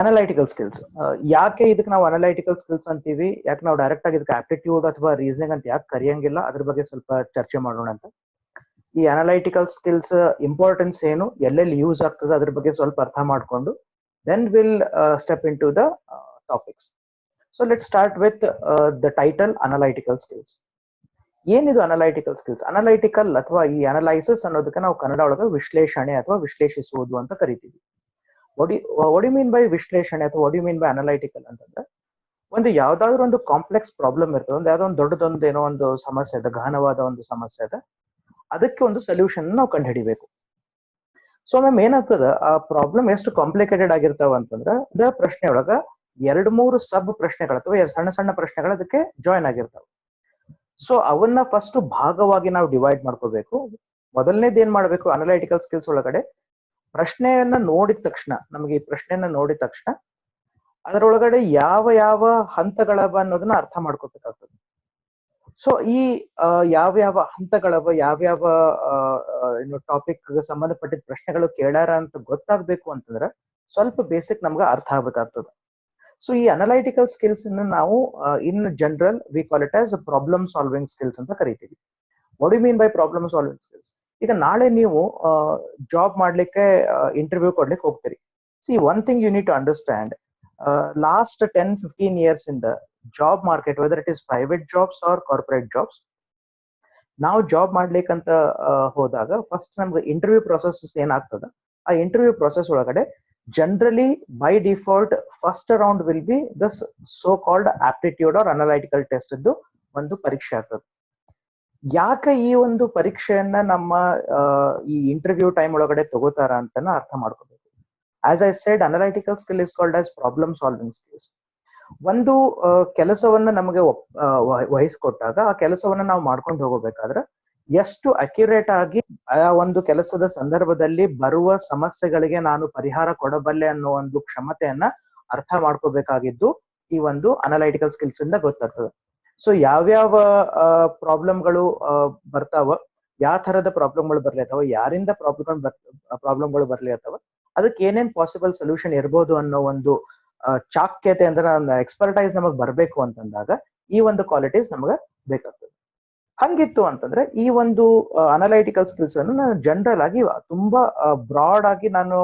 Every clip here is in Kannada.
ಅನಲೈಟಿಕಲ್ ಸ್ಕಿಲ್ಸ್ ಯಾಕೆ ಇದಕ್ಕೆ ನಾವು ಅನಲೈಟಿಕಲ್ ಸ್ಕಿಲ್ಸ್ ಅಂತೀವಿ, ಯಾಕೆ ನಾವು ಡೈರೆಕ್ಟ್ ಆಗಿ ಇದಕ್ಕೆ ಆಪ್ಟಿಟ್ಯೂಡ್ ಅಥವಾ ರೀಸನಿಂಗ್ ಅಂತ ಯಾಕೆ ಕರೆಯಂಗಿಲ್ಲ, ಅದ್ರ ಬಗ್ಗೆ ಸ್ವಲ್ಪ ಚರ್ಚೆ ಮಾಡೋಣ ಅಂತ. ಈ ಅನಲೈಟಿಕಲ್ ಸ್ಕಿಲ್ಸ್ ಇಂಪಾರ್ಟೆನ್ಸ್ ಏನು, ಎಲ್ಲೆಲ್ಲಿ ಯೂಸ್ ಆಗ್ತದೆ ಅದ್ರ ಬಗ್ಗೆ ಸ್ವಲ್ಪ ಅರ್ಥ ಮಾಡ್ಕೊಂಡು then will step into the topics. So let start with the title analytical skills. ಏನಿದು ಅನಲೈಟಿಕಲ್ ಸ್ಕಿಲ್ಸ್? ಅನಲೈಟಿಕಲ್ ಅಥವಾ ಈ ಅನಲೈಸಿಸ್ ಅನ್ನೋದಕ್ಕೆ ನಾವು ಕನ್ನಡ ಒಳಗೆ ವಿಶ್ಲೇಷಣೆ ಅಥವಾ ವಿಶ್ಲೇಷಿಸುವುದು ಅಂತ ಕರಿತೀವಿ. ವಾಟ್ ಯು ಮೀನ್ ಬೈ ವಿಶ್ಲೇಷಣೆ ಅಥವಾ what you mean by analytical ಅಂತಂದ್ರೆ, ಒಂದು ಯಾವ್ದಾದ್ರು ಒಂದು ಕಾಂಪ್ಲೆಕ್ಸ್ ಪ್ರಾಬ್ಲಮ್ ಇರ್ತದೆ, ಒಂದು ಯಾವ್ದೋ ಒಂದು ದೊಡ್ಡದೊಂದು ಏನೋ ಒಂದು ಸಮಸ್ಯೆ ಇದೆ, ಗಹನವಾದ ಒಂದು ಸಮಸ್ಯೆ ಇದೆ, ಅದಕ್ಕೆ ಒಂದು ಸೊಲ್ಯೂಷನ್ ನಾವು ಕಂಡು ಹಿಡಿಬೇಕು. ಸೊ ಮ್ಯಾಮ್ ಏನಾಗ್ತದ, ಆ ಪ್ರಾಬ್ಲಮ್ ಎಷ್ಟು ಕಾಂಪ್ಲಿಕೇಟೆಡ್ ಆಗಿರ್ತಾವ ಅಂತಂದ್ರೆ ಪ್ರಶ್ನೆ ಒಳಗ 2-3 ಸಬ್ ಪ್ರಶ್ನೆಗಳು ಅಥವಾ ಸಣ್ಣ ಸಣ್ಣ ಪ್ರಶ್ನೆಗಳು ಅದಕ್ಕೆ ಜಾಯಿನ್ ಆಗಿರ್ತಾವ. ಸೊ ಅವನ್ನ ಫಸ್ಟ್ ಭಾಗವಾಗಿ ನಾವು ಡಿವೈಡ್ ಮಾಡ್ಕೋಬೇಕು. ಮೊದಲನೇದು ಏನ್ ಮಾಡ್ಬೇಕು, ಅನಲೈಟಿಕಲ್ ಸ್ಕಿಲ್ಸ್ ಒಳಗಡೆ ಪ್ರಶ್ನೆಯನ್ನ ನೋಡಿದ ತಕ್ಷಣ, ನಮಗೆ ಈ ಪ್ರಶ್ನೆಯನ್ನ ನೋಡಿದ ತಕ್ಷಣ ಅದರೊಳಗಡೆ ಯಾವ ಯಾವ ಹಂತಗಳವ ಅನ್ನೋದನ್ನ ಅರ್ಥ ಮಾಡ್ಕೋಬೇಕಾಗ್ತದೆ. ಸೊ ಈ ಯಾವ್ಯಾವ ಹಂತಗಳವ, ಯಾವ್ಯಾವ ಟಾಪಿಕ್ ಸಂಬಂಧಪಟ್ಟಿದ ಪ್ರಶ್ನೆಗಳು ಕೇಳ್ಯಾರ ಅಂತ ಗೊತ್ತಾಗ್ಬೇಕು ಅಂತಂದ್ರೆ ಸ್ವಲ್ಪ ಬೇಸಿಕ್ ನಮ್ಗೆ ಅರ್ಥ ಆಗ್ಬೇಕಾಗ್ತದೆ. ಸೊ ಈ ಅನಲೈಟಿಕಲ್ ಸ್ಕಿಲ್ಸ್ ನಾವು in general we call it as problem solving skills ಅಂತ ಕರಿತೀವಿ. What you mean by problem solving skills? ಈಗ ನಾಳೆ ನೀವು ಜಾಬ್ ಮಾಡ್ಲಿಕ್ಕೆ ಇಂಟರ್ವ್ಯೂ ಕೊಡ್ಲಿಕ್ಕೆ ಹೋಗ್ತೀರಿ. See one thing you need to understand, last 10-15 years in the job market, whether it is private jobs or corporate jobs, ನಾವು ಜಾಬ್ ಮಾಡ್ಲಿಕ್ಕಂತ ಹೋದಾಗ ಫಸ್ಟ್ ನಮ್ಗೆ ಇಂಟರ್ವ್ಯೂ ಪ್ರೊಸೆಸ್ ಏನಾಗ್ತದ, ಆ ಇಂಟರ್ವ್ಯೂ ಪ್ರೊಸೆಸ್ ಒಳಗಡೆ generally by default first round will be the so called aptitude or analytical test ಇದ್ದು ಒಂದು ಪರೀಕ್ಷೆ ಆಗ್ತದೆ. ಯಾಕೆ ಈ ಒಂದು ಪರೀಕ್ಷೆಯನ್ನ ನಮ್ಮ ಈ ಇಂಟರ್ವ್ಯೂ ಟೈಮ್ ಒಳಗಡೆ ತಗೋತಾರ ಅಂತ ಅರ್ಥ ಮಾಡ್ಕೋಬೇಕು. As I said, analytical skill is called as problem solving skills. ಒಂದು ಕೆಲಸವನ್ನ ನಮಗೆ ವಹಿಸ್ಕೊಟ್ಟಾಗ ಆ ಕೆಲಸವನ್ನ ನಾವು ಮಾಡ್ಕೊಂಡು ಹೋಗಬೇಕಾದ್ರೆ ಎಷ್ಟು ಅಕ್ಯುರೇಟ್ ಆಗಿ ಆ ಒಂದು ಕೆಲಸದ ಸಂದರ್ಭದಲ್ಲಿ ಬರುವ ಸಮಸ್ಯೆಗಳಿಗೆ ನಾನು ಪರಿಹಾರ ಕೊಡಬಲ್ಲೆ ಅನ್ನೋ ಒಂದು ಕ್ಷಮತೆಯನ್ನ ಅರ್ಥ ಮಾಡ್ಕೋಬೇಕಾಗಿದ್ದು ಈ ಒಂದು ಅನಲೈಟಿಕಲ್ ಸ್ಕಿಲ್ಸ್ ಇಂದ ಗೊತ್ತಾಗ್ತದೆ. ಸೊ ಯಾವ್ಯಾವ ಪ್ರಾಬ್ಲಮ್ಗಳು ಬರ್ತಾವ, ಯಾವ ತರದ ಪ್ರಾಬ್ಲಮ್ಗಳು ಬರ್ಲಿ ಅಥವಾ ಯಾರಿಂದ ಪ್ರಾಬ್ಲಮ್ಗಳು ಬರ್ಲಿ ಅಥವಾ ಅದಕ್ಕೆ ಏನೇನ್ ಪಾಸಿಬಲ್ ಸೊಲ್ಯೂಷನ್ ಇರ್ಬೋದು ಅನ್ನೋ ಒಂದು ಚಾಕ್ಯತೆ ಅಂದ್ರೆ ಎಕ್ಸ್ಪರ್ಟೈಸ್ ನಮಗ್ ಬರ್ಬೇಕು ಅಂತಂದಾಗ ಈ ಒಂದು ಕ್ವಾಲಿಟೀಸ್ ನಮಗೆ ಬೇಕಾಗ್ತದೆ. ಹಂಗಿತ್ತು ಅಂತಂದ್ರೆ ಈ ಒಂದು ಅನಲೈಟಿಕಲ್ ಸ್ಕಿಲ್ಸ್ ಅನ್ನು ನಾನು ಜನರಲ್ ಆಗಿ ತುಂಬಾ ಬ್ರಾಡ್ ಆಗಿ ನಾನು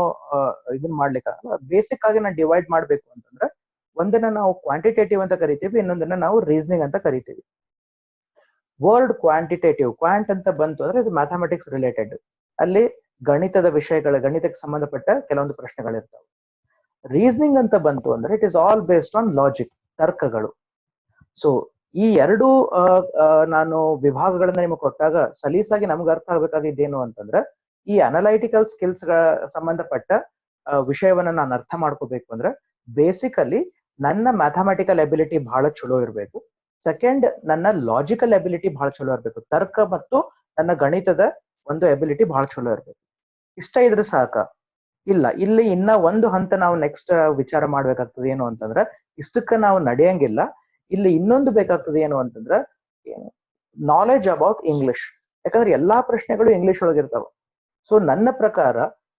ಇದನ್ನ ಮಾಡ್ಲಿಕ್ಕೆ ಬೇಸಿಕ್ ಆಗಿ ನಾನು ಡಿವೈಡ್ ಮಾಡ್ಬೇಕು ಅಂತಂದ್ರೆ, ಒಂದನ್ನ ನಾವು ಕ್ವಾಂಟಿಟೇಟಿವ್ ಅಂತ ಕರಿತೀವಿ, ಇನ್ನೊಂದನ್ನ ನಾವು ರೀಸನಿಂಗ್ ಅಂತ ಕರಿತೀವಿ. ವರ್ಡ್ ಕ್ವಾಂಟಿಟೇಟಿವ್, ಕ್ವಾಂಟ್ ಅಂತ ಬಂತು ಅಂದ್ರೆ ಇದು ಮ್ಯಾಥಮೆಟಿಕ್ಸ್ ರಿಲೇಟೆಡ್, ಅಲ್ಲಿ ಗಣಿತದ ವಿಷಯಗಳ, ಗಣಿತಕ್ಕೆ ಸಂಬಂಧಪಟ್ಟ ಕೆಲವೊಂದು ಪ್ರಶ್ನೆಗಳಿರ್ತಾವೆ. ರೀಸನಿಂಗ್ ಅಂತ ಬಂತು ಅಂದ್ರೆ it is all based on logic, ತರ್ಕಗಳು. ಸೊ ಈ ಎರಡು ನಾನು ವಿಭಾಗಗಳನ್ನ ನಿಮಗೆ ಕೊಟ್ಟಾಗ ಸಲೀಸಾಗಿ ನಮ್ಗೆ ಅರ್ಥ ಆಗ್ಬೇಕಾಗಿದ್ದೇನು ಅಂತಂದ್ರೆ, ಈ ಅನಲೈಟಿಕಲ್ ಸ್ಕಿಲ್ಸ್ ಸಂಬಂಧಪಟ್ಟ ವಿಷಯವನ್ನ ನಾನು ಅರ್ಥ ಮಾಡ್ಕೋಬೇಕು ಅಂದ್ರೆ ಬೇಸಿಕಲಿ ನನ್ನ ಮ್ಯಾಥಮೆಟಿಕಲ್ ಎಬಿಲಿಟಿ ಬಹಳ ಚಲೋ ಇರಬೇಕು. ಸೆಕೆಂಡ್, ನನ್ನ ಲಾಜಿಕಲ್ ಎಬಿಲಿಟಿ ಬಹಳ ಚಲೋ ಇರಬೇಕು. ತರ್ಕ ಮತ್ತು ನನ್ನ ಗಣಿತದ ಒಂದು ಎಬಿಲಿಟಿ ಬಹಳ ಚಲೋ ಇರಬೇಕು. ಇಷ್ಟ ಇದ್ರೆ ಸಾಕ? ಇಲ್ಲ, ಇಲ್ಲಿ ಇನ್ನ ಒಂದು ಹಂತ ನಾವು ನೆಕ್ಸ್ಟ್ ವಿಚಾರ ಮಾಡ್ಬೇಕಾಗ್ತದೆ. ಏನು ಅಂತಂದ್ರೆ ಇಷ್ಟಕ್ಕೆ ನಾವು ನಡೆಯಂಗಿಲ್ಲ, ಇಲ್ಲಿ ಇನ್ನೊಂದು ಬೇಕಾಗ್ತದೆ. ಏನು ಅಂತಂದ್ರೆ ನಾಲೆಜ್ ಅಬೌಟ್ ಇಂಗ್ಲಿಷ್. ಯಾಕಂದ್ರೆ ಎಲ್ಲಾ ಪ್ರಶ್ನೆಗಳು ಇಂಗ್ಲಿಷ್ ಒಳಗಿರ್ತಾವ. ಸೊ ನನ್ನ ಪ್ರಕಾರ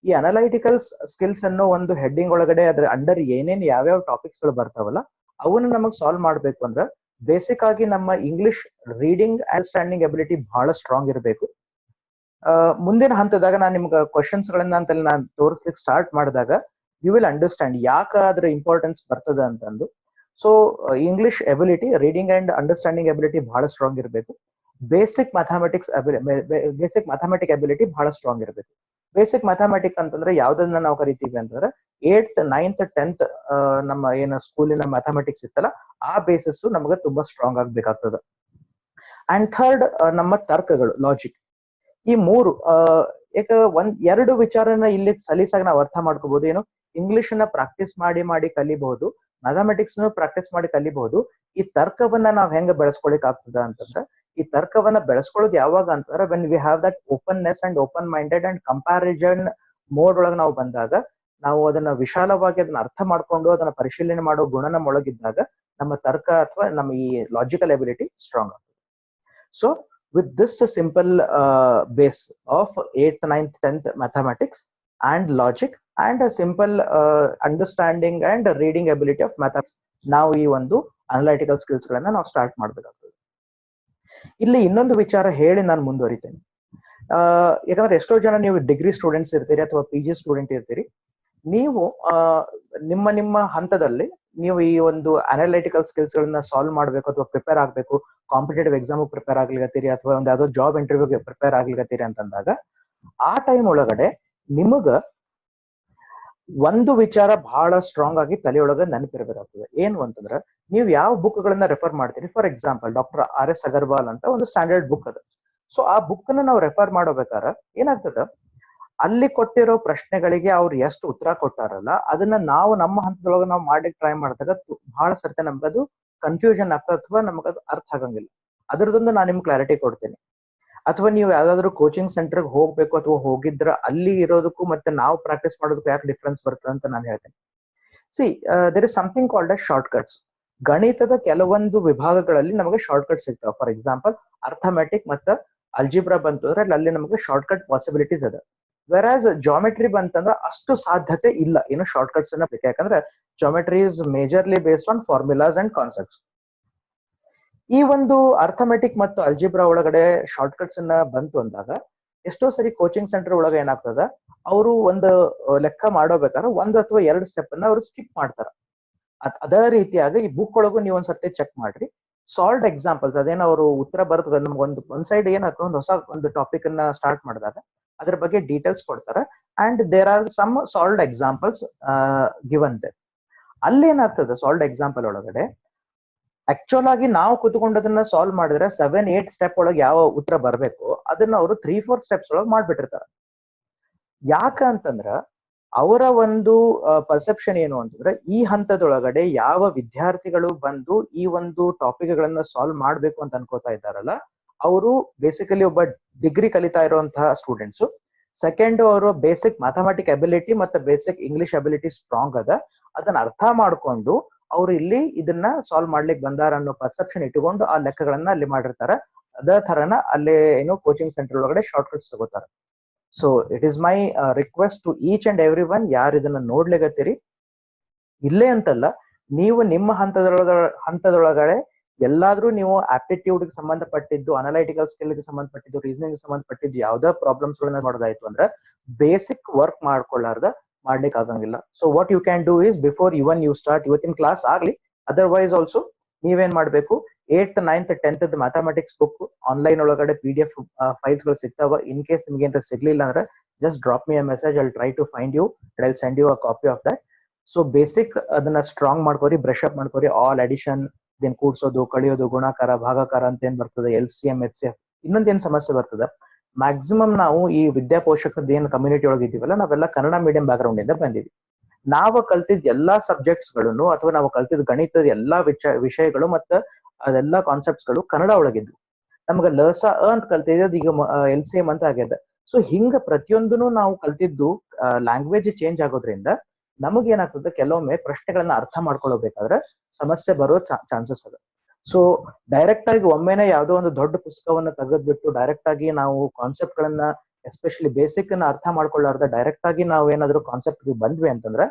ಈ ಅನಲೈಟಿಕಲ್ ಸ್ಕಿಲ್ಸ್ ಅನ್ನೋ ಒಂದು ಹೆಡ್ಡಿಂಗ್ ಒಳಗಡೆ ಅದ್ರ ಅಂಡರ್ ಏನೇನ್ ಯಾವ್ಯಾವ ಟಾಪಿಕ್ಸ್ ಗಳು ಬರ್ತಾವಲ್ಲ ಅವನ್ನ ನಮಗ್ ಸಾಲ್ವ್ ಮಾಡ್ಬೇಕು ಅಂದ್ರೆ ಬೇಸಿಕ್ ಆಗಿ ನಮ್ಮ ಇಂಗ್ಲಿಷ್ ರೀಡಿಂಗ್ ಅಂಡರ್ಸ್ಟ್ಯಾಂಡಿಂಗ್ ಎಬಿಲಿಟಿ ಬಹಳ ಸ್ಟ್ರಾಂಗ್ ಇರಬೇಕು. ಮುಂದಿನ ಹಂತದಾಗ ನಾನು ನಿಮ್ಗೆ ಕ್ವಶನ್ಸ್ ಗಳನ್ನ ಅಂತಲ್ಲಿ ನಾನು ತೋರಿಸ್ಲಿಕ್ಕೆ ಸ್ಟಾರ್ಟ್ ಮಾಡಿದಾಗ ಯು ವಿಲ್ ಅಂಡರ್ಸ್ಟ್ಯಾಂಡ್ ಯಾಕೆ ಅದ್ರ ಇಂಪಾರ್ಟೆನ್ಸ್ ಬರ್ತದೆ ಅಂತಂದು. So English ability, reading and understanding ability ಬಹಳ ಸ್ಟ್ರಾಂಗ್ ಇರಬೇಕು. ಬೇಸಿಕ್ ಮ್ಯಾಥಮೆಟಿಕ್ ಎಬಿಲಿಟಿ ಬಹಳ ಸ್ಟ್ರಾಂಗ್ ಇರಬೇಕು. ಬೇಸಿಕ್ ಮ್ಯಾಥಮೆಟಿಕ್ ಅಂತಂದ್ರೆ ಯಾವ್ದನ್ನ ನಾವು ಕರಿತೀವಿ ಅಂತಂದ್ರೆ 8th 9th 10th ನಮ್ಮ ಏನು ಸ್ಕೂಲಿನ ಮ್ಯಾಥಮೆಟಿಕ್ಸ್ ಇತ್ತಲ್ಲ ಆ ಬೇಸಿಸ್ ನಮಗೆ ತುಂಬಾ ಸ್ಟ್ರಾಂಗ್ ಆಗ್ಬೇಕಾಗ್ತದೆ. ಅಂಡ್ ಥರ್ಡ್, ನಮ್ಮ ತರ್ಕಗಳು, ಲಾಜಿಕ್. ಈ ಮೂರು ಎರಡು ವಿಚಾರನ ಇಲ್ಲಿ ಸಲೀಸಾಗಿ ನಾವು ಅರ್ಥ ಮಾಡ್ಕೋಬಹುದು. ಏನು, ಇಂಗ್ಲಿಷ್ ಅನ್ನ ಪ್ರಾಕ್ಟೀಸ್ ಮಾಡಿ ಕಲಿಬಹುದು, ಮ್ಯಾಥಮೆಟಿಕ್ಸ್ ಪ್ರಾಕ್ಟೀಸ್ ಮಾಡಿ ಕಲಿಬಹುದು. ಈ ತರ್ಕವನ್ನ ನಾವ್ ಹೆಂಗ ಬೆಳೆಸ್ಕೊಳಿಕ್ ಆಗ್ತದ ಅಂತಂದ್ರೆ, ಈ ತರ್ಕವನ್ನ ಬೆಳೆಸ್ಕೊಳ್ಳೋದು ಯಾವಾಗ ಅಂತಂದ್ರೆ when we have that openness and open minded and comparison mode ಒಳಗೆ ನಾವು ಬಂದಾಗ, ನಾವು ಅದನ್ನ ವಿಶಾಲವಾಗಿ ಅದನ್ನ ಅರ್ಥ ಮಾಡ್ಕೊಂಡು ಅದನ್ನ ಪರಿಶೀಲನೆ ಮಾಡೋ ಗುಣ ನಮ್ಮ ಒಳಗಿದ್ದಾಗ ನಮ್ಮ ತರ್ಕ ಅಥವಾ ನಮ್ಮ ಈ ಲಾಜಿಕಲ್ ಎಬಿಲಿಟಿ ಸ್ಟ್ರಾಂಗ್ ಆಗ್ತದೆ. So with this simple base of 8th 9th 10th mathematics, and logic and a simple understanding and reading ability of mathematics. ನಾವು ಈ ಒಂದು ಅನಲೈಟಿಕಲ್ ಸ್ಕಿಲ್ಸ್ ಗಳನ್ನ ನಾವು ಸ್ಟಾರ್ಟ್ ಮಾಡಬೇಕಾಗ್ತದೆ. ಇಲ್ಲಿ ಇನ್ನೊಂದು ವಿಚಾರ ಹೇಳಿ ನಾನು ಮುಂದುವರಿತೇನೆ. ಯಾಕಂದ್ರೆ ಎಷ್ಟೋ ಜನ ನೀವು ಡಿಗ್ರಿ ಸ್ಟೂಡೆಂಟ್ಸ್ ಇರ್ತೀರಿ ಅಥವಾ ಪಿ ಜಿ ಸ್ಟೂಡೆಂಟ್ ಇರ್ತೀರಿ. ನೀವು ನಿಮ್ಮ ಹಂತದಲ್ಲಿ ನೀವು ಈ ಒಂದು ಅನಲೈಟಿಕಲ್ ಸ್ಕಿಲ್ಸ್ ಗಳನ್ನ ಸಾಲ್ವ್ ಮಾಡಬೇಕು ಅಥವಾ ಪ್ರಿಪೇರ್ ಆಗಬೇಕು, ಕಾಂಪಿಟೇಟಿವ್ ಎಕ್ಸಾಮ್ ಪ್ರಿಪೇರ್ ಆಗ್ಲಿಕತ್ತೀರಿ ಅಥವಾ ಒಂದು ಯಾವ್ದೋ ಜಾಬ್ ಇಂಟರ್ವ್ಯೂಗೆ ಪ್ರಿಪೇರ್ ಆಗ್ಲಿಕತ್ತೀರಿ ಅಂತಂದಾಗ ಆ ಟೈಮ್ ಒಳಗಡೆ ನಿಮಗ ಒಂದು ವಿಚಾರ ಬಹಳ ಸ್ಟ್ರಾಂಗ್ ಆಗಿ ತಲೆಯೊಳಗೆ ನೆನಪಿರಬೇಕಾಗ್ತದೆ. ಏನು ಅಂತಂದ್ರೆ ನೀವು ಯಾವ ಬುಕ್ ಗಳನ್ನ ರೆಫರ್ ಮಾಡ್ತೀರಿ. For example doctor RS Agarwal ಅಂತ ಒಂದು ಸ್ಟ್ಯಾಂಡರ್ಡ್ ಬುಕ್ ಅದ. ಸೊ ಆ ಬುಕ್ ಅನ್ನ ನಾವು ರೆಫರ್ ಮಾಡೋಬೇಕಾದ್ರೆ ಏನಾಗ್ತದ, ಅಲ್ಲಿ ಕೊಟ್ಟಿರೋ ಪ್ರಶ್ನೆಗಳಿಗೆ ಅವ್ರು ಎಷ್ಟು ಉತ್ತರ ಕೊಟ್ಟಾರಲ್ಲ ಅದನ್ನ ನಾವು ನಮ್ಮ ಹಂತದೊಳಗೆ ನಾವು ಮಾಡ್ಲಿಕ್ಕೆ ಟ್ರೈ ಮಾಡಿದಾಗ ಬಹಳ ಸರ್ತಿ ನಮ್ಗದು ಕನ್ಫ್ಯೂಷನ್ ಆಗ್ತದೆ ಅಥವಾ ನಮಗದು ಅರ್ಥ ಆಗಂಗಿಲ್ಲ. ಅದ್ರದೊಂದು ನಾನು ನಿಮ್ಗೆ ಕ್ಲಾರಿಟಿ ಕೊಡ್ತೇನೆ. ಅಥವಾ ನೀವು ಯಾವ್ದಾದ್ರು ಕೋಚಿಂಗ್ ಸೆಂಟರ್ಗೆ ಹೋಗ್ಬೇಕು ಅಥವಾ ಹೋಗಿದ್ರ ಅಲ್ಲಿ ಇರೋದಕ್ಕೂ ಮತ್ತೆ ನಾವು ಪ್ರಾಕ್ಟೀಸ್ ಮಾಡೋದಕ್ಕೂ ಯಾಕೆ ಡಿಫ್ರೆನ್ಸ್ ಬರ್ತದೆ ಅಂತ ನಾನು ಹೇಳ್ತೇನೆ. There is something called as short cuts. ಗಣಿತದ ಕೆಲವೊಂದು ವಿಭಾಗಗಳಲ್ಲಿ ನಮಗೆ ಶಾರ್ಟ್ ಕಟ್ ಸಿಗ್ತಾವೆ. ಫಾರ್ ಎಕ್ಸಾಂಪಲ್ ಅರ್ಥಮೆಟಿಕ್ ಮತ್ತು ಅಲ್ಜಿಬ್ರಾ ಬಂತು ಅಂದ್ರೆ ಅಲ್ಲಿ ನಮಗೆ ಶಾರ್ಟ್ ಕಟ್ ಪಾಸಿಬಿಲಿಟೀಸ್ ಅದ. ವೆರಾಸ್ ಜಾಮೆಟ್ರಿ ಬಂತಂದ್ರೆ ಅಷ್ಟು ಸಾಧ್ಯತೆ ಇಲ್ಲ ಏನು ಶಾರ್ಟ್ ಕಟ್ಸ್ ಅನ್ನ ಬೇಕು. ಯಾಕಂದ್ರೆ geometry is majorly based on formulas and concepts. ಈ ಒಂದು ಅರ್ಥಮೆಟಿಕ್ ಮತ್ತು ಅಲ್ಜಿಬ್ರಾ ಒಳಗಡೆ ಶಾರ್ಟ್ ಕಟ್ಸ್ ಅನ್ನ ಬಂತು ಅಂದಾಗ ಎಷ್ಟೋ ಸರಿ ಕೋಚಿಂಗ್ ಸೆಂಟರ್ ಒಳಗೆ ಏನಾಗ್ತದ, ಅವರು ಒಂದು ಲೆಕ್ಕ ಮಾಡೋಬೇಕಾದ್ರೆ ಒಂದ್ ಅಥವಾ ಎರಡು ಸ್ಟೆಪ್ ಅನ್ನ ಅವರು ಸ್ಕಿಪ್ ಮಾಡ್ತಾರ. ಅದೇ ರೀತಿಯಾಗಿ ಈ ಬುಕ್ ಒಳಗೂ ನೀವು ಒಂದ್ಸರ್ತಿ ಚೆಕ್ ಮಾಡ್ರಿ. ಸಾಲ್ಡ್ ಎಕ್ಸಾಂಪಲ್ಸ್ ಅದೇನ ಅವರು ಉತ್ತರ ಬರ್ತದೆ ನಮ್ಗೆ ಒಂದ್ ಸೈಡ್ ಏನಾಗ್ತದೆ, ಒಂದು ಹೊಸ ಒಂದು ಟಾಪಿಕ್ ಅನ್ನ ಸ್ಟಾರ್ಟ್ ಮಾಡಿದಾಗ ಅದ್ರ ಬಗ್ಗೆ ಡೀಟೇಲ್ಸ್ ಕೊಡ್ತಾರೆ and there are some solved examples given they. ಅಲ್ಲಿ ಏನಾಗ್ತದೆ ಸಾಲ್ಡ್ ಎಕ್ಸಾಂಪಲ್ ಒಳಗಡೆ ಆಕ್ಚುಲ್ ಆಗಿ ನಾವು ಕುತ್ಕೊಂಡದನ್ನ ಸಾಲ್ವ್ ಮಾಡಿದ್ರೆ 7-8 ಸ್ಟೆಪ್ ಒಳಗೆ ಯಾವ ಉತ್ತರ ಬರಬೇಕು ಅದನ್ನ ಅವರು 3-4 ಸ್ಟೆಪ್ಸ್ ಒಳಗೆ ಮಾಡ್ಬಿಟ್ಟಿರ್ತಾರೆ. ಯಾಕಂತಂದ್ರ ಅವರ ಒಂದು ಪರ್ಸೆಪ್ಷನ್ ಏನು ಅಂತಂದ್ರೆ ಈ ಹಂತದೊಳಗಡೆ ಯಾವ ವಿದ್ಯಾರ್ಥಿಗಳು ಬಂದು ಈ ಒಂದು ಟಾಪಿಕ್ ಗಳನ್ನ ಸಾಲ್ವ್ ಮಾಡ್ಬೇಕು ಅಂತ ಅನ್ಕೋತಾ ಇದ್ದಾರಲ್ಲ ಅವರು ಬೇಸಿಕಲಿ ಒಬ್ಬ ಡಿಗ್ರಿ ಕಲಿತಾ ಇರುವಂತಹ ಸ್ಟೂಡೆಂಟ್ಸ್. ಸೆಕೆಂಡ್ ಅವರು ಬೇಸಿಕ್ ಮ್ಯಾಥಮೆಟಿಕ್ ಅಬಿಲಿಟಿ ಮತ್ತೆ ಬೇಸಿಕ್ ಇಂಗ್ಲಿಷ್ ಅಬಿಲಿಟಿ ಸ್ಟ್ರಾಂಗ್ ಅದ. ಅದನ್ನ ಅರ್ಥ ಮಾಡ್ಕೊಂಡು ಅವ್ರು ಇಲ್ಲಿ ಇದನ್ನ ಸಾಲ್ವ್ ಮಾಡ್ಲಿಕ್ಕೆ ಬಂದಾರ ಅನ್ನೋ ಪರ್ಸೆಪ್ಷನ್ ಇಟ್ಟುಕೊಂಡು ಆ ಲೆಕ್ಕಗಳನ್ನ ಅಲ್ಲಿ ಮಾಡಿರ್ತಾರೆ. ಅದೇ ತರನ ಅಲ್ಲಿ ಏನು ಕೋಚಿಂಗ್ ಸೆಂಟರ್ ಒಳಗಡೆ ಶಾರ್ಟ್ ಕಟ್ಸ್ ತಗೋತಾರೆ. So it is my request to each and every one, ಯಾರು ಇದನ್ನ ನೋಡ್ಲಿಗತ್ತೀರಿ ಇಲ್ಲೇ ಅಂತಲ್ಲ, ನೀವು ನಿಮ್ಮ ಹಂತದೊಳಗಡೆ ಎಲ್ಲಾದ್ರೂ ನೀವು ಆಪ್ಟಿಟ್ಯೂಡ್ಗೆ ಸಂಬಂಧಪಟ್ಟಿದ್ದು, ಅನಲೈಟಿಕಲ್ ಸ್ಕಿಲ್ಗೆ ಸಂಬಂಧಪಟ್ಟಿದ್ದು, ರೀಸನಿಂಗ್ ಸಂಬಂಧಪಟ್ಟಿದ್ದು ಯಾವ್ದೋ ಪ್ರಾಬ್ಲಮ್ಸ್ ಗಳನ್ನ ಮಾಡೋದಾಯ್ತು ಅಂದ್ರೆ ಬೇಸಿಕ್ ವರ್ಕ್ ಮಾಡ್ಕೊಳ್ಳಾರ್ದ ಮಾಡ್ಲಿಕ್ಕೆ ಆಗಂಗಿಲ್ಲ. So what you can do is before even you start, ಇವತ್ತಿನ ಕ್ಲಾಸ್ ಆಗ್ಲಿ ಅದರ್ವೈಸ್ ಆಲ್ಸೋ ನೀವೇನ್ ಮಾಡ್ಬೇಕು, 8th 9th 10th mathematics book online ಒಳಗಡೆ PDF ಫೈಲ್ಸ್ ಗಳು ಸಿಗ್ತಾವ. ಇನ್ ಕೇಸ್ ನಿಮ್ಗೆ ಏನಾರ ಸಿಗ್ಲಿಲ್ಲ ಅಂದ್ರೆ just drop me a message, I will try to find you, I will send you a copy of that. So basic ಅದನ್ನ ಸ್ಟ್ರಾಂಗ್ ಮಾಡ್ಕೋರಿ, ಬ್ರಷ್ ಅಪ್ ಮಾಡ್ಕೋರಿ. ಆಲ್ ಅಡಿಷನ್, ದೆನ್ ಕೂಡ್ಸೋದು, ಕಳಿಯೋದು, ಗುಣಾಕಾರ, ಭಾಗಾಕಾರ ಅಂತ ಏನ್ ಬರ್ತದೆ, LCM HCF. ಇನ್ನೊಂದೇನ್ ಸಮಸ್ಯೆ ಬರ್ತದೆ, ಮ್ಯಾಕ್ಸಿಮಮ್ ನಾವು ಈ ವಿದ್ಯಾಪೋಷಕದ ಏನ್ ಕಮ್ಯುನಿಟಿ ಒಳಗೆ ಇದೀವಲ್ಲ ನಾವೆಲ್ಲ ಕನ್ನಡ ಮೀಡಿಯಂ ಬ್ಯಾಕ್ ಗ್ರೌಂಡ್ ಇಂದ ಬಂದಿವಿ. ನಾವು ಕಲ್ತಿದ್ ಎಲ್ಲಾ ಸಬ್ಜೆಕ್ಟ್ಸ್ ಗಳನ್ನು ಅಥವಾ ನಾವು ಕಲ್ತಿದ್ ಗಣಿತದ ಎಲ್ಲಾ ವಿಷಯಗಳು ಮತ್ತೆ ಅದೆಲ್ಲಾ ಕಾನ್ಸೆಪ್ಟ್ಸ್ ಗಳು ಕನ್ನಡ ಒಳಗಿದ್ವು. ನಮ್ಗೆ ಲಸ ಅಂತ ಕಲ್ತಿದ್ದು ಈಗ LCM ಅಂತ ಆಗ್ಯದ. ಸೊ ಹಿಂಗ ಪ್ರತಿಯೊಂದನು ನಾವು ಕಲ್ತಿದ್ದು ಲ್ಯಾಂಗ್ವೇಜ್ ಚೇಂಜ್ ಆಗೋದ್ರಿಂದ ನಮಗ್ ಏನಾಗ್ತದೆ, ಕೆಲವೊಮ್ಮೆ ಪ್ರಶ್ನೆಗಳನ್ನ ಅರ್ಥ ಮಾಡ್ಕೊಳ್ಬೇಕಾದ್ರೆ ಸಮಸ್ಯೆ ಬರೋ ಚಾನ್ಸಸ್ ಅದ. ಸೊ ಡೈರೆಕ್ಟ್ ಆಗಿ ಒಮ್ಮೆನೆ ಯಾವ್ದೋ ಒಂದು ದೊಡ್ಡ ಪುಸ್ತಕವನ್ನ ತೆಗೆದ್ಬಿಟ್ಟು ಡೈರೆಕ್ಟ್ ಆಗಿ ನಾವು ಕಾನ್ಸೆಪ್ಟ್ ಗಳನ್ನ ಎಸ್ಪೆಷಲಿ ಬೇಸಿಕ್ ಅನ್ನ ಅರ್ಥ ಮಾಡ್ಕೊಳ್ಳಾರ್ದ ಡೈರೆಕ್ಟ್ ಆಗಿ ನಾವು ಏನಾದ್ರು ಕಾನ್ಸೆಪ್ಟ್ ಬಂದ್ವಿ ಅಂತಂದ್ರೆ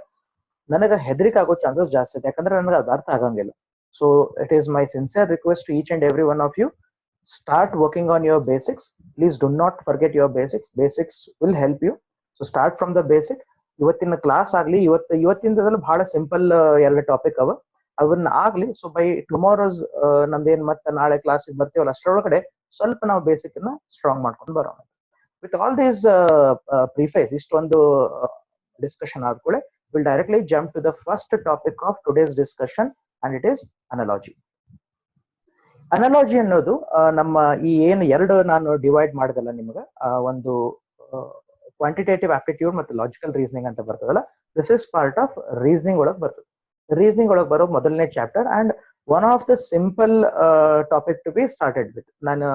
ನನಗೆ ಹೆದರಿಕೆ ಆಗೋ ಚಾನ್ಸಸ್ ಜಾಸ್ತಿ ಇದೆ. ಯಾಕಂದ್ರೆ ನನಗೆ ಅದು ಅರ್ಥ ಆಗಂಗಿಲ್ಲ. So it is my sincere request to each and every one of you, start working on your basics. Please do not forget your basics. Basics will help you. So start from the basic. ಇವತ್ತಿನ ಕ್ಲಾಸ್ ಆಗ್ಲಿ, ಇವತ್ತಿನದಲ್ಲಿ ಬಹಳ ಸಿಂಪಲ್ ಎರಡು ಟಾಪಿಕ್ ಅವನ್ನ ಆಗ್ಲಿ. ಸೊ ಬೈ ಟುಮಾರೋಸ್ ನಮ್ದೇನ್ ಮತ್ತೆ ನಾಳೆ ಕ್ಲಾಸಿಗೆ ಬರ್ತೀವಲ್ಲ ಅಷ್ಟರೊಳಗಡೆ ಸ್ವಲ್ಪ ನಾವು ಬೇಸಿಕ್ ಅನ್ನ ಸ್ಟ್ರಾಂಗ್ ಮಾಡ್ಕೊಂಡು ಬರೋಣ. ವಿತ್ ಆಲ್ ದೀಸ್ ಪ್ರಿಫೇಸ್, ಇಷ್ಟೊಂದು ಡಿಸ್ಕಷನ್ ಆದ್ಕೂಳೆ will directly jump to the first topic of today's discussion and it is analogy. Analogy ಅನ್ನೋದು ನಮ್ಮ ಈ ಏನು ಎರಡು ನಾನು ಡಿವೈಡ್ ಮಾಡಿದಲ್ಲ ನಿಮ್ಗೆ, ಒಂದು ಕ್ವಾಂಟಿಟೇಟಿವ್ ಆಪ್ಟಿಟ್ಯೂಡ್ ಮತ್ತು ಲಾಜಿಕಲ್ ರೀಸನಿಂಗ್ ಅಂತ ಬರ್ತದಲ್ಲ, this is part of reasoning ಒಳಗೆ ಬರ್ತದೆ. ರೀಸನಿಂಗ್ ಒಳಗೆ ಬರೋ ಮೊದಲನೇ chapter and one of the simple topic to be started with. ನಾನು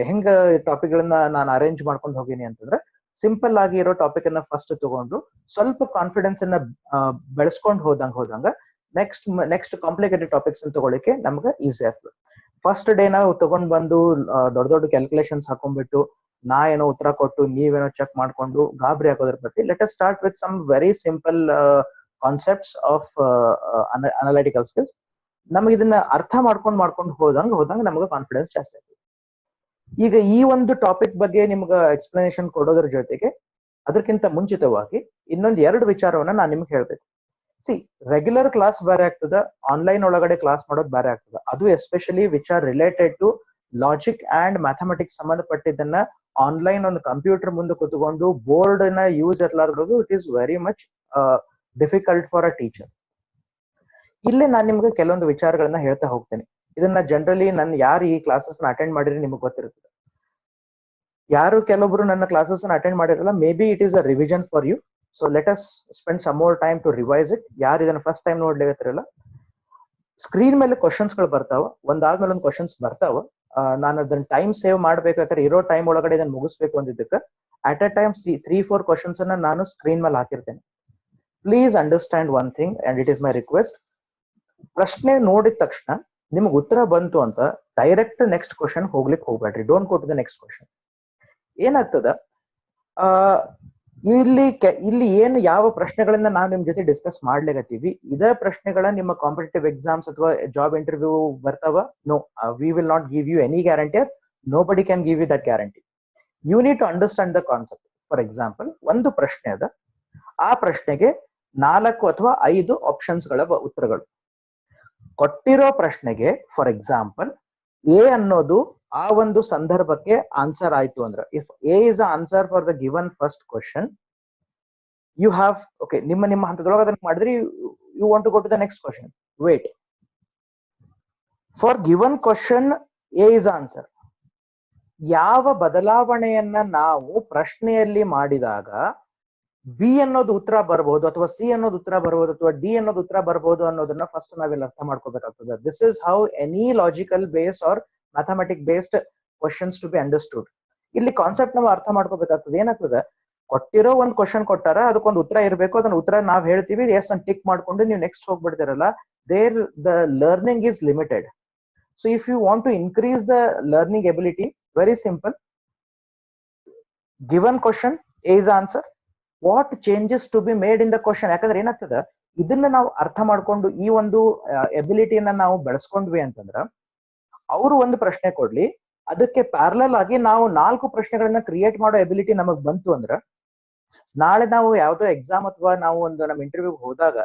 ಹೆಂಗ ಟಾಪಿಕ್ ಗಳನ್ನ ನಾನು ಅರೇಂಜ್ ಮಾಡ್ಕೊಂಡು ಹೋಗಿನಿ ಅಂತಂದ್ರೆ, ಸಿಂಪಲ್ ಆಗಿ ಇರೋ ಟಾಪಿಕ್ ಅನ್ನ ಫಸ್ಟ್ ತಗೊಂಡು ಸ್ವಲ್ಪ ಕಾನ್ಫಿಡೆನ್ಸ್ ಅನ್ನ ಬೆಳೆಸ್ಕೊಂಡು ಹೋದಂಗ ನೆಕ್ಸ್ಟ್ ಕಾಂಪ್ಲಿಕೇಟೆಡ್ ಟಾಪಿಕ್ಸ್ ಅನ್ನ ತಗೊಳ್ಳಿಕ್ಕೆ ನಮ್ಗೆ ಈಸಿ ಆಗ್ತದೆ. ಫಸ್ಟ್ ಡೇ ನಾವು ತಗೊಂಡ್ ಬಂದು ದೊಡ್ಡ ದೊಡ್ಡ ಕ್ಯಾಲ್ಕುಲೇಷನ್ಸ್ ಹಾಕೊಂಡ್ಬಿಟ್ಟು ನಾ ಏನೋ ಉತ್ತರ ಕೊಟ್ಟು ನೀವೇನೋ ಚೆಕ್ ಮಾಡ್ಕೊಂಡು ಗಾಬರಿ ಆಗೋದ್ರ ಪ್ರತಿ let us start with some very simple concepts of analytical skills. ನಮಗೆ ಇದನ್ನ ಅರ್ಥ ಮಾಡ್ಕೊಂಡು ಹೋದಂಗ ನಮಗೆ ಕಾನ್ಫಿಡೆನ್ಸ್ ಜಾಸ್ತಿ ಆಗ್ತದೆ. ಈಗ ಈ ಒಂದು ಟಾಪಿಕ್ ಬಗ್ಗೆ ನಿಮ್ಗೆ ಎಕ್ಸ್ಪ್ಲನೇಷನ್ ಕೊಡೋದ್ರ ಜೊತೆಗೆ ಅದಕ್ಕಿಂತ ಮುಂಚಿತವಾಗಿ ಇನ್ನೊಂದು 2 ವಿಚಾರವನ್ನ ನಾನು ನಿಮ್ಗೆ ಹೇಳ್ಬೇಕು. ಸಿ, ರೆಗ್ಯುಲರ್ ಕ್ಲಾಸ್ ಬೇರೆ ಆಗ್ತದ, ಆನ್ಲೈನ್ ಒಳಗಡೆ ಕ್ಲಾಸ್ ಮಾಡೋದು ಬೇರೆ ಆಗ್ತದ. ಅದು especially which are related to logic and mathematics ಸಂಬಂಧಪಟ್ಟಿದ್ದನ್ನ ಆನ್ಲೈನ್ ಒಂದು ಕಂಪ್ಯೂಟರ್ ಮುಂದೆ ಕೂತ್ಕೊಂಡು ಬೋರ್ಡ್ ನ ಯೂಸ್ ಇರ್ಲಾರ್ದು it is very much difficult for a teacher. ಇಲ್ಲೇ ನಾನು ನಿಮ್ಗೆ ಕೆಲವೊಂದು ವಿಚಾರಗಳನ್ನ ಹೇಳ್ತಾ ಹೋಗ್ತೇನೆ. ಇದನ್ನ ಜನರಲಿ ನನ್ನ ಯಾರು ಈ ಕ್ಲಾಸಸ್ ಅಟೆಂಡ್ ಮಾಡಿದ್ರೆ ನಿಮಗೆ ಗೊತ್ತಿರ್ತದೆ. ಯಾರು ಕೆಲವೊಬ್ರು ನನ್ನ ಕ್ಲಾಸಸ್ ಅಟೆಂಡ್ ಮಾಡಿರಲ್ಲ, may be it is a revision for you. So let us spend some more time to revise it. ಯಾರು ಇದನ್ನ ಫಸ್ಟ್ ಟೈಮ್ ನೋಡ್ಲಿಕ್ಕತ್ತಿರಲ್ಲ, ಸ್ಕ್ರೀನ್ ಮೇಲೆ ಕ್ವಶನ್ಸ್ಗಳು ಬರ್ತಾವ, ಒಂದಾದ್ಮೇಲೆ ಒಂದು ಕ್ವಶನ್ಸ್ ಬರ್ತಾವ. ನಾನು ಅದನ್ನ ಟೈಮ್ ಸೇವ್ ಮಾಡ್ಬೇಕಾದ್ರೆ ಇರೋ ಟೈಮ್ ಒಳಗಡೆ ಇದನ್ನ ಮುಗಿಸ್ಬೇಕು ಅಂದಿದ್ದಕ್ಕೆ ಅಟ್ ಅ ಟೈಮ್ 3-4 ಕ್ವಶನ್ಸ್ ಅನ್ನ ನಾನು ಸ್ಕ್ರೀನ್ ಮೇಲೆ ಹಾಕಿರ್ತೇನೆ. Please understand one thing and it is my request. ಪ್ರಶ್ನೆ ನೋಡಿದ ತಕ್ಷಣ ನಿಮ್ಗೆ ಉತ್ತರ ಬಂತು ಅಂತ ಡೈರೆಕ್ಟ್ ನೆಕ್ಸ್ಟ್ ಕ್ವಶನ್ ಹೋಗ್ಲಿಕ್ಕೆ ಹೋಗ್ಬೇಡ್ರಿ. Don't go to the next question. ಏನಾಗ್ತದ, ಇಲ್ಲಿ ಏನು ಯಾವ ಪ್ರಶ್ನೆಗಳನ್ನ ನಾವು ನಿಮ್ ಜೊತೆ ಡಿಸ್ಕಸ್ ಮಾಡ್ಲಿಕತ್ತೀವಿ, ಇದೇ ಪ್ರಶ್ನೆಗಳ ನಿಮ್ಮ ಕಾಂಪಿಟೇಟಿವ್ ಎಕ್ಸಾಮ್ಸ್ ಅಥವಾ ಜಾಬ್ ಇಂಟರ್ವ್ಯೂ ಬರ್ತಾವ? No, we will not give you any guarantee. Nobody can give you that guarantee. You need to understand the concept. For example, ಒಂದು ಪ್ರಶ್ನೆ ಅದ, ಆ ಪ್ರಶ್ನೆಗೆ 4 ಅಥವಾ 5 ಆಪ್ಷನ್ಸ್ಗಳ ಉತ್ತರಗಳು. ಕೊಟ್ಟಿರೋ ಪ್ರಶ್ನೆಗೆ ಫಾರ್ ಎಕ್ಸಾಂಪಲ್ ಎ ಅನ್ನೋದು ಆ ಒಂದು ಸಂದರ್ಭಕ್ಕೆ ಆನ್ಸರ್ ಆಯ್ತು ಅಂದ್ರೆ, if A is answer for the given first question, you have okay ನಿಮ್ಮ ಹಂತದೊಳಗೆ ಅದನ್ನ ಮಾಡಿದ್ರಿ, you want to go to the next question. Wait, for given question A is answer. ಯಾವ ಬದಲಾವಣೆಯನ್ನ ನಾವು ಪ್ರಶ್ನೆಯಲ್ಲಿ ಮಾಡಿದಾಗ ಬಿ ಅನ್ನೋದು ಉತ್ತರ ಬರಬಹುದು, ಅಥವಾ ಸಿ ಅನ್ನೋದು ಉತ್ತರ ಬರಬಹುದು, ಅಥವಾ ಡಿ ಅನ್ನೋದು ಉತ್ತರ ಬರಬಹುದು ಅನ್ನೋದನ್ನ ಫಸ್ಟ್ ನಾವೆಲ್ಲ ಅರ್ಥ ಮಾಡ್ಕೋಬೇಕಾಗ್ತದೆ. This is how any logical based or mathematic based questions to be understood. ಇಲ್ಲಿ ಕಾನ್ಸೆಪ್ಟ್ ನಾವು ಅರ್ಥ ಮಾಡ್ಕೋಬೇಕಾಗ್ತದೆ. ಏನಾಗ್ತದೆ, ಕೊಟ್ಟಿರೋ ಒಂದು ಕ್ವಶನ್ ಕೊಟ್ಟಾರ, ಅದಕ್ಕೊಂದು ಉತ್ತರ ಇರಬೇಕು. ಅದನ್ನ ಉತ್ತರ ನಾವ್ ಹೇಳ್ತೀವಿ, ಎಸ್ ಅಂತ ಟಿಕ್ ಮಾಡ್ಕೊಂಡು ನೀವು ನೆಕ್ಸ್ಟ್ ಹೋಗ್ಬಿಡ್ತಿರಲ್ಲ, there the learning is limited. So if you want to increase the learning ability, very simple, given question A is answer, what changes to be made in the question. ಯಾಕಂದ್ರೆ ಏನಾಗ್ತದ, ಇದನ್ನ ನಾವು ಅರ್ಥ ಮಾಡ್ಕೊಂಡು ಈ ಒಂದು ಎಬಿಲಿಟಿಯನ್ನ ನಾವು ಬೆಳೆಸ್ಕೊಂಡ್ವಿ ಅಂತಂದ್ರ, ಅವರು ಒಂದು ಪ್ರಶ್ನೆ ಕೊಡ್ಲಿ, ಅದಕ್ಕೆ ಪ್ಯಾರಲಲ್ ಆಗಿ ನಾವು 4 ಪ್ರಶ್ನೆಗಳನ್ನ ಕ್ರಿಯೇಟ್ ಮಾಡೋ ಎಬಿಲಿಟಿ ನಮಗ್ ಬಂತು ಅಂದ್ರ, ನಾಳೆ ನಾವು ಯಾವ್ದೋ ಎಕ್ಸಾಮ್ ಅಥವಾ ನಾವು ಒಂದು ನಮ್ಮ ಇಂಟರ್ವ್ಯೂಗೆ ಹೋದಾಗ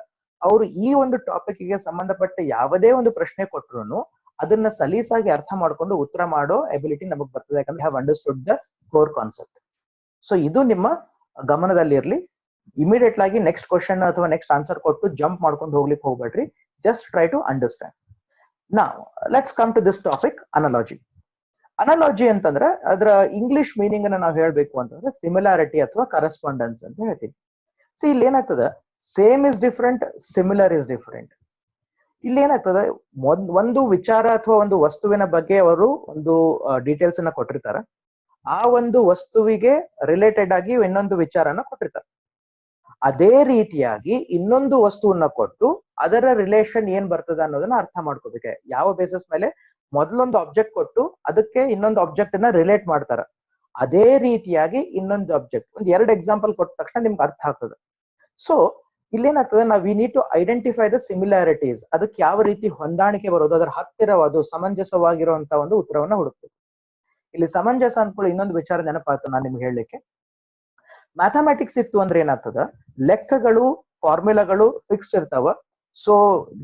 ಅವರು ಈ ಒಂದು ಟಾಪಿಕ್ಗೆ ಸಂಬಂಧಪಟ್ಟ ಯಾವುದೇ ಒಂದು ಪ್ರಶ್ನೆ ಕೊಟ್ಟರು ಅದನ್ನ ಸಲೀಸಾಗಿ ಅರ್ಥ ಮಾಡ್ಕೊಂಡು ಉತ್ತರ ಮಾಡೋ ಎಬಿಲಿಟಿ ನಮಗ್ ಬರ್ತದೆ. ಯಾಕಂದ್ರೆ have understood the core concept. So ಇದು ನಿಮ್ಮ ಗಮನದಲ್ಲಿ ಇರ್ಲಿ. ಇಮಿಡಿಯೇಟ್ ಆಗಿ ನೆಕ್ಸ್ಟ್ ಕ್ವಶನ್ ಅಥವಾ ನೆಕ್ಸ್ಟ್ ಆನ್ಸರ್ ಕೊಟ್ಟು ಜಂಪ್ ಮಾಡ್ಕೊಂಡು ಹೋಗ್ಲಿಕ್ಕೆ ಹೋಗ್ಬೇಡ್ರಿ. Just try to understand. ನಾವು let's come to this topic, analogy. Analogy ಅಂತಂದ್ರೆ ಅದರ ಇಂಗ್ಲಿಷ್ ಮೀನಿಂಗ್ ಅನ್ನ ನಾವು ಹೇಳ್ಬೇಕು ಅಂತಂದ್ರೆ ಸಿಮಿಲಾರಿಟಿ ಅಥವಾ ಕರೆಸ್ಪಾಂಡೆನ್ಸ್ ಅಂತ ಹೇಳ್ತೀವಿ. ಸಿ, ಇಲ್ಲಿ ಏನಾಗ್ತದೆ, same is different, similar is different. ಇಲ್ಲಿ ಏನಾಗ್ತದೆ, ಒಂದು ವಿಚಾರ ಅಥವಾ ಒಂದು ವಸ್ತುವಿನ ಬಗ್ಗೆ ಅವರು ಒಂದು ಡೀಟೇಲ್ಸ್ ಅನ್ನ ಕೊಟ್ಟಿರ್ತಾರೆ. ಆ ಒಂದು ವಸ್ತುವಿಗೆ ರಿಲೇಟೆಡ್ ಆಗಿ ಇನ್ನೊಂದು ವಿಚಾರನ ಕೊಟ್ಟಿರ್ತಾರೆ. ಅದೇ ರೀತಿಯಾಗಿ ಇನ್ನೊಂದು ವಸ್ತುವನ್ನ ಕೊಟ್ಟು ಅದರ ರಿಲೇಷನ್ ಏನ್ ಬರ್ತದೆ ಅನ್ನೋದನ್ನ ಅರ್ಥ ಮಾಡ್ಕೋಬೇಕು. ಯಾವ ಬೇಸಿಸ್ ಮೇಲೆ, ಮೊದಲೊಂದು ಆಬ್ಜೆಕ್ಟ್ ಕೊಟ್ಟು ಅದಕ್ಕೆ ಇನ್ನೊಂದು ಆಬ್ಜೆಕ್ಟ್ ಅನ್ನ ರಿಲೇಟ್ ಮಾಡ್ತಾರ, ಅದೇ ರೀತಿಯಾಗಿ ಇನ್ನೊಂದು ಆಬ್ಜೆಕ್ಟ್, ಒಂದ್ 2 ಎಕ್ಸಾಂಪಲ್ ಕೊಟ್ಟ ತಕ್ಷಣ ನಿಮ್ಗೆ ಅರ್ಥ ಆಗ್ತದೆ. ಸೊ ಇಲ್ಲೇನಾಗ್ತದೆ, ನಾವು we need to identify the similarities. ಅದಕ್ಕೆ ಯಾವ ರೀತಿ ಹೊಂದಾಣಿಕೆ ಬರೋದು, ಅದರ ಹತ್ತಿರವಾದ ಸಮಂಜಸವಾಗಿರುವಂತ ಒಂದು ಉತ್ತರವನ್ನ ಹುಡುಕ್ಬೇಕು. ಇಲ್ಲಿ ಸಮಂಜಸ ಅನ್ಕೊಳ್ಳಿ, ಇನ್ನೊಂದು ವಿಚಾರ ನೆನಪಾಗ್ತದೆ ನಾನು ನಿಮ್ಗೆ ಹೇಳಲಿಕ್ಕೆ. ಮ್ಯಾಥಮೆಟಿಕ್ಸ್ ಇತ್ತು ಅಂದ್ರೆ ಏನಾಗ್ತದ, ಲೆಕ್ಕಗಳು, ಫಾರ್ಮುಲಾಗಳು ಫಿಕ್ಸ್ ಇರ್ತಾವ. ಸೊ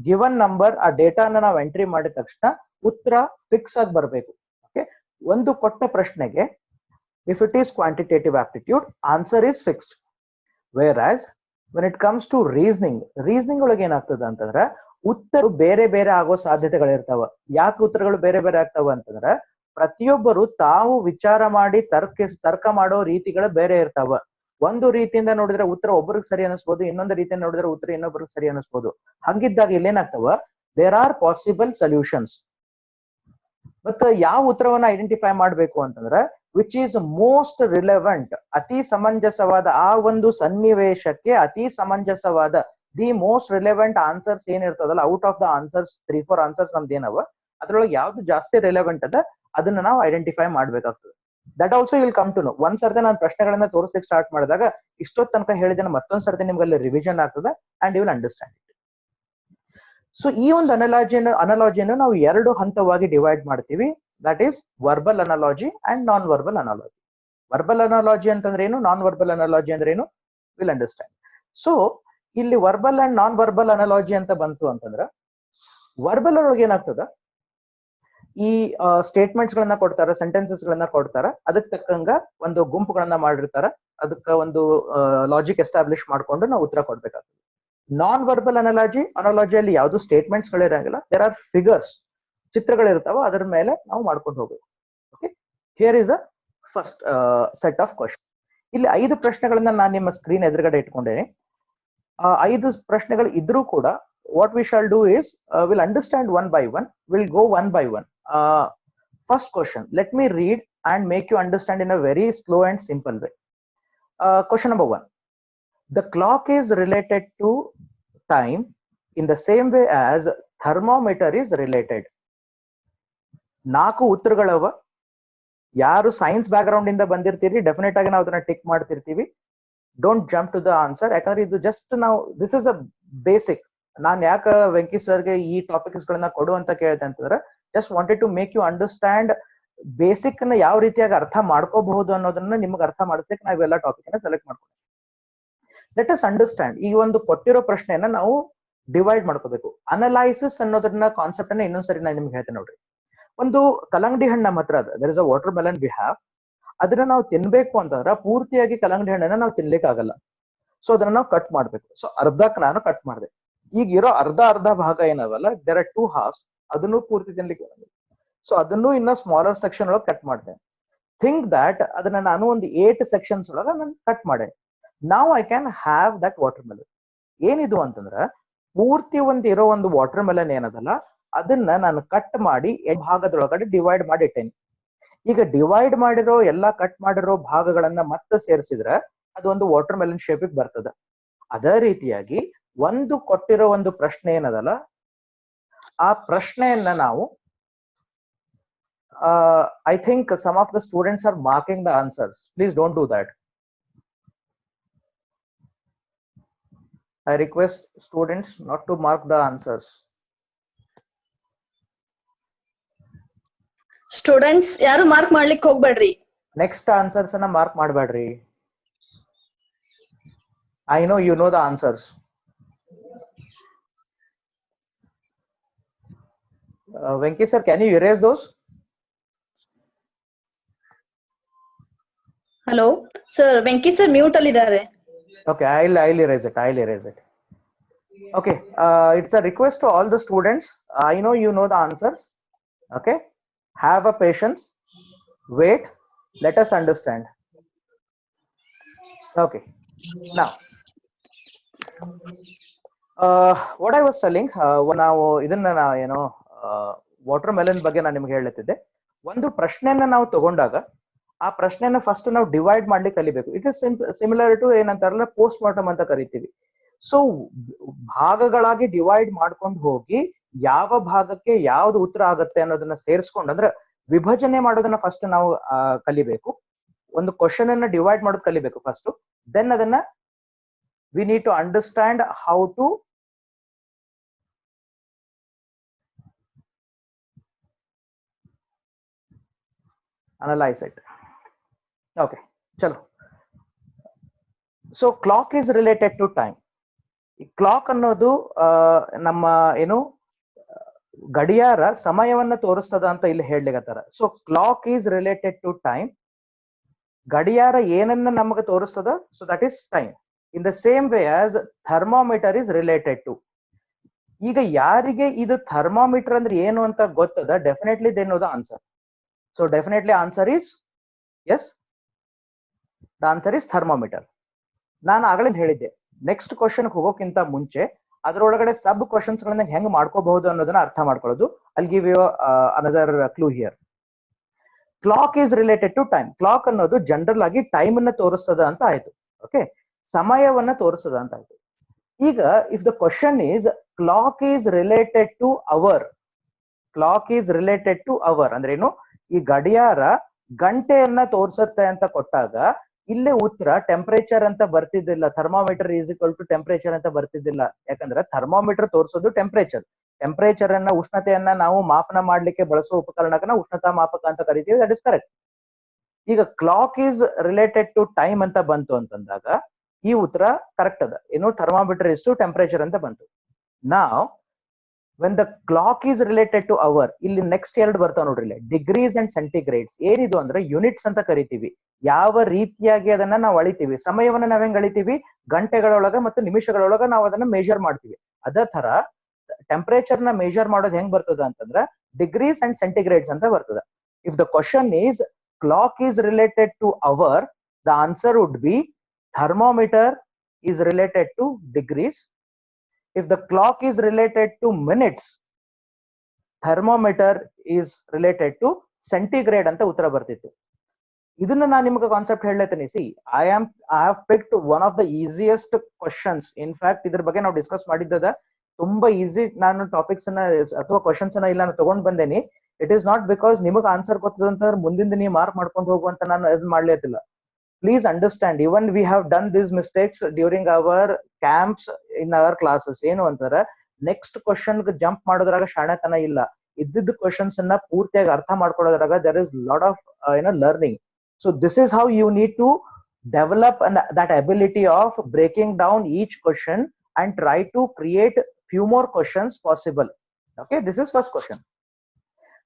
ಗಿವನ್ ನಂಬರ್, ಆ ಡೇಟಾನ ನಾವು ಎಂಟ್ರಿ ಮಾಡಿದ ತಕ್ಷಣ ಉತ್ತರ ಫಿಕ್ಸ್ ಆಗಿ ಬರಬೇಕು. ಓಕೆ, ಒಂದು ಕೊಟ್ಟ ಪ್ರಶ್ನೆಗೆ if it is quantitative aptitude, answer is fixed. Whereas when it comes to reasoning ಒಳಗೆ ಏನಾಗ್ತದೆ ಅಂತಂದ್ರೆ ಉತ್ತರ ಬೇರೆ ಬೇರೆ ಆಗೋ ಸಾಧ್ಯತೆಗಳಿರ್ತಾವ. ಯಾಕೆ ಉತ್ತರಗಳು ಬೇರೆ ಬೇರೆ ಆಗ್ತಾವ ಅಂತಂದ್ರೆ, ಪ್ರತಿಯೊಬ್ಬರು ತಾವು ವಿಚಾರ ಮಾಡಿ ತರ್ಕ ಮಾಡೋ ರೀತಿಗಳು ಬೇರೆ ಇರ್ತಾವ. ಒಂದು ರೀತಿಯಿಂದ ನೋಡಿದ್ರೆ ಉತ್ತರ ಒಬ್ಬರಿಗೆ ಸರಿ ಅನಿಸ್ಬೋದು, ಇನ್ನೊಂದು ರೀತಿಯಿಂದ ನೋಡಿದ್ರೆ ಉತ್ತರ ಇನ್ನೊಬ್ಬರಿಗೆ ಸರಿ ಅನಿಸ್ಬೋದು. ಹಂಗಿದ್ದಾಗ ಇಲ್ಲೇನಾಗ್ತಾವ, ದೇರ್ ಆರ್ ಪಾಸಿಬಲ್ ಸೊಲ್ಯೂಷನ್ಸ್. ಮತ್ತೆ ಯಾವ ಉತ್ತರವನ್ನ ಐಡೆಂಟಿಫೈ ಮಾಡ್ಬೇಕು ಅಂತಂದ್ರೆ ವಿಚ್ ಈಸ್ ಮೋಸ್ಟ್ ರಿಲೆವೆಂಟ್, ಅತಿ ಸಮಂಜಸವಾದ, ಆ ಒಂದು ಸನ್ನಿವೇಶಕ್ಕೆ ಅತಿ ಸಮಂಜಸವಾದ, ದಿ ಮೋಸ್ಟ್ ರಿಲೆವೆಂಟ್ ಆನ್ಸರ್ಸ್ ಏನಿರ್ತದಲ್ಲ, out of the answers 3-4 answers ನಮ್ದು ಏನವ, ಅದ್ರೊಳಗೆ ಯಾವ್ದು ಜಾಸ್ತಿ ರಿಲೆವೆಂಟ್ ಅದ ಅದನ್ನ ನಾವು ಐಡೆಂಟಿಫೈ ಮಾಡ್ಬೇಕಾಗ್ತದೆ. That also will come to know. ಒಂದ್ ಸರ್ತಿ ನಾನು ಪ್ರಶ್ನೆಗಳನ್ನ ತೋರಿಸ್ಲಿಕ್ಕೆ ಸ್ಟಾರ್ಟ್ ಮಾಡಿದಾಗ ಇಷ್ಟೊತ್ತು ತನಕ ಹೇಳಿದ್ದೇನೆ ಮತ್ತೊಂದ್ ಸರ್ತಿ ನಿಮ್ಗೆ ಅಲ್ಲಿ ರಿವಿಷನ್ ಆಗ್ತದೆ and you will understand it. So ಈ ಒಂದು ಅನಾಲಜಿಯನ್ನು ನಾವು ಎರಡು ಹಂತವಾಗಿ ಡಿವೈಡ್ ಮಾಡ್ತೀವಿ. That is verbal analogy and non verbal analogy. Verbal analogy ಅಂತಂದ್ರೆ ಏನು, ನಾನ್ ವರ್ಬಲ್ ಅನಾಲಜಿ ಅಂದ್ರೆ ಏನು, ವಿಲ್ ಅಂಡರ್ಸ್ಟ್ಯಾಂಡ್. ಸೊ ಇಲ್ಲಿ verbal and non verbal analogy ಅಂತ ಬಂತು ಅಂತಂದ್ರೆ, ವರ್ಬಲ್ ಒಳಗೆ ಏನಾಗ್ತದ, ಈ ಸ್ಟೇಟ್ಮೆಂಟ್ಸ್ ಗಳನ್ನ ಕೊಡ್ತಾರ, ಸೆಂಟೆನ್ಸಸ್ ಗಳನ್ನ ಕೊಡ್ತಾರ, ಅದಕ್ಕೆ ತಕ್ಕಂಗ ಒಂದು ಗುಂಪುಗಳನ್ನ ಮಾಡಿರ್ತಾರ, ಅದಕ್ಕೆ ಒಂದು ಲಾಜಿಕ್ ಎಸ್ಟಾಬ್ಲಿಷ್ ಮಾಡ್ಕೊಂಡು ನಾವು ಉತ್ತರ ಕೊಡ್ಬೇಕಾಗ್ತದೆ. ನಾನ್ ವರ್ಬಲ್ ಅನಾಲಜಿಯಲ್ಲಿ ಯಾವ್ದು ಸ್ಟೇಟ್ಮೆಂಟ್ಸ್ ಗಳಿರಂಗಿಲ್ಲ, ದೇರ್ ಆರ್ ಫಿಗರ್ಸ್, ಚಿತ್ರಗಳಿರ್ತಾವ, ಅದರ ಮೇಲೆ ನಾವು ಮಾಡ್ಕೊಂಡು ಹೋಗ್ಬೇಕು. Okay, here is a first set of question. ಇಲ್ಲಿ 5 ಪ್ರಶ್ನೆಗಳನ್ನ ನಾನು ನಿಮ್ಮ ಸ್ಕ್ರೀನ್ ಎದುರುಗಡೆ ಇಟ್ಕೊಂಡೇನೆ. 5 ಪ್ರಶ್ನೆಗಳು ಇದ್ರೂ ಕೂಡ what we shall do is we'll understand one by one, we'll go one by one. First question, let me read and make you understand in a very slow and simple way. Question number 1, the clock is related to time in the same way as thermometer is related. 4 ಉತ್ತರಗಳವ. ಯಾರು ಸೈನ್ಸ್ ಬ್ಯಾಕ್ ಗ್ರೌಂಡ್ ಇಂದ ಬಂದಿರ್ತೀರಿ ಡೆಫಿನೆಟ್ ಆಗಿ ನಾವು ಅದನ್ನ ಟಿಕ್ ಮಾಡ್ತಿರ್ತೀವಿ. Don't jump to the answer, ಯಾಕಂದ್ರೆ ಇದು ಜಸ್ಟ್ ನಾವು ದಿಸ್ ಇಸ್ ಅ ಬೇಸಿಕ್. ನಾನು ಯಾಕೆ ವೆಂಕಿ ಸರ್ಗೆ ಈ ಟಾಪಿಕ್ಸ್ ಗಳನ್ನ ಕೊಡು ಅಂತ ಕೇಳಿದೆ ಅಂತಂದ್ರೆ, just wanted to make you understand basic ನ ಯಾವ ರೀತಿಯಾಗಿ ಅರ್ಥ ಮಾಡ್ಕೋಬಹುದು ಅನ್ನೋದನ್ನ ನಿಮ್ಗೆ ಅರ್ಥ ಮಾಡಿಸ್ಲಿಕ್ಕೆ ನಾವು ಎಲ್ಲ ಟಾಪಿಕ್ ಅನ್ನ ಸೆಲೆಕ್ಟ್ ಮಾಡ್ಕೊಂಡು ಲೆಟ್ ಅಸ್ ಅಂಡರ್ಸ್ಟ್ಯಾಂಡ್. ಈ ಒಂದು ಕೊಟ್ಟಿರೋ ಪ್ರಶ್ನೆಯನ್ನ ನಾವು ಡಿವೈಡ್ ಮಾಡ್ಕೋಬೇಕು. ಅನಲೈಸಿಸ್ ಅನ್ನೋದನ್ನ ಕಾನ್ಸೆಪ್ಟ್ ಅನ್ನ ಇನ್ನೊಂದ್ಸರಿ ನಾನು ನಿಮ್ಗೆ ಹೇಳ್ತೇನೆ ನೋಡ್ರಿ. ಒಂದು ಕಲ್ಲಂಗಡಿ ಹಣ್ಣು ನಮ್ಮ ಹತ್ರ ಅದ, there is a watermelon we have. ಅದನ್ನ ನಾವು ತಿನ್ಬೇಕು ಅಂತಂದ್ರೆ ಪೂರ್ತಿಯಾಗಿ ಕಲ್ಲಂಗಡಿ ಹಣ್ಣನ್ನ ನಾವು ತಿನ್ಲಿಕ್ಕೆ ಆಗಲ್ಲ. ಸೊ ಅದನ್ನ ನಾವು ಕಟ್ ಮಾಡ್ಬೇಕು. ಸೊ ಅರ್ಧಕ್ಕೆ ನಾನು ಕಟ್ ಮಾಡಿದೆ. ಈಗ ಇರೋ ಅರ್ಧ ಭಾಗ ಏನವಲ್ಲ, ದೇರ್ ಆರ್ 2 halves, ಅದನ್ನು ಪೂರ್ತಿ ತಿನ್ಲಿಕ್ಕೆ ಬರಲ್ಲ. ಸೊ ಅದನ್ನು ಇನ್ನ ಸ್ಮಾಲರ್ ಸೆಕ್ಷನ್ ಒಳಗೆ ಕಟ್ ಮಾಡ್ತೇನೆ. ಥಿಂಕ್ ದಟ್ ಅದನ್ನ ನಾನು ಒಂದು 8 sections ಒಳಗೆ ನಾನು ಕಟ್ ಮಾಡೆ. ನಾವು I can have that water melon. ಏನಿದು ಅಂತಂದ್ರೆ ಪೂರ್ತಿ ಇರೋ ಒಂದು ವಾಟರ್ ಮೆಲನ್ ಏನದಲ್ಲ, ಅದನ್ನ ನಾನು ಕಟ್ ಮಾಡಿ ಭಾಗದೊಳಗಡೆ ಡಿವೈಡ್ ಮಾಡಿ ಇಟ್ಟೇನೆ. ಈಗ ಡಿವೈಡ್ ಮಾಡಿರೋ ಕಟ್ ಮಾಡಿರೋ ಭಾಗಗಳನ್ನ ಮತ್ತೆ ಸೇರಿಸಿದ್ರೆ ಅದು ಒಂದು ವಾಟರ್ ಮೆಲನ್ ಶೇಪಿಗೆ ಬರ್ತದೆ. ಅದೇ ರೀತಿಯಾಗಿ ಒಂದು ಕೊಟ್ಟಿರೋ ಒಂದು ಪ್ರಶ್ನೆ ಏನದಲ್ಲ, ಆ ಪ್ರಶ್ನೆಯನ್ನ ನಾವು I think some of the students are marking the answers. Please don't do that. I request students not to mark the answers. Students ಯಾರು ಮಾರ್ಕ್ ಮಾಡ್ಲಿಕ್ಕೆ ಹೋಗ್ಬೇಡ್ರಿ. ನೆಕ್ಸ್ಟ್ ಆನ್ಸರ್ಸ್ ಅನ್ನ ಮಾರ್ಕ್ ಮಾಡಬೇಡ್ರಿ. I know you know the answers. Venki sir, can you erase those? Hello sir, Venky sir mute ಅಲ್ಲಿ ಇದ್ದಾರೆ. Okay, I'll erase it. Okay, it's a request to all the students. I know you know the answers. Okay, have a patience. Wait, let us understand. Okay, now what I was telling, ನಾವು ಇದನ್ನ ವಾಟರ್ ಮೆಲನ್ ಬಗ್ಗೆ ನಾನು ನಿಮ್ಗೆ ಹೇಳುತ್ತಿದ್ದೆ. ಒಂದು ಪ್ರಶ್ನೆಯನ್ನ ನಾವು ತಗೊಂಡಾಗ ಆ ಪ್ರಶ್ನೆಯನ್ನ ಫಸ್ಟ್ ನಾವು ಡಿವೈಡ್ ಮಾಡ್ಲಿಕ್ಕೆ ಕಲಿಬೇಕು. ಇಟ್ ಇಸ್ ಸಿಮಿಲರ್ ಟು ಏನಂತಾರಲ್ಲ ಪೋಸ್ಟ್ ಮಾರ್ಟಮ್ ಅಂತ ಕರಿತೀವಿ. ಸೊ ಭಾಗಗಳಾಗಿ ಡಿವೈಡ್ ಮಾಡ್ಕೊಂಡು ಹೋಗಿ ಯಾವ ಭಾಗಕ್ಕೆ ಯಾವ್ದು ಉತ್ತರ ಆಗುತ್ತೆ ಅನ್ನೋದನ್ನ ಸೇರಿಸ್ಕೊಂಡು, ಅಂದ್ರೆ ವಿಭಜನೆ ಮಾಡೋದನ್ನ ಫಸ್ಟ್ ನಾವು ಕಲಿಬೇಕು. ಒಂದು ಕ್ವಶನ್ ಅನ್ನ ಡಿವೈಡ್ ಮಾಡೋದು ಕಲಿಬೇಕು ಫಸ್ಟ್. ದೆನ್ ಅದನ್ನ we need to understand how to analyze it. Okay, chalo. So clock is related to time. Clock ಅನ್ನೋದು ನಮ್ಮ ಗಡಿಯಾರ ಸಮಯವನ್ನ ತೋರಿಸ್ತದ ಅಂತ ಇಲ್ಲಿ ಹೇಳಲಿಕತ್ತಾರ. So clock is related to time. ಗಡಿಯಾರ ಏನನ್ನ ನಮಗೆ ತೋರಿಸ್ತದ, so that is time. In the same way as thermometer is related to. ಈಗ ಯಾರಿಗೆ ಇದು ಥರ್ಮಾಮೀಟರ್ ಅಂದ್ರೆ ಏನು ಅಂತ ಗೊತ್ತದ, definitely they know the answer. So definitely answer is yes, the answer is thermometer. ನಾನು ಆಗಲೇ ಹೇಳಿದ್ದೆ, ನೆಕ್ಸ್ಟ್ ಕ್ವಶನ್ ಹೋಗೋಕ್ಕಿಂತ ಮುಂಚೆ ಅದರೊಳಗಡೆ ಸಬ್ ಕ್ವಶನ್ಸ್ ಗಳನ್ನ ಹೆಂಗ್ ಮಾಡ್ಕೋಬಹುದು ಅನ್ನೋದನ್ನ ಅರ್ಥ ಮಾಡ್ಕೊಳ್ಳೋದು. I'll give you another clue here. Clock is related to time. Clock ಅನ್ನೋದು ಜನರಲ್ ಆಗಿ ಟೈಮ್ ಅನ್ನ ತೋರಿಸ್ತದ ಅಂತ ಆಯ್ತು. ಓಕೆ, ಸಮಯವನ್ನ ತೋರಿಸ್ತದ ಅಂತ ಆಯ್ತು. ಈಗ if the question is clock is related to hour, clock is related to hour ಅಂದ್ರೆ ಏನು, ಈ ಗಡಿಯಾರ ಗಂಟೆಯನ್ನ ತೋರ್ಸತ್ತೆ ಅಂತ ಕೊಟ್ಟಾಗ ಇಲ್ಲೇ ಉತ್ತರ ಟೆಂಪರೇಚರ್ ಅಂತ ಬರ್ತಿದ್ದಿಲ್ಲ, thermometer is equal to temperature ಅಂತ ಬರ್ತಿದ್ದಿಲ್ಲ. ಯಾಕಂದ್ರೆ ಥರ್ಮಾಮೀಟರ್ ತೋರಿಸೋದು ಟೆಂಪರೇಚರ್. ಟೆಂಪರೇಚರ್ ಅನ್ನ, ಉಷ್ಣತೆಯನ್ನ ನಾವು ಮಾಪನ ಮಾಡ್ಲಿಕ್ಕೆ ಬಳಸುವ ಉಪಕರಣನ ಉಷ್ಣತಾ ಮಾಪಕ ಅಂತ ಕರಿತೀವಿ. That is correct. ಈಗ clock is related to time ಅಂತ ಬಂತು ಅಂತಂದಾಗ ಈ ಉತ್ತರ ಕರೆಕ್ಟ್ ಅದ. ಏನು, ಥರ್ಮಾಮೀಟರ್ ಇಸ್ ಟು ಟೆಂಪರೇಚರ್ ಅಂತ ಬಂತು. ನಾವ್ when the clock is related to hour, ಇಲ್ಲಿ ನೆಕ್ಸ್ಟ್ ಎರಡು ಬರ್ತಾವ ನೋಡ್ರಿ, ಇಲ್ಲಿ ಡಿಗ್ರೀಸ್ ಅಂಡ್ ಸೆಂಟಿಗ್ರೇಡ್ಸ್. ಏನಿದು ಅಂದ್ರೆ ಯೂನಿಟ್ಸ್ ಅಂತ ಕರಿತೀವಿ. ಯಾವ ರೀತಿಯಾಗಿ ಅದನ್ನ ನಾವು ಅಳಿತೀವಿ, ಸಮಯವನ್ನ ನಾವ್ ಹೆಂಗ್ ಅಳಿತೀವಿ, ಗಂಟೆಗಳೊಳಗ ಮತ್ತು ನಿಮಿಷಗಳೊಳಗ ನಾವು ಅದನ್ನ ಮೇಜರ್ ಮಾಡ್ತೀವಿ. ಅದೇ ತರ ಟೆಂಪರೇಚರ್ ನ ಮೇಜರ್ ಮಾಡೋದು ಹೆಂಗ್ ಬರ್ತದ ಅಂತಂದ್ರ ಡಿಗ್ರೀಸ್ ಅಂಡ್ ಸೆಂಟಿಗ್ರೇಡ್ಸ್ ಅಂತ ಬರ್ತದ. If the question is clock is related to hour, the answer would be thermometer is related to degrees. If the clock is related to minutes, thermometer is related to centigrade ಅಂತ ಉತ್ತರ ಬರ್ತಿತ್ತು. ಇದನ್ನ ನಾನು ನಿಮಗೆ ಕಾನ್ಸೆಪ್ಟ್ ಹೇಳತೀನಿ. See, I have picked one of the easiest questions. In fact ಇದ್ರ ಬಗ್ಗೆ ನಾವು ಡಿಸ್ಕಸ್ ಮಾಡಿದ್ದದ. ತುಂಬಾ ಈಸಿ ನಾನು ಟಾಪಿಕ್ಸ್ ಅನ್ನ ಅಥವಾ ಕ್ವಶನ್ಸ್ ಅನ್ನ ಇಲ್ಲ ನಾನು ತಗೊಂಡ್ ಬಂದೇನಿ. ಇಟ್ ಈಸ್ ನಾಟ್ ಬಿಕಾಸ್ ನಿಮಗೆ ಆನ್ಸರ್ ಗೊತ್ತದಂತಂದ್ರೆ ಮುಂದಿಂದ ನೀವು ಮಾರ್ಕ್ ಮಾಡ್ಕೊಂಡು ಹೋಗುವಂತ ನಾನು ಇದು ಮಾಡ್ಲೇತಿಲ್ಲ. Please understand, even we have done these mistakes during our camps in our classes. ಏನು ಅಂತಾರೆ, ನೆಕ್ಸ್ಟ್ ಕ್ವಶನ್ ಜಂಪ್ ಮಾಡೋದ್ರಾಗ ಶಾಣತನ ಇಲ್ಲ. ಇದ್ದಿದ್ದ ಕ್ವಶನ್ಸ್ ಅನ್ನ ಪೂರ್ತಿಯಾಗಿ ಅರ್ಥ ಮಾಡ್ಕೊಳ್ಳೋದ್ರಾಗ there is lot of learning. So this is how you need to develop that ability of breaking down each question and try to create few more questions possible. Okay, this is first question.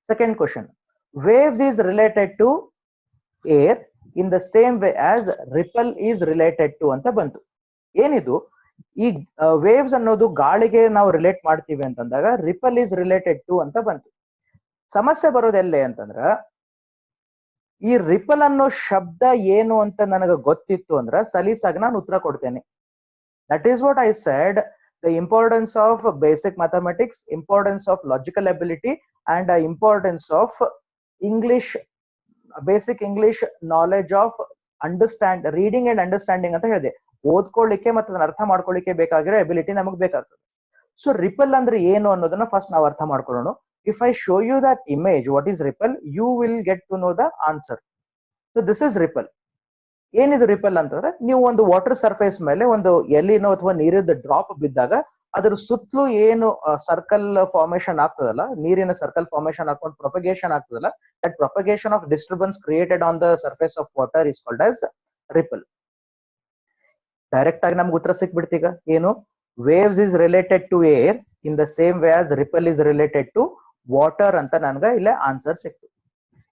Second question, waves is related to air in the same way as ripple is related to ಅಂತ ಬಂತು. ಏನಿದು, ಈ ವೇವ್ಸ್ ಅನ್ನೋದು ಗಾಳಿಗೆ ನಾವು ರಿಲೇಟ್ ಮಾಡ್ತೀವಿ ಅಂತಂದಾಗ ರಿಪಲ್ ಈಸ್ ರಿಲೇಟೆಡ್ ಟು ಅಂತ ಬಂತು. ಸಮಸ್ಯೆ ಬರೋದೆಲ್ಲೇ ಅಂತಂದ್ರ, ಈ ರಿಪಲ್ ಅನ್ನೋ ಶಬ್ದ ಏನು ಅಂತ ನನಗೆ ಗೊತ್ತಿತ್ತು ಅಂದ್ರ ಸಲೀಸಾಗಿ ನಾನು ಉತ್ತರ ಕೊಡ್ತೇನೆ. That is what I said, the importance of basic mathematics, importance of logical ability, and the importance of English, basic English knowledge of reading and understanding ಅಂತ ಹೇಳಿದೆ. ಓದ್ಕೊಳ್ಳಿಕ್ಕೆ ಮತ್ತು ಅದನ್ನ ಅರ್ಥ ಮಾಡ್ಕೊಳ್ಳಿಕ್ಕೆ ಬೇಕಾಗಿರೋ ಎಬಿಲಿಟಿ ನಮಗೆ ಬೇಕಾಗ್ತದೆ. ಸೊ ರಿಪಲ್ ಅಂದ್ರೆ ಏನು ಅನ್ನೋದನ್ನ ಫಸ್ಟ್ ನಾವು ಅರ್ಥ ಮಾಡ್ಕೊಳ್ಳೋಣ. If I show you that image what is ripple, you will get to know the answer. So this is ripple. ಏನಿದು ರಿಪಲ್ ಅಂತಂದ್ರೆ, ನೀವು ಒಂದು ವಾಟರ್ ಸರ್ಫೇಸ್ ಮೇಲೆ ಒಂದು ಎಲಿನೋ ಅಥವಾ ನೀರಿನ ಡ್ರಾಪ್ ಬಿದ್ದಾಗ ಅದ್ರ ಸುತ್ತಲೂ ಏನು ಸರ್ಕಲ್ ಫಾರ್ಮೇಶನ್ ಆಗ್ತದಲ್ಲ, ನೀರಿನ ಸರ್ಕಲ್ ಫಾರ್ಮೇಶನ್ ಹಾಕೊಂಡು ಪ್ರೊಪಗೇಶನ್ ಆಗ್ತದಲ್ಲ, that propagation of disturbance created on the surface of water is called as ripple. Direct ಆಗಿ ನಮ್ಗೆ ಉತ್ತರ ಸಿಕ್ಬಿಡ್ತೀಗ. ಏನು, waves is related to air in the same way as ripple is related to water ಅಂತ ನನ್ಗೆ ಇಲ್ಲೇ ಆನ್ಸರ್ ಸಿಕ್ತು.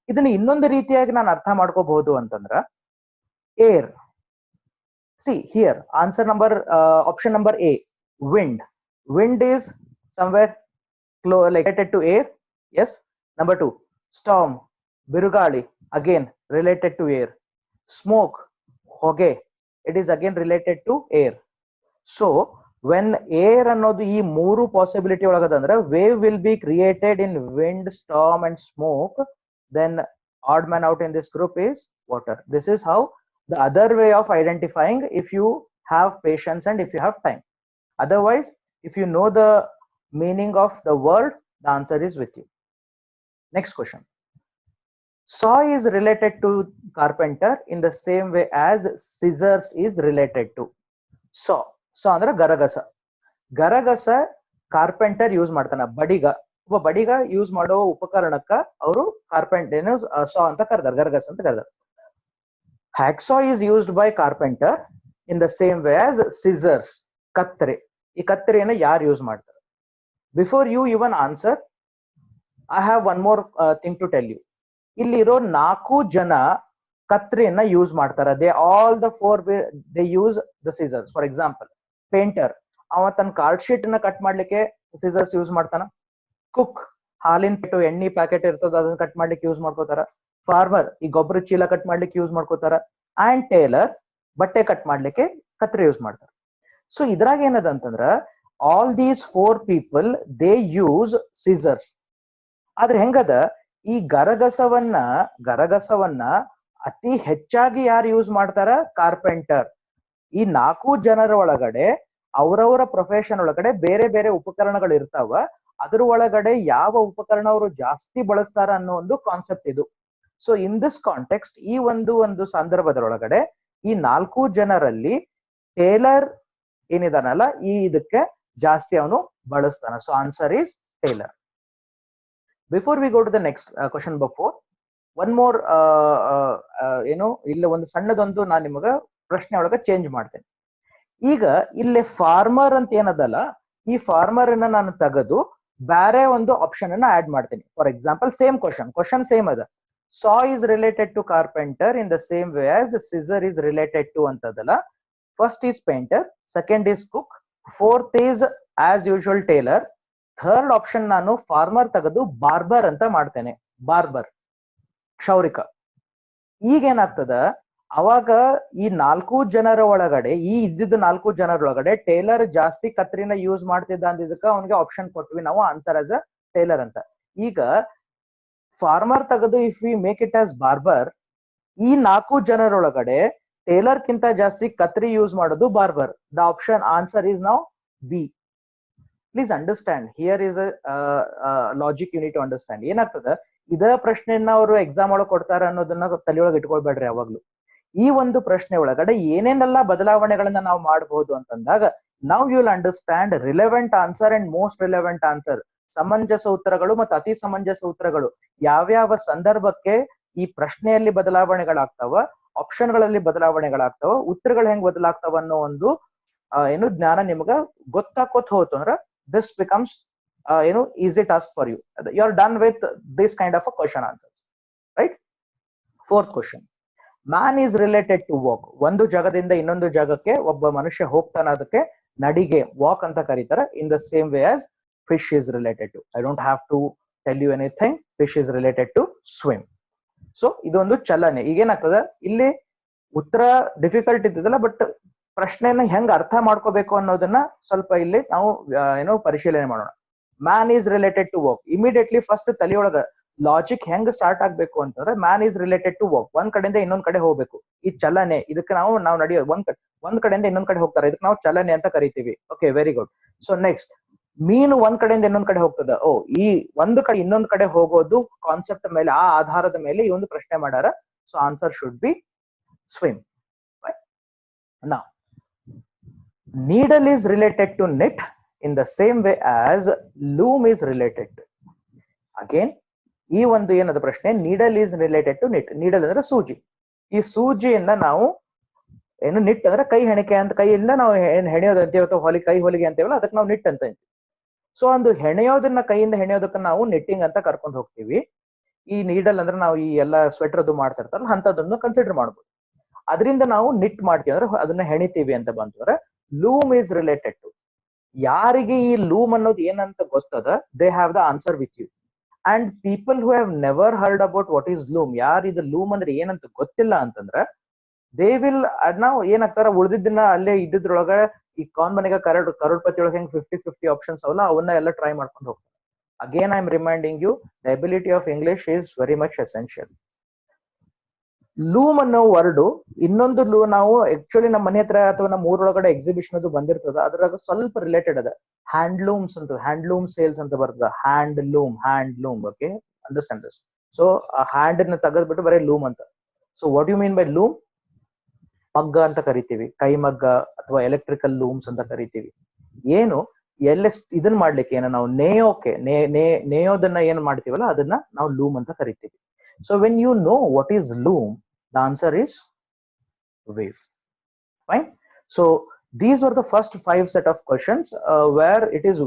ಇದನ್ನ ಇನ್ನೊಂದು ರೀತಿಯಾಗಿ ನಾನು ಅರ್ಥ ಮಾಡ್ಕೋಬಹುದು ಅಂತಂದ್ರ, air. See here, answer number option number A, wind. Wind is somewhere related to air. Yes. Number 2, storm, birugali, again related to air. Smoke, hoge, it is again related to air. So when air ಅನ್ನೋದು ಈ ಮೂರು possibility ಒಳಗದಂದ್ರೆ wave will be created in wind, storm and smoke, then odd man out in this group is water. This is how the other way of identifying, if you have patience and if you have time. Otherwise, if you know the meaning of the word, the answer is with you. Next question, saw is related to carpenter in the same way as scissors is related to saw ಅಂದ್ರೆ ಗರಗಸ ಕಾರ್ಪೆಂಟರ್ ಯೂಸ್ ಮಾಡ್ತಾನ. ಒಬ್ಬ ಬಡಿಗ ಯೂಸ್ ಮಾಡೋ ಉಪಕರಣಕ್ಕ ಅವರು ಕಾರ್ಪೆಂಟರ್ ಸಾ ಅಂತ ಕರೆದಾರ, ಗರಗಸ ಅಂತ ಕರೆದಾರ. Hacksaw is used by carpenter in the same way as scissors, ಕತ್ತರಿ. ಈ ಕತ್ತರಿಯನ್ನು ಯಾರು ಯೂಸ್ ಮಾಡ್ತಾರೆ? Before you even answer, I have one more thing to tell you. ಇಲ್ಲಿರೋ 4 ಜನ ಕತ್ತರಿಯನ್ನ ಯೂಸ್ ಮಾಡ್ತಾರೆ. they use the scissors. For example, painter, ಅವ ತನ್ನ ಕಾರ್ಡ್ ಶೀಟ್ ನ ಕಟ್ ಮಾಡ್ಲಿಕ್ಕೆ scissors ಯೂಸ್ ಮಾಡ್ತಾನ. ಕುಕ್, ಹಾಲಿನ ಎಣ್ಣೆ ಪ್ಯಾಕೆಟ್ ಇರ್ತದ ಅದನ್ನ ಕಟ್ ಮಾಡ್ಲಿಕ್ಕೆ ಯೂಸ್ ಮಾಡ್ಕೋತಾರ. ಫಾರ್ಮರ್, ಈ ಗೊಬ್ಬರ ಚೀಲ ಕಟ್ ಮಾಡ್ಲಿಕ್ಕೆ ಯೂಸ್ ಮಾಡ್ಕೋತಾರ. ಅಂಡ್ ಟೇಲರ್, ಬಟ್ಟೆ ಕಟ್ ಮಾಡ್ಲಿಕ್ಕೆ ಕತ್ರಿ ಯೂಸ್ ಮಾಡ್ತಾರೆ. ಸೊ ಇದ್ರಾಗ ಏನದ ಅಂತಂದ್ರ, all these 4 people they use scissors. ಆದ್ರೆ ಹೆಂಗದ, ಈ ಗರಗಸವನ್ನ ಅತಿ ಹೆಚ್ಚಾಗಿ ಯಾರು ಯೂಸ್ ಮಾಡ್ತಾರ? ಕಾರ್ಪೆಂಟರ್. ಈ 4 ಜನರ ಒಳಗಡೆ ಅವರವರ ಪ್ರೊಫೆಷನ್ ಒಳಗಡೆ ಬೇರೆ ಬೇರೆ ಉಪಕರಣಗಳು ಇರ್ತಾವ. ಅದ್ರ ಒಳಗಡೆ ಯಾವ ಉಪಕರಣ ಅವರು ಜಾಸ್ತಿ ಬಳಸ್ತಾರ ಅನ್ನೋ ಒಂದು ಕಾನ್ಸೆಪ್ಟ್ ಇದು. ಸೊ ಇನ್ ದಿಸ್ ಕಾಂಟೆಕ್ಸ್ಟ್ ಈ ಒಂದು ಸಂದರ್ಭದೊಳಗಡೆ ಈ 4 ಜನರಲ್ಲಿ ಟೇಲರ್ ಏನಿದಾನಲ್ಲ ಈ ಇದಕ್ಕೆ ಜಾಸ್ತಿ ಅವನು ಬಳಸ್ತಾನ. So answer is tailor. Before we go to the next question, before one more ಏನು ಇಲ್ಲ ಒಂದು ಸಣ್ಣದೊಂದು ನಾನು ನಿಮಗ ಪ್ರಶ್ನೆ ಒಳಗ ಚೇಂಜ್ ಮಾಡ್ತೇನೆ. ಈಗ ಇಲ್ಲಿ ಫಾರ್ಮರ್ ಅಂತ ಏನದಲ್ಲ, ಈ ಫಾರ್ಮರ್ ಅನ್ನ ನಾನು ತೆಗೆದು ಬೇರೆ ಒಂದು ಆಪ್ಷನ್ ಅನ್ನ ಆಡ್ ಮಾಡ್ತೀನಿ. For example same question same ಅದ. Saw is related to carpenter in the same way as scissor is related to ಅಂತದಲ್ಲ. First is painter, second is cook, fourth is as usual tailor, third option ನಾನು ಫಾರ್ಮರ್ ತೆಗೆದು ಬಾರ್ಬರ್ ಅಂತ ಮಾಡ್ತೇನೆ. ಬಾರ್ಬರ್, ಕ್ಷೌರಿಕ. ಈಗ ಏನಾಗ್ತದ, ಅವಾಗ ಈ 4 ಜನರ ಒಳಗಡೆ ಈ ಇದ್ದಿದ್ದು 4 ಜನರೊಳಗಡೆ ಟೇಲರ್ ಜಾಸ್ತಿ ಕತ್ರಿನ ಯೂಸ್ ಮಾಡ್ತಿದ್ದ ಅಂದಿದ್ದಕ್ಕ ಅವನಿಗೆ ಆಪ್ಷನ್ ಕೊಟ್ವಿ ನಾವು ಆನ್ಸರ್ ಆಸ್ ಅ ಟೇಲರ್ ಅಂತ. ಈಗ ಫಾರ್ಮರ್ ತೆಗೆದು if we make it as barber, ಈ 4 ಜನರೊಳಗಡೆ ಟೇಲರ್ ಕಿಂತ ಜಾಸ್ತಿ ಕತ್ರಿ ಯೂಸ್ ಮಾಡೋದು barber. The option answer is now B. Please understand, here is logic you need to understand. ಏನಾಗ್ತದ, ಇದ ಪ್ರಶ್ನೆಯನ್ನ ಅವರು ಎಕ್ಸಾಮ್ ಒಳಗೆ ಕೊಡ್ತಾರ ಅನ್ನೋದನ್ನ ತಲೆಯೊಳಗೆ ಇಟ್ಕೊಳ್ಬೇಡ್ರಿ ಯಾವಾಗ್ಲೂ. ಈ ಒಂದು ಪ್ರಶ್ನೆ ಒಳಗಡೆ ಏನೇನೆಲ್ಲ ಬದಲಾವಣೆಗಳನ್ನ ನಾವು ಮಾಡಬಹುದು ಅಂತಂದಾಗ ನಾವು you will understand relevant answer and most relevant answer. ಸಮಂಜಸ ಉತ್ತರಗಳು ಮತ್ತು ಅತಿ ಸಮಂಜಸ ಉತ್ತರಗಳು ಯಾವ್ಯಾವ ಸಂದರ್ಭಕ್ಕೆ ಈ ಪ್ರಶ್ನೆಯಲ್ಲಿ ಬದಲಾವಣೆಗಳಾಗ್ತಾವ, ಆಪ್ಷನ್ಗಳಲ್ಲಿ ಬದಲಾವಣೆಗಳಾಗ್ತಾವ, ಉತ್ತರಗಳು ಹೆಂಗ್ ಬದಲಾಗ್ತಾವ ಅನ್ನೋ ಒಂದು ಏನು ಜ್ಞಾನ ನಿಮ್ಗ ಗೊತ್ತಾಕೋತ್ ಹೋತು ಅಂದ್ರ ದಿಸ್ ಬಿಕಮ್ಸ್ ಏನು easy task for you. You are done with this kind of a question answer, right? Fourth question, man is related to walk. ಒಂದು ಜಾಗದಿಂದ ಇನ್ನೊಂದು ಜಾಗಕ್ಕೆ ಒಬ್ಬ ಮನುಷ್ಯ ಹೋಗ್ತಾನ, ಅದಕ್ಕೆ ನಡಿಗೆ ವಾಕ್ ಅಂತ ಕರೀತಾರೆ. In the same way as fish is related to, I don't have to tell you anything, fish is related to swim. ಸೊ ಇದೊಂದು ಚಲನೆ. ಈಗೇನಾಗ್ತದ, ಇಲ್ಲಿ ಉತ್ತರ ಡಿಫಿಕಲ್ಟ್ ಇದ್ದದಲ್ಲ, ಬಟ್ ಪ್ರಶ್ನೆಯನ್ನ ಹೆಂಗ್ ಅರ್ಥ ಮಾಡ್ಕೋಬೇಕು ಅನ್ನೋದನ್ನ ಸ್ವಲ್ಪ ಇಲ್ಲಿ ನಾವು ಏನೋ ಪರಿಶೀಲನೆ ಮಾಡೋಣ. Man is related to walk. Immediately first ತಲೆಯೊಳಗ ಲಾಜಿಕ್ ಹೆಂಗ್ ಸ್ಟಾರ್ಟ್ ಆಗ್ಬೇಕು ಅಂತಂದ್ರೆ man is related to walk, ಒಂದ್ ಕಡೆಯಿಂದ ಇನ್ನೊಂದ್ ಕಡೆ ಹೋಗ್ಬೇಕು. ಈ ಚಲನೆ, ಇದಕ್ಕೆ ನಾವು ನಡೆಯೋ ಒಂದ್ ಕಡೆಯಿಂದ ಇನ್ನೊಂದ್ ಕಡೆ ಹೋಗ್ತಾರೆ, ಇದಕ್ಕೆ ನಾವು ಚಲನೆ ಅಂತ ಕರಿತೀವಿ. Okay, very good. So next, ಮೀನು ಒಂದ್ ಕಡೆಯಿಂದ ಇನ್ನೊಂದ್ ಕಡೆ ಹೋಗ್ತದ. ಈ ಒಂದು ಕಡೆ ಇನ್ನೊಂದ್ ಕಡೆ ಹೋಗೋದು ಕಾನ್ಸೆಪ್ಟ್ ಮೇಲೆ, ಆ ಆಧಾರದ ಮೇಲೆ ಈ ಒಂದು ಪ್ರಶ್ನೆ ಮಾಡ್ಯಾರ. So answer should be swim. Now, needle is related to knit in the same way as loom is related to. Again, ಈ ಒಂದು ಏನದ ಪ್ರಶ್ನೆ, needle is related to knit. Needle ಅಂದ್ರೆ ಸೂಜಿ. ಈ ಸೂಜಿಯನ್ನ ನಾವು ಏನು ನಿಟ್ ಅಂದ್ರೆ ಕೈ ಹೆಣಿಕೆ ಅಂತ, ಕೈಯಿಂದ ನಾವು ಹೆಣೆಯೋದು ಅಂತೀವಿ ಅಥವಾ ಕೈ ಹೊಲಿಗೆ ಅಂತೀವಲ್ಲ, ಅದಕ್ಕೆ ನಾವು ನಿಟ್ ಅಂತ ಅಂತೀವಿ. ಸೊ ಒಂದು ಹೆಣೆಯೋದನ್ನ, ಕೈಯಿಂದ ಹೆಣೆಯೋದಕ್ಕ ನಾವು ನಿಟ್ಟಿಂಗ್ ಅಂತ ಕರ್ಕೊಂಡು ಹೋಗ್ತೀವಿ. ಈ ನೀಡಲ್ ಅಂದ್ರೆ ನಾವು ಈ ಎಲ್ಲ ಸ್ವೆಟರ್ ಅದು ಮಾಡ್ತಾ ಇರ್ತಾರಲ್ಲ ಅಂತದನ್ನು ಕನ್ಸಿಡರ್ ಮಾಡ್ಬೋದು. ಅದರಿಂದ ನಾವು ನಿಟ್ ಮಾಡ್ತೀವಿ ಅಂದ್ರೆ ಅದನ್ನ ಹೆಣಿತೀವಿ ಅಂತ ಬಂತಂದ್ರೆ ಲೂಮ್ ಈಸ್ ರಿಲೇಟೆಡ್ ಟು. ಯಾರಿಗೆ ಈ ಲೂಮ್ ಅನ್ನೋದು ಏನಂತ ಗೊತ್ತದ, they have the answer with you. And people who have never heard about what is loom, ಯಾರು ಇದು ಲೂಮ್ ಅಂದ್ರೆ ಏನಂತ ಗೊತ್ತಿಲ್ಲ ಅಂತಂದ್ರೆ ದೇ ವಿಲ್ ನಾವು ಏನಾಗ್ತಾರ, ಉಳಿದಿದ್ದನ್ನ ಅಲ್ಲೇ ಇದ್ದಿದ್ರೊಳಗ ಈ ಕಾನ್ ಮನೆಗೆ ಕರೋಡ್ಪತಿ ಒಳಗೆ ಹೆಂಗ್ 50-50 ಆಪ್ಷನ್ಸ್ ಅವಲ್ಲ, ಅವನ್ನ ಎಲ್ಲ ಟ್ರೈ ಮಾಡ್ಕೊಂಡು ಹೋಗ್ತಾರೆ. Again I am reminding you, the ability of English is very much essential. Loom ಅನ್ನೋ ವರ್ಡ್ ಇನ್ನೊಂದು ನಾವು ಆಕ್ಚುಲಿ ನಮ್ಮ ಮನೆ ಹತ್ರ ಅಥವಾ ನಮ್ಮ ಊರೊಳಗಡೆ ಎಕ್ಸಿಬಿಷನ್ ಅದು ಬಂದಿರ್ತದ, ಅದ್ರಾಗ ಸ್ವಲ್ಪ ರಿಲೇಟೆಡ್ ಅದ. ಹ್ಯಾಂಡ್ಲೂಮ್ಸ್ ಅಂತ, ಹ್ಯಾಂಡ್ಲೂಮ್ ಸೇಲ್ಸ್ ಅಂತ ಬರ್ತದ. Handloom. Okay, understand this. So ಆ ಹ್ಯಾಂಡ್ ನ ತೆಗೆದ್ಬಿಟ್ಟು ಬರೀ ಲೂಮ್ ಅಂತ. So what you mean by loom? ಮಗ್ಗ ಅಂತ ಕರಿತೀವಿ, ಕೈ ಮಗ್ಗ ಅಥವಾ ಎಲೆಕ್ಟ್ರಿಕಲ್ ಲೂಮ್ಸ್ ಅಂತ ಕರಿತೀವಿ. ಏನು ಇದನ್ನ ಮಾಡ್ಲಿಕ್ಕೆ ಏನೋ ನಾವು ನೇಯೋಕೆ ನೇಯೋದನ್ನ ಏನ್ ಮಾಡ್ತೀವಲ್ಲ ಅದನ್ನ ನಾವು ಲೂಮ್ ಅಂತ ಕರಿತೀವಿ. So when you know what is loom, the answer is wave. Fine. So these were the first 5 set of questions where it is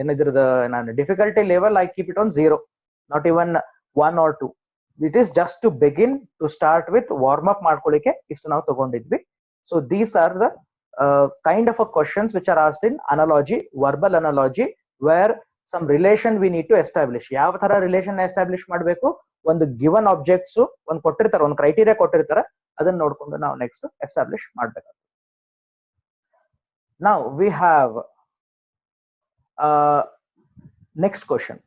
either the difficulty level I keep it on 0, not even 1 or 2. It is just to begin, to start with warm up ಮಾಡ್ಕೊಳ್ಳಿಕ್ಕೆ ಇಷ್ಟು ನಾವು ತಗೊಂಡಿದ್ವಿ. So these are the kind of a questions which are asked in analogy, verbal analogy, where some relation we need to establish. ಯಾವ ತರ ರಿಲೇಷನ್ ಎಸ್ಟಾಬ್ಲಿಷ್ ಮಾಡಬೇಕು, ಒಂದು ಗಿವನ್ ಆಬ್ಜೆಕ್ಟ್ಸ್ ಒಂದು ಕೊಟ್ಟಿರ್ತಾರೆ, ಒಂದು ಕ್ರೈಟೀರಿಯಾ ಕೊಟ್ಟಿರ್ತಾರೆ, ಅದನ್ನ ನೋಡ್ಕೊಂಡು ನಾವು ನೆಕ್ಸ್ಟ್ ಎಸ್ಟಾಬ್ಲಿಷ್ ಮಾಡ್ಬೇಕಾಗ್ತದೆ. ನಾವು we have next question,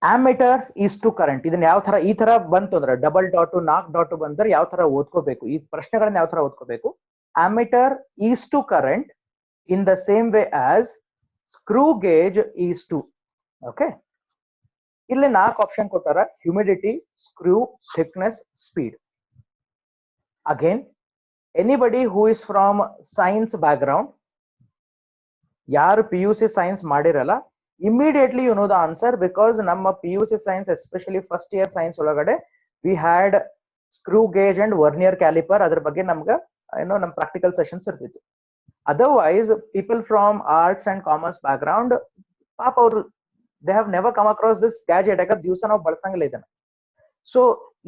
ammeter is to current. ಇದನ್ನ ಯಾವ ತರ, ಈ ತರ ಬಂತು ಅಂದ್ರೆ ಡಬಲ್ ಡಾಟ್ 4 ಡಾಟ್ ಬಂದ್ರೆ ಯಾವ ತರ ಓದ್ಕೋಬೇಕು, ಈ ಪ್ರಶ್ನೆಗಳನ್ನ ಯಾವ ತರ ಓದ್ಕೋಬೇಕು? Ammeter is to current in the same way as screw gauge is to. Okay, ಇಲ್ಲಿ 4 ಆಪ್ಷನ್ ಕೊಟ್ಟಾರ: humidity, screw, thickness, speed. Again, anybody who is from science background, ಯಾರು PUC ಸೈನ್ಸ್ ಮಾಡಿರಲ್ಲ, immediately you know the answer, because ನಮ್ಮ PUC science especially first year science ಒಳಗಡೆ we had screw gauge and vernier caliper. ಅದ್ರ ಬಗ್ಗೆ ನಮ್ಗೆ ಏನೋ ನಮ್ಮ ಪ್ರಾಕ್ಟಿಕಲ್ ಸೆಷನ್ಸ್ ಇರ್ತಿತ್ತು. Otherwise people from arts and commerce background ಪಾಪ ಅವರು they have never come across this gadget. ಯಾಕಂದ್ರೆ ದಿವಸ ನಾವು ಬಳಸಂಗಿಲ್ಲ ಇದನ್ನ. ಸೊ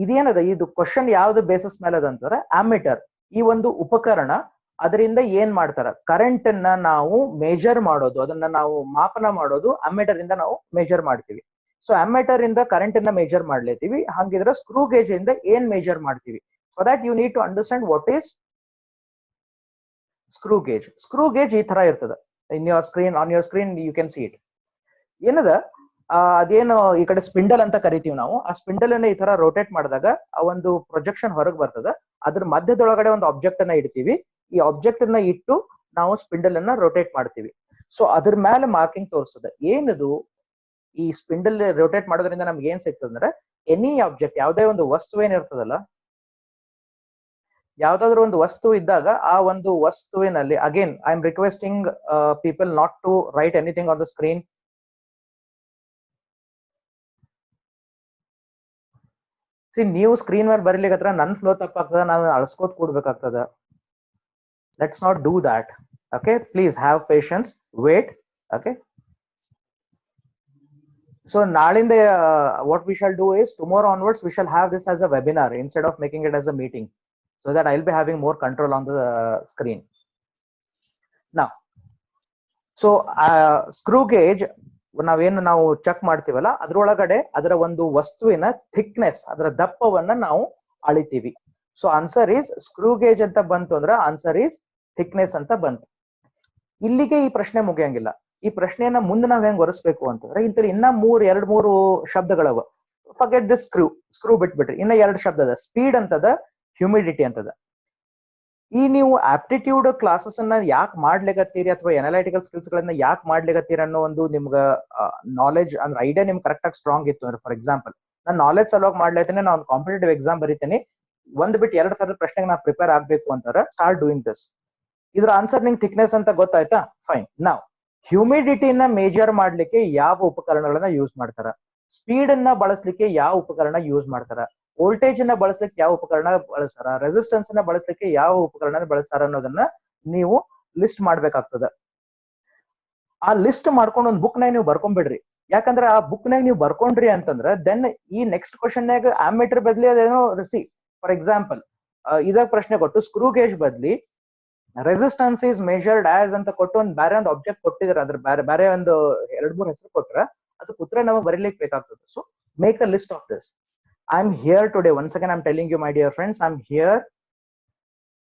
ಇದೇನದ, ಇದು ಕ್ವಶನ್ ಯಾವ್ದು ಬೇಸಿಸ್ ಮೇಲೆ ಅದಂತಂದ್ರೆ ಅಮ್ಮೀಟರ್, ಈ ಒಂದು ಉಪಕರಣ, ಅದರಿಂದ ಏನ್ ಮಾಡ್ತಾರ, ಕರೆಂಟ್ ಅನ್ನ ನಾವು ಮೇಜರ್ ಮಾಡೋದು, ಅದನ್ನ ನಾವು ಮಾಪನ ಮಾಡೋದು ಅಮ್ಮೀಟರ್ ಇಂದ ನಾವು ಮೇಜರ್ ಮಾಡ್ತೀವಿ. ಸೊ ಅಮ್ಮೀಟರ್ ಇಂದ ಕರೆಂಟ್ ಅನ್ನ ಮೇಜರ್ ಮಾಡ್ಲೇತೀವಿ. ಹಂಗಿದ್ರೆ ಸ್ಕ್ರೂ ಗೇಜ್ ಇಂದ ಏನ್ ಮೇಜರ್ ಮಾಡ್ತೀವಿ? For that you need to understand what is screw gauge. Screw gauge ಈ ತರ ಇರ್ತದೆ. On your screen you can see it. ಏನದ, ಅದೇನು ಈ ಕಡೆ ಸ್ಪಿಂಡಲ್ ಅಂತ ಕರಿತೀವಿ ನಾವು. ಆ ಸ್ಪಿಂಡಲ್ ಅನ್ನ ಈ ತರ ರೋಟೇಟ್ ಮಾಡಿದಾಗ ಆ ಒಂದು ಪ್ರೊಜೆಕ್ಷನ್ ಹೊರಗೆ ಬರ್ತದೆ. ಅದ್ರ ಮಧ್ಯದೊಳಗಡೆ ಒಂದು ಆಬ್ಜೆಕ್ಟ್ ಅನ್ನ ಇಡ್ತೀವಿ. ಈ ಆಬ್ಜೆಕ್ಟ್ ಅನ್ನ ಇಟ್ಟು ನಾವು ಸ್ಪಿಂಡಲ್ ಅನ್ನ ರೋಟೇಟ್ ಮಾಡ್ತೀವಿ. ಸೊ ಅದ್ರ ಮೇಲೆ ಮಾರ್ಕಿಂಗ್ ತೋರಿಸ್ತದೆ. ಏನದು, ಈ ಸ್ಪಿಂಡಲ್ ರೋಟೇಟ್ ಮಾಡೋದ್ರಿಂದ ನಮ್ಗೆ ಏನ್ ಸಿಗ್ತದೆ ಅಂದ್ರೆ, ಎನಿ ಆಬ್ಜೆಕ್ಟ್, ಯಾವುದೇ ಒಂದು ವಸ್ತು ಏನಿರ್ತದಲ್ಲ, ಯಾವ್ದಾದ್ರು ಒಂದು ವಸ್ತು ಇದ್ದಾಗ ಆ ಒಂದು ವಸ್ತುವಿನಲ್ಲಿ, again I am requesting people not to write anything on the screen. ನೀವು ಸ್ಕ್ರೀನ್ ಮೇಲೆ ಬರೀಲಿಕ್ಕೆ ನನ್ ಫ್ಲೋ ತಪ್ಪಾಗ್ತದ, ನಾನು ಅಳ್ಸ್ಕೋತ್ ಕೂಡ್ಬೇಕಾಗ್ತದ. Let's not do that. Okay, please have patience, wait. Okay, so ನಾಳಿಂದ what we shall do is, tomorrow onwards we shall have this as a webinar instead of making it as a meeting, so that I'll be having more control on the screen. Now, so screw gauge ನಾವೇನು ನಾವು ಚೆಕ್ ಮಾಡ್ತೀವಲ್ಲ, ಅದ್ರೊಳಗಡೆ ಅದರ ಒಂದು ವಸ್ತುವಿನ ಥಿಕ್ನೆಸ್, ಅದರ ದಪ್ಪವನ್ನ ನಾವು ಅಳಿತೀವಿ. So answer is screw gauge ಅಂತ ಬಂತು ಅಂದ್ರೆ ಆನ್ಸರ್ ಈಸ್ ಥಿಕ್ನೆಸ್ ಅಂತ ಬಂತು. ಇಲ್ಲಿಗೆ ಈ ಪ್ರಶ್ನೆ ಮುಗಿಯಂಗಿಲ್ಲ. ಈ ಪ್ರಶ್ನೆಯನ್ನ ಮುಂದೆ ನಾವ್ ಹೆಂಗ್ ಒರೆಸ್ಬೇಕು ಅಂತಂದ್ರೆ, ಇಂತಲ್ಲಿ ಇನ್ನ ಎರಡ್ ಮೂರು ಶಬ್ದಗಳವ. ಫರ್ಗೆಟ್ ದಿಸ್ ಸ್ಕ್ರೂ ಬಿಟ್ಬಿಟ್ರಿ. ಇನ್ನ 2 ಶಬ್ದ ಅದ, ಸ್ಪೀಡ್ ಅಂತದ, ಹ್ಯೂಮಿಡಿಟಿ ಅಂತದ. ಈ ನೀವು ಆಪ್ಟಿಟ್ಯೂಡ್ ಕ್ಲಾಸಸ್ ಅನ್ನ ಯಾಕೆ ಮಾಡ್ಲಿಕತ್ತೀರಿ, ಅಥವಾ ಅನಲೈಟಿಕಲ್ ಸ್ಕಿಲ್ಸ್ ಗಳನ್ನ ಯಾಕೆ ಮಾಡ್ಲಿಕತ್ತೀರಿ ಅನ್ನೋ ಒಂದು ನಿಮ್ಗ ನಾಲೆಜ್ ಅಂದ್ರೆ ಐಡಿಯಾ ನಿಮ್ಗೆ ಕರೆಕ್ಟ್ ಆಗಿ ಸ್ಟ್ರಾಂಗ್ ಇತ್ತು ಅಂದ್ರೆ, ಫಾರ್ ಎಕ್ಸಾಂಪಲ್ ನಾನು ನಾಲೆಜ್ ಸಲುವಾಗಿ ಮಾಡ್ಲೈತೇನೆ, ನಾನು ಕಾಂಪಿಟೇಟಿವ್ ಎಕ್ಸಾಮ್ ಬರೀತೇನೆ, ಒಂದ್ ಬಿಟ್ಟು 2 ಥರದ ಪ್ರಶ್ನೆಗೆ ನಾನು ಪ್ರಿಪೇರ್ ಆಗ್ಬೇಕು ಅಂತಾರೆ, ಸ್ಟಾರ್ಟ್ ಡೂಯಿಂಗ್ ದಿಸ್. ಇದ್ರ ಆನ್ಸರ್ ನಿಂಗೆ ಥಿಕ್ನೆಸ್ ಅಂತ ಗೊತ್ತಾಯ್ತಾ? ಫೈನ್. ನಾವು ಹ್ಯೂಮಿಡಿಟಿನ ಮೇಜರ್ ಮಾಡ್ಲಿಕ್ಕೆ ಯಾವ ಉಪಕರಣಗಳನ್ನ ಯೂಸ್ ಮಾಡ್ತಾರ, ಸ್ಪೀಡ್ ಅನ್ನ ಬಳಸಲಿಕ್ಕೆ ಯಾವ ಉಪಕರಣ ಯೂಸ್ ಮಾಡ್ತಾರ, ವೋಲ್ಟೇಜ್ ಅನ್ನ ಬಳಸಲಿಕ್ಕೆ ಯಾವ ಉಪಕರಣ ಬಳಸ್ತಾರ, ರೆಸಿಸ್ಟೆನ್ಸ್ ಅನ್ನ ಬಳಸಲಿಕ್ಕೆ ಯಾವ ಉಪಕರಣ ಬಳಸ್ತಾರ ಅನ್ನೋದನ್ನ ನೀವು ಲಿಸ್ಟ್ ಮಾಡ್ಬೇಕಾಗ್ತದ. ಆ ಲಿಸ್ಟ್ ಮಾಡ್ಕೊಂಡು ಒಂದು ಬುಕ್ ನಾಗ ನೀವು ಬರ್ಕೊಂಡ್ಬಿಡ್ರಿ. ಯಾಕಂದ್ರೆ ಆ ಬುಕ್ ನಾಗ ನೀವು ಬರ್ಕೊಂಡ್ರಿ ಅಂತಂದ್ರೆ ದೆನ್ ಈ ನೆಕ್ಸ್ಟ್ ಕ್ವಶನ್ ನಾಗ ಆಮ್ಮೀಟರ್ ಬದ್ಲಿ ಅದೇನೋ ಸಿ, ಫಾರ್ ಎಕ್ಸಾಂಪಲ್ ಇದಾಗ ಪ್ರಶ್ನೆ ಕೊಟ್ಟು ಸ್ಕ್ರೂ ಗೇಜ್ ಬದ್ಲಿ ರೆಸಿಸ್ಟೆನ್ಸ್ ಈಸ್ ಮೆಜರ್ಡ್ ಆಸ್ ಅಂತ ಕೊಟ್ಟು ಒಂದು ಬೇರೆ ಒಂದು ಆಬ್ಜೆಕ್ಟ್ ಕೊಟ್ಟಿದ್ರೆ, ಅದ್ರ ಬೇರೆ ಒಂದು 2-3 ಹೆಸರು ಕೊಟ್ರೆ ಅದಕ್ಕೆ ಉತ್ತರ ನಮಗೆ ಬರೀಲಿಕ್ಕೆ ಬೇಕಾಗ್ತದೆ. So make a list of this. I'm here today. Once again, I'm telling you, my dear friends, I'm here.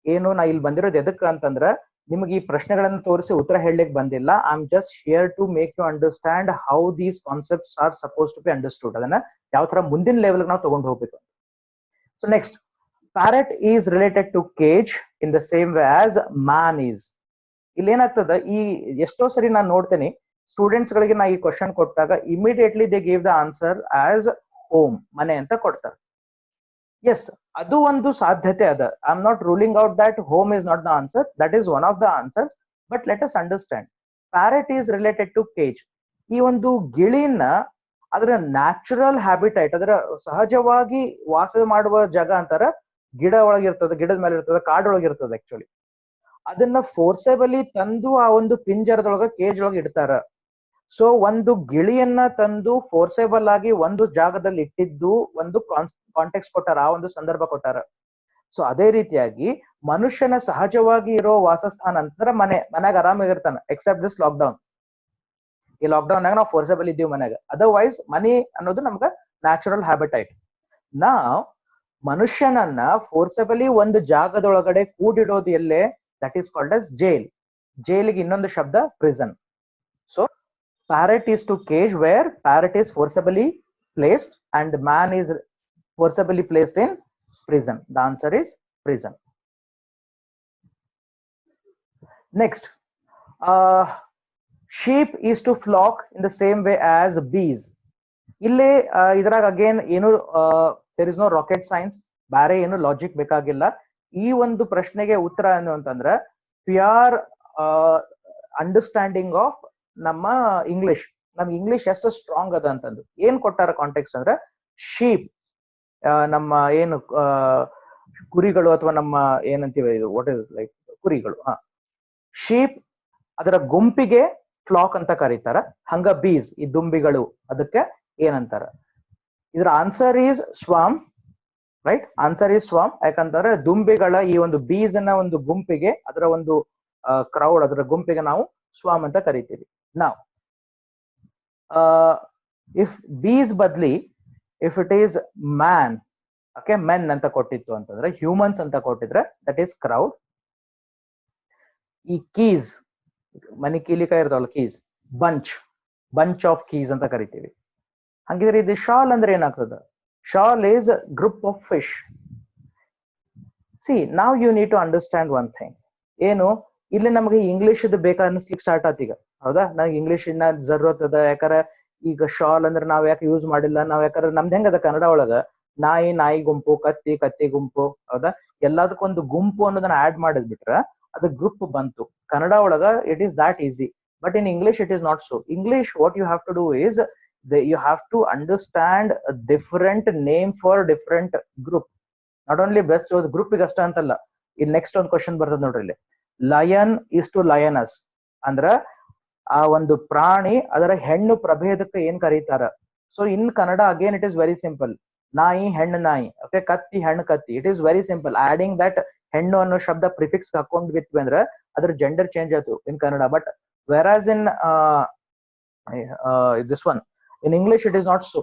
ಏನು ನಾ ಇಲ್ಲಿ ಬಂದಿರೋದು ಎದಕ್ಕೆ ಅಂತಂದ್ರೆ, ನಿಮಗೆ ಈ ಪ್ರಶ್ನೆಗಳನ್ನು ತೋರಿಸಿ ಉತ್ತರ ಹೇಳಲಿಕ್ಕೆ ಬಂದಿಲ್ಲ. I am just here to make you understand how these concepts are suppose to be understood. ಅದನ್ನ ಯಾವ ತರ ಮುಂದಿನ ಲೆವೆಲ್ ನಾವು ತಗೊಂಡು ಹೋಗ್ಬೇಕು. So next, parrot is related to cage in the same way as man is. ಇಲ್ಲಿ ಏನಾಗ್ತದ, ಈ ಎಷ್ಟೋ ಸರಿ ನಾನು ನೋಡ್ತೇನೆ ಸ್ಟೂಡೆಂಟ್ಸ್ ಗಳಿಗೆ ನಾ ಈ ಕ್ವಶನ್ ಕೊಟ್ಟಾಗ immediately they give the answer as home, ಮನೆ ಅಂತ ಕೊಡ್ತಾರೆ. ಎಸ್, ಅದು ಒಂದು ಸಾಧ್ಯತೆ ಅದ. I am not ruling out that home is not the answer, that is one of the answers. But let us understand, parrot is related to cage. ಈ ಒಂದು ಗಿಳಿನ ಅದರ ನ್ಯಾಚುರಲ್ ಹ್ಯಾಬಿಟೈಟ್, ಅದರ ಸಹಜವಾಗಿ ವಾಸ ಮಾಡುವ ಜಾಗ ಅಂತಾರ, ಗಿಡ ಒಳಗಿರ್ತದೆ, ಗಿಡದ ಮೇಲೆ ಇರ್ತದೆ, ಕಾಡೊಳಗಿರ್ತದೆ. ಆಕ್ಚುಲಿ ಅದನ್ನ ಫೋರ್ಸೇಬಲಿ ತಂದು ಆ ಒಂದು ಪಿಂಜರದೊಳಗ ಕೇಜ್ ಒಳಗೆ ಇಡ್ತಾರ. ಸೊ ಒಂದು ಗಿಳಿಯನ್ನ ತಂದು ಫೋರ್ಸೇಬಲ್ ಆಗಿ ಒಂದು ಜಾಗದಲ್ಲಿ ಇಟ್ಟಿದ್ದು ಒಂದು ಕಾಂಟೆಕ್ಸ್ಟ್ ಕೊಟ್ಟಾರ, ಆ ಒಂದು ಸಂದರ್ಭ ಕೊಟ್ಟಾರ. ಸೊ ಅದೇ ರೀತಿಯಾಗಿ ಮನುಷ್ಯನ ಸಹಜವಾಗಿ ಇರೋ ವಾಸಸ್ಥಾನ ಅಂತಂದ್ರೆ ಮನ್ಯಾಗ ಆರಾಮಾಗಿರ್ತಾನೆ, ಎಕ್ಸೆಪ್ಟ್ ದಿಸ್ ಲಾಕ್ಡೌನ್. ಈ ಲಾಕ್ಡೌನ್ ನಾಗ ನಾವು ಫೋರ್ಸೇಬಲ್ ಇದ್ದೀವಿ ಮನ್ಯಾಗ. ಅದರ್ವೈಸ್ ಮನಿ ಅನ್ನೋದು ನಮ್ಗ ನ್ಯಾಚುರಲ್ ಹ್ಯಾಬಿಟೈಟ್. ನಾವ್ ಮನುಷ್ಯನನ್ನ ಫೋರ್ಸೇಬಲಿ ಒಂದು ಜಾಗದೊಳಗಡೆ ಕೂಡಿಡೋದು ಎಲ್ಲೇ, that is called as jail. ಜೈಲಿಗೆ ಇನ್ನೊಂದು ಶಬ್ದ prison. So parrot is to cage where parrot is forcibly placed and man is forcibly placed in prison. The answer is prison. Next, sheep is to flock in the same way as bees. ಇಲ್ಲಿ ಇದ್ರಾಗ ಅಗೇನ್ ಏನು there is no rocket science, ಬೇರೆ ಏನು ಲಾಜಿಕ್ ಬೇಕಾಗಿಲ್ಲ. ಈ ಒಂದು ಪ್ರಶ್ನೆಗೆ ಉತ್ತರ ಏನು ಅಂತಂದ್ರೆ ಪ್ಯೂರ್ ಅಂಡರ್ಸ್ಟ್ಯಾಂಡಿಂಗ್ ಆಫ್ ನಮ್ಮ ಇಂಗ್ಲಿಷ್. ನಮ್ ಇಂಗ್ಲಿಷ್ ಎಷ್ಟು ಸ್ಟ್ರಾಂಗ್ ಅದ ಅಂತಂದು ಏನ್ ಕೊಟ್ಟಾರ ಕಾಂಟೆಕ್ಸ್ಟ್ ಅಂದ್ರೆ ಶೀಪ್, ನಮ್ಮ ಏನು ಕುರಿಗಳು ಅಥವಾ ನಮ್ಮ ಏನಂತೀವಿ ಇದು ವಾಟ್ ಇಸ್ ಲೈಕ್ ಕುರಿಗಳು, ಶೀಪ್ ಅದರ ಗುಂಪಿಗೆ ಫ್ಲಾಕ್ ಅಂತ ಕರೀತಾರ. ಹಂಗ ಬೀಸ್ ಈ ದುಂಬಿಗಳು ಅದಕ್ಕೆ ಏನಂತಾರ? ಇದರ answer is swarm, right? Answer is swarm. ಯಾಕಂತಂದ್ರೆ ದುಂಬಿಗಳ ಈ ಒಂದು ಬೀಸ್ ಅನ್ನ ಒಂದು ಗುಂಪಿಗೆ, ಅದರ ಒಂದು ಕ್ರೌಡ್, ಅದರ ಗುಂಪಿಗೆ ನಾವು ಸ್ವಾಮ್ ಅಂತ ಕರಿತೀವಿ. ನಾವು ಇಫ್ ಬೀಸ್ ಬದ್ಲಿ if it is man, okay, men ಅಂತ ಕೊಟ್ಟಿತ್ತು ಅಂತಂದ್ರೆ, ಹ್ಯೂಮನ್ಸ್ ಅಂತ ಕೊಟ್ಟಿದ್ರೆ ದಟ್ ಈಸ್ ಕ್ರೌಡ್. ಈ ಕೀಸ್, ಮನಿ ಕೀಲಿಕಾಯಿ ಇರ್ತಾವಲ್ಲ ಕೀಸ್, ಬಂಚ್ ಆಫ್ ಕೀಸ್ ಅಂತ ಕರಿತೀವಿ. ಹಂಗಿದ್ರೆ ಇದು ಶಾಲ್ ಅಂದ್ರೆ ಏನಾಗ್ತದ? Shoal is group of fish. See ನಾವ್ you need to understand one thing. ಏನು ಇಲ್ಲಿ ನಮಗೆ ಇಂಗ್ಲಿಷ್ ಬೇಕಾ ಅನ್ಸ್ಲಿಕ್ಕೆ ಸ್ಟಾರ್ಟ್ ಆತ್ ಈಗ, ಹೌದಾ? ನಂಗೆ ಇಂಗ್ಲಿಷ್ ಇನ್ನ ಜरूरत ಅದ. ಯಾಕಂದ್ರೆ ಈಗ ಶಾಲ್ ಅಂದ್ರೆ ನಾವ್ ಯಾಕೆ ಯೂಸ್ ಮಾಡಿಲ್ಲ? ನಾವ್ ಯಾಕಂದ್ರೆ ನಮ್ದು ಹೆಂಗದ ಕನ್ನಡ ಒಳಗ ನಾಯಿ ಗುಂಪು, ಕತ್ತಿ ಗುಂಪು, ಹೌದಾ? ಎಲ್ಲದಕ್ಕೊಂದು ಗುಂಪು ಅನ್ನೋದನ್ನ ಆಡ್ ಮಾಡಿದ್ಬಿಟ್ರ ಅದು ಗ್ರೂಪ್ ಬಂತು. ಕನ್ನಡ ಒಳಗ it is that easy, but in English it is not so. English what you have to do is you have to understand a different name for different group. Not only best group ಗೆ ಅಷ್ಟ ಅಂತಲ್ಲ. ಇಲ್ಲಿ ನೆಕ್ಸ್ಟ್ ಒಂದು ಕ್ವಶನ್ ಬರ್ತದೆ ನೋಡ್ರಿ. ಇಲ್ಲಿ ಲಯನ್ ಇಸ್ ಟು ಲಯನಸ್ ಅಂದ್ರ ಆ ಒಂದು ಪ್ರಾಣಿ ಅದರ ಹೆಣ್ಣು ಪ್ರಭೇದಕ್ಕೆ ಏನ್ ಕರೀತಾರ? So in Kannada again it is very simple. ನಾಯಿ ಹೆಣ್ಣು ನಾಯಿ, ಓಕೆ, ಕತ್ತಿ ಹೆಣ್ಣು ಕತ್ತಿ. It is very simple. Adding that ಹೆಣ್ಣು ಅನ್ನೋ ಶಬ್ದ ಪ್ರಿಫಿಕ್ಸ್ ಹಾಕೊಂಡ್ಬಿಟ್ವಿ ಅಂದ್ರೆ ಅದ್ರ ಜೆಂಡರ್ ಚೇಂಜ್ ಆಯ್ತು in Kannada. But whereas in this one in English it is not so,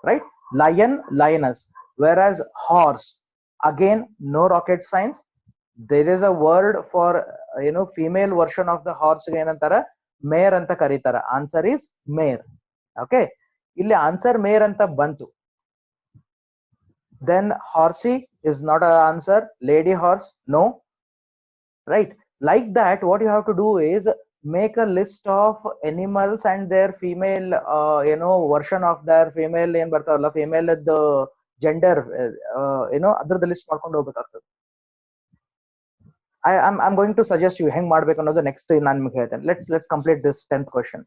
right? Lion, lioness. Whereas horse, again no rocket science. There is a word for female version of the horse ಗೆ ಏನಂತಾರ? ಮೇರ್ ಅಂತ ಕರೀತಾರ. ಆನ್ಸರ್ ಈಸ್ ಮೇರ್. ಓಕೆ, ಇಲ್ಲಿ ಆನ್ಸರ್ ಮೇರ್ ಅಂತ ಬಂತು. then horsey is not an answer. Lady horse, no, right? Like that what you have to do is make a list of animals and their female version of their female ಏನ್ ಬರ್ತಾವಲ್ಲ female ಜೆಂಡರ್ ಅದ್ರದ್ದು ಲಿಸ್ಟ್ ಮಾಡ್ಕೊಂಡು ಹೋಗ್ಬೇಕಾಗ್ತದೆ. I'm going to suggest you ಹೆಂಗ್ ಮಾಡ್ಬೇಕು ಅನ್ನೋದು ನೆಕ್ಸ್ಟ್ ನಾನು ನಿಮ್ಗೆ ಹೇಳ್ತೇನೆ. let's complete this 10th question.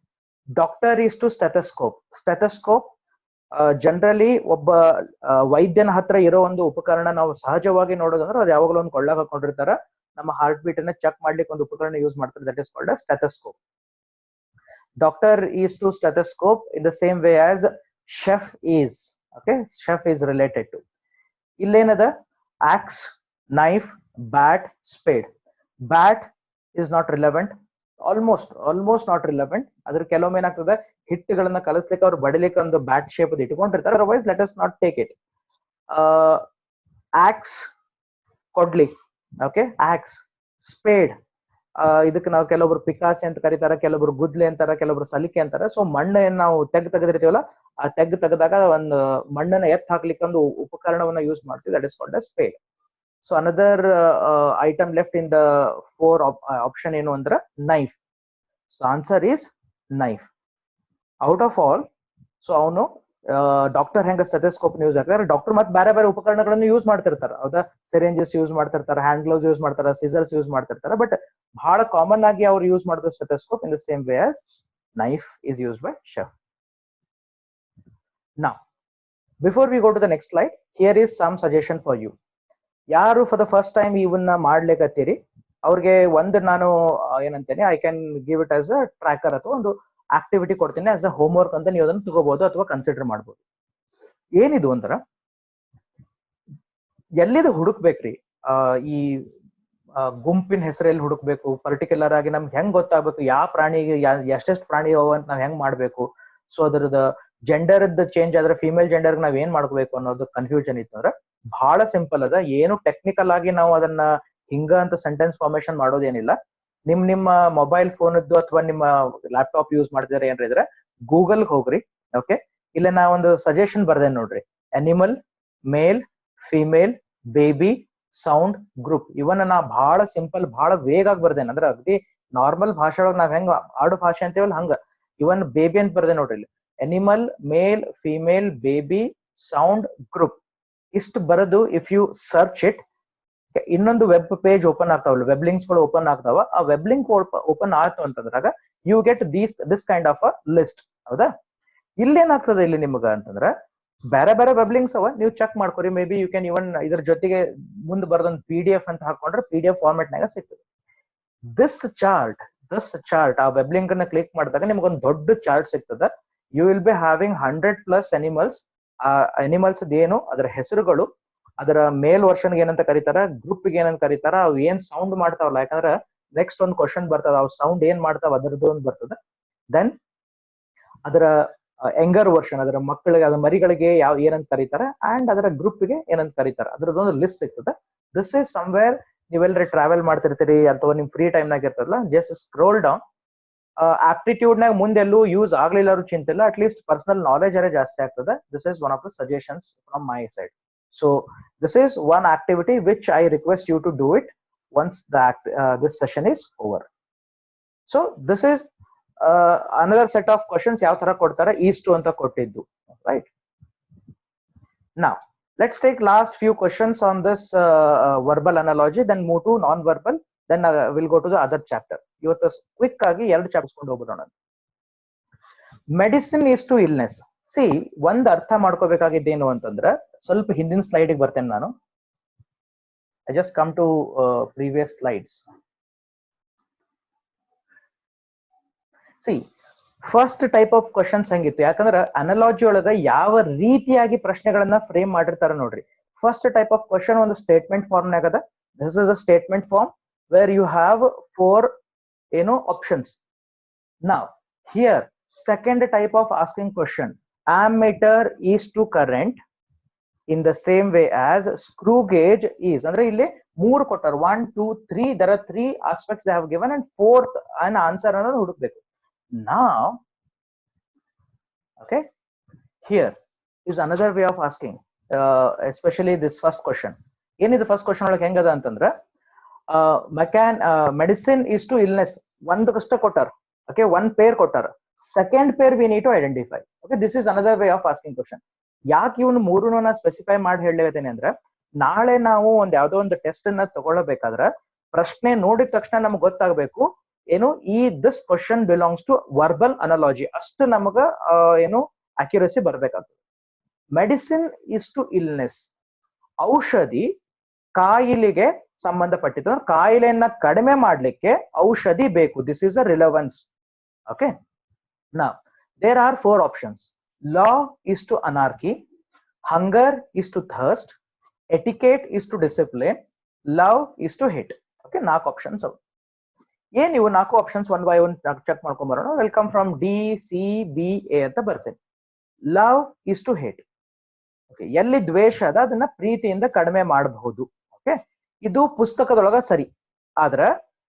Doctor is to stethoscope generally ಒಬ್ಬ ವೈದ್ಯನ ಹತ್ರ ಇರೋ ಒಂದು ಉಪಕರಣ ನಾವು ಸಹಜವಾಗಿ ನೋಡೋದಂದ್ರೆ ಅದು ಯಾವಾಗಲೂ ಒಂದು ಕೊಳ್ಳಾಗ ಹಾಕೊಂಡಿರ್ತಾರ. ನಮ್ಮ ಹಾರ್ಟ್ ಬೀಟ್ ಅನ್ನ ಚೆಕ್ ಮಾಡ್ಲಿಕ್ಕೆ ಒಂದು ಉಪಕರಣ ಯೂಸ್ ಮಾಡ್ತಾರೆ. That is called stethoscope. Doctor is to stethoscope in the same way as chef is. Okay, chef is related to. ಇಲ್ಲೇನದ? Axe, knife, bat, spade. Bat is not relevant, almost not relevant. ಅದ್ರ ಕೆಲವೊಮ್ಮೆ ಏನಾಗ್ತದೆ, ಹಿಟ್ಟುಗಳನ್ನ ಕಲಿಸ್ಲಿಕ್ಕೆ ಅವ್ರು ಬಡಿಲಿಕ್ಕೆ ಒಂದು ಬ್ಯಾಟ್ ಶೇಪ್ ಅದು ಇಟ್ಕೊಂಡಿರ್ತಾರೆ. Otherwise let us not take it. Axe ಕೊಡ್ಲಿ, ಓಕೆ, ಆಕ್ಸ್. ಸ್ಪೇಡ್ ಇದಕ್ಕೆ ನಾವು ಕೆಲವೊಬ್ರು ಪಿಕಾಸಿ ಅಂತ ಕರೀತಾರೆ, ಕೆಲವೊಬ್ರು ಗುದ್ಲಿ ಅಂತಾರ, ಕೆಲವೊಬ್ರು ಸಲಿಕೆ ಅಂತಾರೆ. ಸೊ ಮಣ್ಣು ಏನ್ ನಾವು ತೆಗೆದಿರ್ತೀವಲ್ಲ, ಆ ತೆಗೆದಾಗ ಒಂದು ಮಣ್ಣನ್ನ ಎತ್ ಹಾಕ್ಲಿಕ್ಕೆ ಒಂದು ಉಪಕರಣವನ್ನ ಯೂಸ್ ಮಾಡ್ತೀವಿ. That is called a speed. So another item left in the 4 option ಏನು ಅಂದ್ರೆ knife. So answer is knife. Out of all, so ಅವನು ಡಾಕ್ಟರ್ ಹೆಂಗ ಸ್ಟೆಥೋಸ್ಕೋಪ್ ಯೂಸ್ ಆಗ್ತಾರೆ, ಡಾಕ್ಟರ್ ಮತ್ತೆ ಬೇರೆ ಬೇರೆ ಉಪಕರಣಗಳನ್ನು ಯೂಸ್ ಮಾಡ್ತಿರ್ತಾರೆ, ಹೌದಾ? ಸಿರಿಂಜಸ್ ಯೂಸ್ ಮಾಡ್ತಿರ್ತಾರೆ, ಹ್ಯಾಂಡ್ ಗ್ಲೌಸ್ ಯೂಸ್ ಮಾಡ್ತಾರೆ, ಸಿಸರ್ಸ್ ಯೂಸ್ ಮಾಡ್ತಿರ್ತಾರೆ. ಬಟ್ ಬಹಳ ಕಾಮನ್ ಆಗಿ ಅವ್ರು ಯೂಸ್ ಮಾಡೋದು stethoscope in the same way as knife is use by chef. Now before we go to the next slide, here is some suggestion for you. ಯಾರು ಫಾರ್ ದ ಫಸ್ಟ್ ಟೈಮ್ ಇವನ್ನ ಮಾಡ್ಲಿಕ್ಕತ್ತೀರಿ ಅವ್ರಿಗೆ ಒಂದು ನಾನು ಏನಂತೇನೆ, I can give it as a tracker ಅಥವಾ ಒಂದು ಆಕ್ಟಿವಿಟಿ ಕೊಡ್ತೀನಿ ಆಸ್ ಅ ಹೋಮ್ ವರ್ಕ್ ಅಂತ ನೀವು ಅದನ್ನು ತಗೋಬಹುದು ಅಥವಾ ಕನ್ಸಿಡರ್ ಮಾಡ್ಬೋದು. ಏನಿದು ಅಂದ್ರ, ಎಲ್ಲಿದು ಹುಡುಕ್ಬೇಕ್ರಿ? ಈ ಗುಂಪಿನ ಹೆಸರಲ್ಲಿ ಹುಡುಕ್ಬೇಕು. ಪರ್ಟಿಕ್ಯುಲರ್ ಆಗಿ ನಮ್ಗೆ ಹೆಂಗ್ ಗೊತ್ತಾಗ್ಬೇಕು ಯಾವ ಪ್ರಾಣಿಗೆ ಎಷ್ಟೆಷ್ಟು ಪ್ರಾಣಿ ಅವ ಅಂತ ನಾವ್ ಹೆಂಗ್ ಮಾಡ್ಬೇಕು? ಸೊ ಅದ್ರದ್ದು ಜೆಂಡರ್ ಚೇಂಜ್ ಆದ್ರೆ ಫಿಮೇಲ್ ಜೆಂಡರ್ ನಾವ್ ಏನ್ ಮಾಡ್ಕೋಬೇಕು ಅನ್ನೋದು ಕನ್ಫ್ಯೂಷನ್ ಇತ್ತು ಅಂದ್ರೆ ಬಹಳ ಸಿಂಪಲ್ ಅದ. ಏನು ಟೆಕ್ನಿಕಲ್ ಆಗಿ ನಾವು ಅದನ್ನ ಹಿಂಗ ಅಂತ ಸೆಂಟೆನ್ಸ್ ಫಾರ್ಮೇಶನ್ ಮಾಡೋದೇನಿಲ್ಲ. ನಿಮ್ಮ ಮೊಬೈಲ್ ಫೋನ್ ಅಥವಾ ನಿಮ್ಮ ಲ್ಯಾಪ್ಟಾಪ್ ಯೂಸ್ ಮಾಡ್ತಿದ್ರೆ ಏನ್ರಿದ್ರೆ ಗೂಗಲ್ ಹೋಗ್ರಿ. ಓಕೆ, ಇಲ್ಲ ನಾ ಒಂದು ಸಜೆಷನ್ ಬರ್ದೇನೆ ನೋಡ್ರಿ. ಅನಿಮಲ್, ಮೇಲ್, ಫಿಮೇಲ್, ಬೇಬಿ, ಸೌಂಡ್, ಗ್ರೂಪ್. ಇವನ್ನ ನಾ ಬಹಳ ಸಿಂಪಲ್, ಬಹಳ ವೇಗಾಗಿ ಬರ್ದೇನೆ. ಅಂದ್ರೆ ಅಗದಿ ನಾರ್ಮಲ್ ಭಾಷೆ ಒಳಗೆ ನಾವ್ ಹೆಂಗ್ ಆಡು ಭಾಷೆ ಅಂತೀವಲ್ಲ ಹಂಗ ಇವನ್ ಬೇಬಿ ಅಂತ ಬರ್ದೆ ನೋಡ್ರಿ. ಇಲ್ಲಿ animal, male, female, baby, sound, group ಇಷ್ಟು ಬರೆದು ಇಫ್ ಯು ಸರ್ಚ್ ಇಟ್, ಇನ್ನೊಂದು ವೆಬ್ ಪೇಜ್ ಓಪನ್ ಆಗ್ತಾವಲ್ಲ, ವೆಬ್ ಲಿಂಕ್ಸ್ ಗಳು ಓಪನ್ ಆಗ್ತಾವ. ಆ ವೆಬ್ ಲಿಂಕ್ ಓಪನ್ ಆಯ್ತು ಅಂತಂದ್ರಾಗ you get this kind of a list. ಹೌದಾ? ಇಲ್ಲೇನಾಗ್ತದೆ ಇಲ್ಲಿ ನಿಮ್ಗ ಅಂತಂದ್ರ ಬೇರೆ ಬೇರೆ ವೆಬ್ ಲಿಂಕ್ಸ್ ಅವ, ನೀವು ಚೆಕ್ ಮಾಡ್ಕೊರಿ. Maybe you can even ಇದ್ರ ಜೊತೆಗೆ ಮುಂದೆ ಬರೋದೊಂದು PDF ಅಂತ ಹಾಕೊಂಡ್ರೆ PDF ಫಾರ್ಮೆಟ್ ನಾಗ ಸಿಗ್ತದೆ. ದಿಸ್ ಚಾರ್ಟ್ ಆ ವೆಬ್ ಲಿಂಕ್ ಅನ್ನ ಕ್ಲಿಕ್ ಮಾಡಿದಾಗ ನಿಮ್ಗೊಂದು ದೊಡ್ಡ ಚಾರ್ಟ್ ಸಿಗ್ತದ. You will be having 100+ animals. ಆ ಅನಿಮಲ್ಸ್ ಏನು, ಅದರ ಹೆಸರುಗಳು, ಅದರ ಮೇಲ್ ವರ್ಷನ್ ಏನಂತ ಕರೀತಾರ, ಗ್ರೂಪ್ ಏನಂತ ಕರೀತಾರ, ಅವು ಏನ್ ಸೌಂಡ್ ಮಾಡ್ತಾವಲ್ಲ, ಯಾಕಂದ್ರೆ ನೆಕ್ಸ್ಟ್ ಒಂದು ಕ್ವಶನ್ ಬರ್ತದ, ಅವ್ ಸೌಂಡ್ ಏನ್ ಮಾಡ್ತಾವ ಅದರದ್ದು ಒಂದು ಬರ್ತದ. ದೆನ್ ಅದರ ಎಂಗರ್ ವರ್ಷನ್, ಅದರ ಮಕ್ಕಳಿಗೆ, ಅದರ ಮರಿಗಳಿಗೆ ಏನಂತ ಕರೀತಾರ, ಅಂಡ್ ಅದರ ಗ್ರೂಪ್ಗೆ ಏನಂತ ಕರೀತಾರ, ಅದ್ರದ್ದೊಂದು ಲಿಸ್ಟ್ ಸಿಗ್ತದೆ. ದಿಸ್ ಇಸ್ ಸಮ್ವೇರ್ ನೀವೆಲ್ಲರೂ ಟ್ರಾವೆಲ್ ಮಾಡ್ತಿರ್ತೀರಿ ಅಥವಾ ನಿಮ್ ಫ್ರೀ ಟೈಮ್ ನಾಗ ಇರ್ತದಲ್ಲ, ಜಸ್ಟ್ ಸ್ಕ್ರೋಲ್ ಡೌನ್. ಆಪ್ಟಿಟ್ಯೂಡ್ ನಾಗ ಮುಂದೆಲ್ಲೂ ಯೂಸ್ ಆಗ್ಲಿಲ್ಲ ಚಿಂತಿಲ್ಲ, ಅಟ್ ಲೀಸ್ಟ್ ಪರ್ಸನಲ್ ನಾಲೆಜ್ ಅರೇ ಜಾಸ್ತಿ ಆಗ್ತದೆ. This is one of the suggestions from my side. So this is one activity which I request you to do it once this session is over. So this is another set of questions ಯಾವ ತರ ಕೊಡ್ತಾರೆ, ಈಸ್ಟು ಅಂತ ಕೊಟ್ಟಿದ್ದು, right? Now let's take last few questions on this verbal analogy, then move to non-verbal, then we'll go to the other chapter. ಇವತ್ತು ಕ್ವಿಕ್ ಆಗಿ 2 ಚಾಪ್ಟರ್ಸ್ ಕೊಂಡು ಹೋಗ್ಬಿಡೋಣ. Medicine is to illness. See, ಒಂದ್ ಅರ್ಥ ಮಾಡ್ಕೋಬೇಕಾಗಿದ್ದೇನು ಅಂತಂದ್ರೆ, ಸ್ವಲ್ಪ ಹಿಂದಿನ ಸ್ಲೈಡ್ ಬರ್ತೇನೆ ನಾನು. I just come to previous slides. See, first type of questions ಹೆಂಗಿತ್ತು, ಯಾಕಂದ್ರೆ ಅನಾಲಜಿ ಒಳಗ ಯಾವ ರೀತಿಯಾಗಿ ಪ್ರಶ್ನೆಗಳನ್ನ ಫ್ರೇಮ್ ಮಾಡಿರ್ತಾರ ನೋಡ್ರಿ. ಫಸ್ಟ್ ಟೈಪ್ ಆಫ್ ಕ್ವಶನ್ ಒಂದು ಸ್ಟೇಟ್ಮೆಂಟ್ ಫಾರ್ಮ್ ನಾಗದ. This is a statement form where you have 4 options. Now here second type of asking question, ammeter is to current in the same way as screw gauge is. ಅಂದ್ರೆ ಇಲ್ಲಿ 3 ಕೊಟ್ಟಾರ, 1 2 3, there are 3 aspects they have given and 4th an answer ಅನ್ನೋದು ಹುಡುಕ್ಬೇಕು. Now okay, here is another way of asking, especially this first question. ಏನಿದೆ ಫಸ್ಟ್ ಕ್ವಶನ್ ಒಳಗೆ ಹೆಂಗದ ಅಂತಂದ್ರೆ, ಮೆಡಿಸಿನ್ is to illness ಒಂದು ಕಷ್ಟ ಕೊಟ್ಟಾರ. ಓಕೆ, 1 ಪೇರ್ ಕೊಟ್ಟಾರ. Second pair we need to identify. Okay, this is another way of asking question. ಯಾಕೆ ಇವನು 3 ನಾ ಸ್ಪೆಸಿಫೈ ಮಾಡಿ ಹೇಳಲೇತೀನಿ ಅಂದ್ರೆ, ನಾಳೆ ನಾವು ಒಂದ್ ಯಾವ್ದೋ ಒಂದು ಟೆಸ್ಟ್ ಅನ್ನ ತಗೊಳ್ಳಬೇಕಾದ್ರೆ ಪ್ರಶ್ನೆ ನೋಡಿದ ತಕ್ಷಣ ನಮ್ಗೆ ಗೊತ್ತಾಗಬೇಕು ಏನು, ಈ this question belongs to verbal analogy, ಅಷ್ಟು ನಮಗ ಏನು ಅಕ್ಯುರಸಿ ಬರ್ಬೇಕಾಗ್ತದೆ. ಮೆಡಿಸಿನ್ ಇಸ್ ಟು ಇಲ್ನೆಸ್, ಔಷಧಿ ಕಾಯಿಲೆಗೆ ಸಂಬಂಧಪಟ್ಟಿದ್ದು, ಕಾಯಿಲೆಯನ್ನ ಕಡಿಮೆ ಮಾಡ್ಲಿಕ್ಕೆ ಔಷಧಿ ಬೇಕು. This is a relevance. Okay, now there are 4 options. Law is to anarchy, hunger is to thirst, etiquette is to discipline, love is to hate. Okay, 4 options ಅವು. ಏನ್ ಇವು 4 options one by one check ಮಾಡ್ಕೊಂಡ್ ಬರೋಣ. ವೆಲ್ಕಮ್ ಫ್ರಮ್ DCBA ಅಂತ ಬರ್ತೇನೆ. Love is to hate. Okay, ಎಲ್ಲಿ ದ್ವೇಷ ಅದ ಅದನ್ನ ಪ್ರೀತಿಯಿಂದ ಕಡಿಮೆ ಮಾಡಬಹುದು. ಓಕೆ, ಇದು ಪುಸ್ತಕದೊಳಗ ಸರಿ. ಆದ್ರ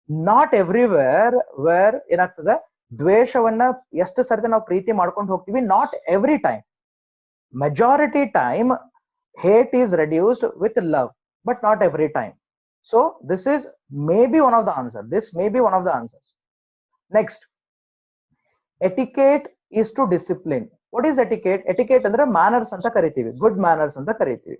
ನಾಟ್ ಎವ್ರಿವೇರ್ ವೇರ್ ಏನಾಗ್ತದೆ, ದ್ವೇಷವನ್ನ ಎಷ್ಟು ಸರ್ತಿ ನಾವು ಪ್ರೀತಿ ಮಾಡ್ಕೊಂಡು ಹೋಗ್ತೀವಿ, not every time. Majority time hate is reduced with love, but not every time. So this is maybe one of the answer. This maybe one of the answers. Next, etiquette is to discipline. What is etiquette? Etiquette ಅಂದ್ರೆ ಮ್ಯಾನರ್ಸ್ ಅಂತ ಕರಿತೀವಿ, ಗುಡ್ ಮ್ಯಾನರ್ಸ್ ಅಂತ ಕರಿತೀವಿ.